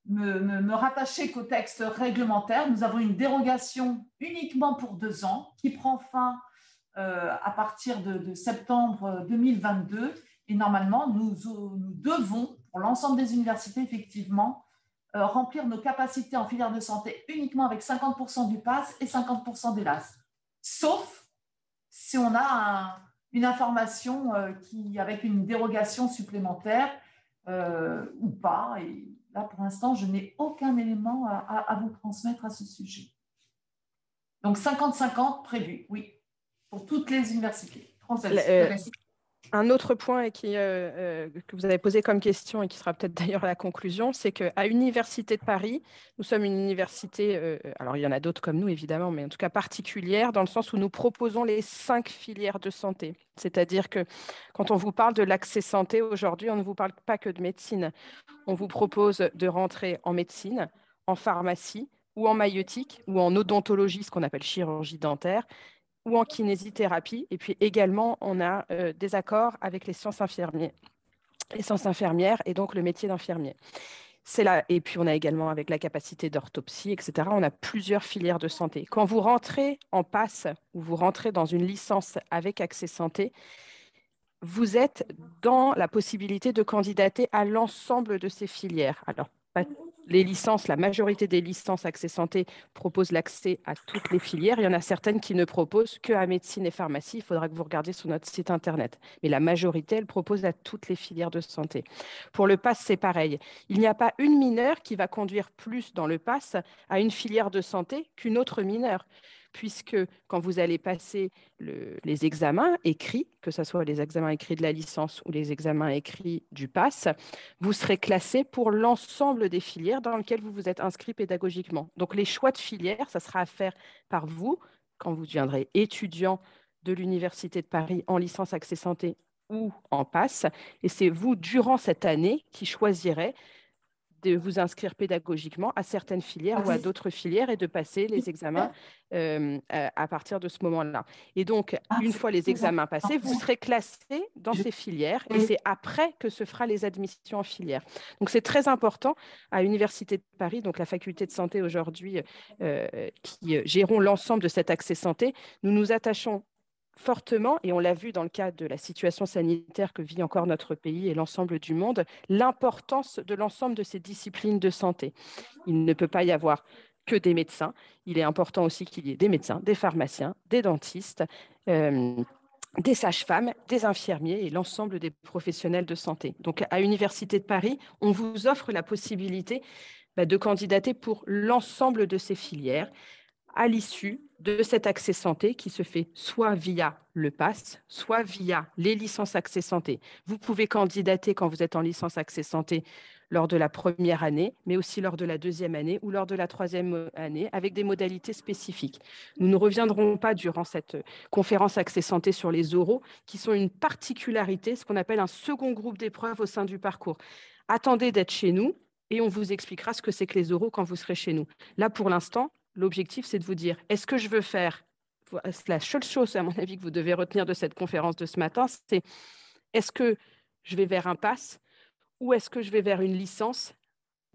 me rattacher qu'au texte réglementaire. Nous avons une dérogation uniquement pour 2 ans qui prend fin à partir de septembre 2022. Et normalement, nous devons, pour l'ensemble des universités, effectivement, remplir nos capacités en filière de santé uniquement avec 50% du PASS et 50% des LAS. Sauf si on a une information avec une dérogation supplémentaire ou pas. Et là, pour l'instant, je n'ai aucun élément à vous transmettre à ce sujet. Donc, 50-50 prévu, oui, pour toutes les universités françaises. Un autre point que vous avez posé comme question et qui sera peut-être d'ailleurs la conclusion, c'est qu'à l'Université de Paris, nous sommes une université, alors il y en a d'autres comme nous évidemment, mais en tout cas particulière, dans le sens où nous proposons les 5 filières de santé. C'est-à-dire que quand on vous parle de l'accès santé aujourd'hui, on ne vous parle pas que de médecine. On vous propose de rentrer en médecine, en pharmacie ou en maïeutique ou en odontologie, ce qu'on appelle chirurgie dentaire, ou en kinésithérapie. Et puis également, on a des accords avec les sciences infirmières et donc le métier d'infirmier. C'est là. Et puis, on a également avec la capacité d'orthopsie, etc. On a plusieurs filières de santé. Quand vous rentrez en PASS ou vous rentrez dans une licence avec accès santé, vous êtes dans la possibilité de candidater à l'ensemble de ces filières. Alors, les licences, la majorité des licences accès santé proposent l'accès à toutes les filières. Il y en a certaines qui ne proposent que à médecine et pharmacie. Il faudra que vous regardiez sur notre site internet. Mais la majorité, elle propose à toutes les filières de santé. Pour le PASS, c'est pareil. Il n'y a pas une mineure qui va conduire plus dans le PASS à une filière de santé qu'une autre mineure, puisque quand vous allez passer les examens écrits, que ce soit les examens écrits de la licence ou les examens écrits du PASS, vous serez classé pour l'ensemble des filières dans lesquelles vous vous êtes inscrit pédagogiquement. Donc, les choix de filières, ça sera à faire par vous quand vous deviendrez étudiant de l'Université de Paris en licence Accès Santé ou en PASS. Et c'est vous, durant cette année, qui choisirez de vous inscrire pédagogiquement à certaines filières ou à d'autres filières et de passer les examens à partir de ce moment-là. Et donc, une fois les examens passés, vous serez classé dans ces filières et c'est après que se fera les admissions en filière. Donc, c'est très important à l'Université de Paris, donc la faculté de santé aujourd'hui qui gérons l'ensemble de cet accès santé. Nous nous attachons fortement, et on l'a vu dans le cadre de la situation sanitaire que vit encore notre pays et l'ensemble du monde, l'importance de l'ensemble de ces disciplines de santé. Il ne peut pas y avoir que des médecins. Il est important aussi qu'il y ait des médecins, des pharmaciens, des dentistes, des sages-femmes, des infirmiers et l'ensemble des professionnels de santé. Donc, à l'Université de Paris, on vous offre la possibilité de candidater pour l'ensemble de ces filières à l'issue de cet accès santé qui se fait soit via le PASS, soit via les licences accès santé. Vous pouvez candidater quand vous êtes en licence accès santé lors de la première année, mais aussi lors de la deuxième année ou lors de la troisième année avec des modalités spécifiques. Nous ne reviendrons pas durant cette conférence accès santé sur les oraux qui sont une particularité, ce qu'on appelle un second groupe d'épreuves au sein du parcours. Attendez d'être chez nous et on vous expliquera ce que c'est que les oraux quand vous serez chez nous. Là, pour l'instant, l'objectif, c'est de vous dire, est-ce que je veux faire, la seule chose, à mon avis, que vous devez retenir de cette conférence de ce matin, c'est est-ce que je vais vers un PASS ou est-ce que je vais vers une licence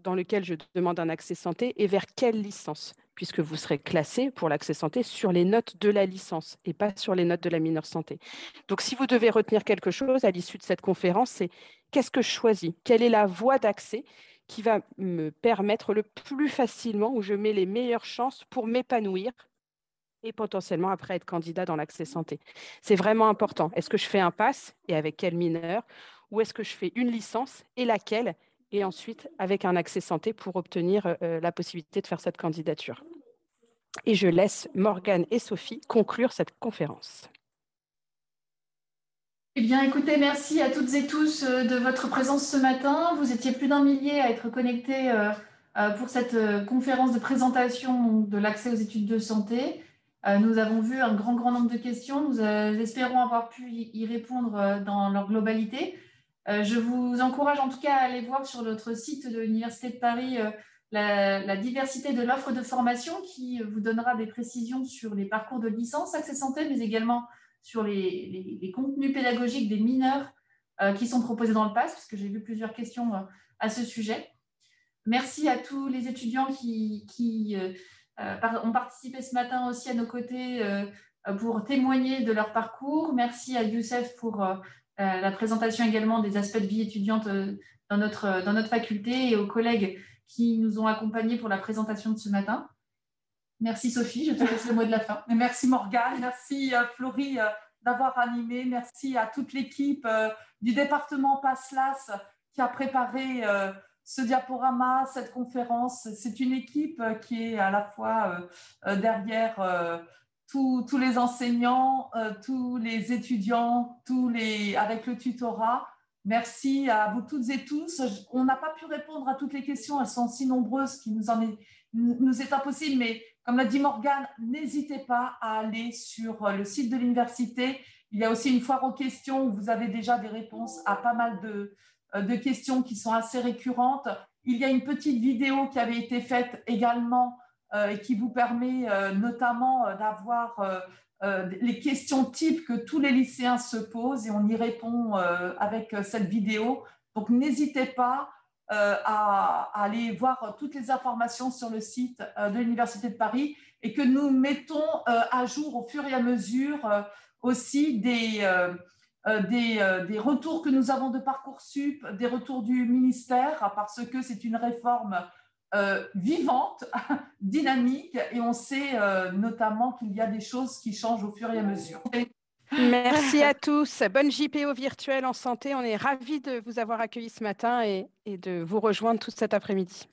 dans laquelle je demande un accès santé et vers quelle licence, puisque vous serez classé pour l'accès santé sur les notes de la licence et pas sur les notes de la mineure santé. Donc, si vous devez retenir quelque chose à l'issue de cette conférence, c'est qu'est-ce que je choisis? Quelle est la voie d'accès qui va me permettre le plus facilement, où je mets les meilleures chances pour m'épanouir et potentiellement après être candidat dans l'accès santé. C'est vraiment important. Est-ce que je fais un PASS et avec quel mineur ou est-ce que je fais une licence et laquelle et ensuite avec un accès santé pour obtenir la possibilité de faire cette candidature. Et je laisse Morgane et Sophie conclure cette conférence. Eh bien, écoutez, merci à toutes et tous de votre présence ce matin. Vous étiez plus d'1 millier à être connectés pour cette conférence de présentation de l'accès aux études de santé. Nous avons vu un grand nombre de questions. Nous espérons avoir pu y répondre dans leur globalité. Je vous encourage en tout cas à aller voir sur notre site de l'Université de Paris la diversité de l'offre de formation qui vous donnera des précisions sur les parcours de licence accès santé, mais également sur les contenus pédagogiques des mineurs qui sont proposés dans le PASS, puisque j'ai vu plusieurs questions à ce sujet. Merci à tous les étudiants qui ont participé ce matin aussi à nos côtés pour témoigner de leur parcours. Merci à Youssef pour la présentation également des aspects de vie étudiante dans notre faculté et aux collègues qui nous ont accompagnés pour la présentation de ce matin. Merci Sophie, je te laisse le mot de la fin. Merci Morgane, merci Florie d'avoir animé, merci à toute l'équipe du département PASS-LAS qui a préparé ce diaporama, cette conférence. C'est une équipe qui est à la fois derrière tous les enseignants, tous les étudiants, avec le tutorat. Merci à vous toutes et tous. On n'a pas pu répondre à toutes les questions, elles sont si nombreuses qu'il nous est impossible, mais comme l'a dit Morgane, n'hésitez pas à aller sur le site de l'université. Il y a aussi une foire aux questions où vous avez déjà des réponses à pas mal de questions qui sont assez récurrentes. Il y a une petite vidéo qui avait été faite également et qui vous permet notamment d'avoir les questions types que tous les lycéens se posent et on y répond avec cette vidéo. Donc, n'hésitez pas à aller voir toutes les informations sur le site de l'Université de Paris et que nous mettons à jour au fur et à mesure aussi des retours que nous avons de Parcoursup, des retours du ministère, parce que c'est une réforme vivante, dynamique, et on sait notamment qu'il y a des choses qui changent au fur et à mesure. Merci à tous. Bonne JPO virtuelle en santé. On est ravis de vous avoir accueillis ce matin et de vous rejoindre tout cet après-midi.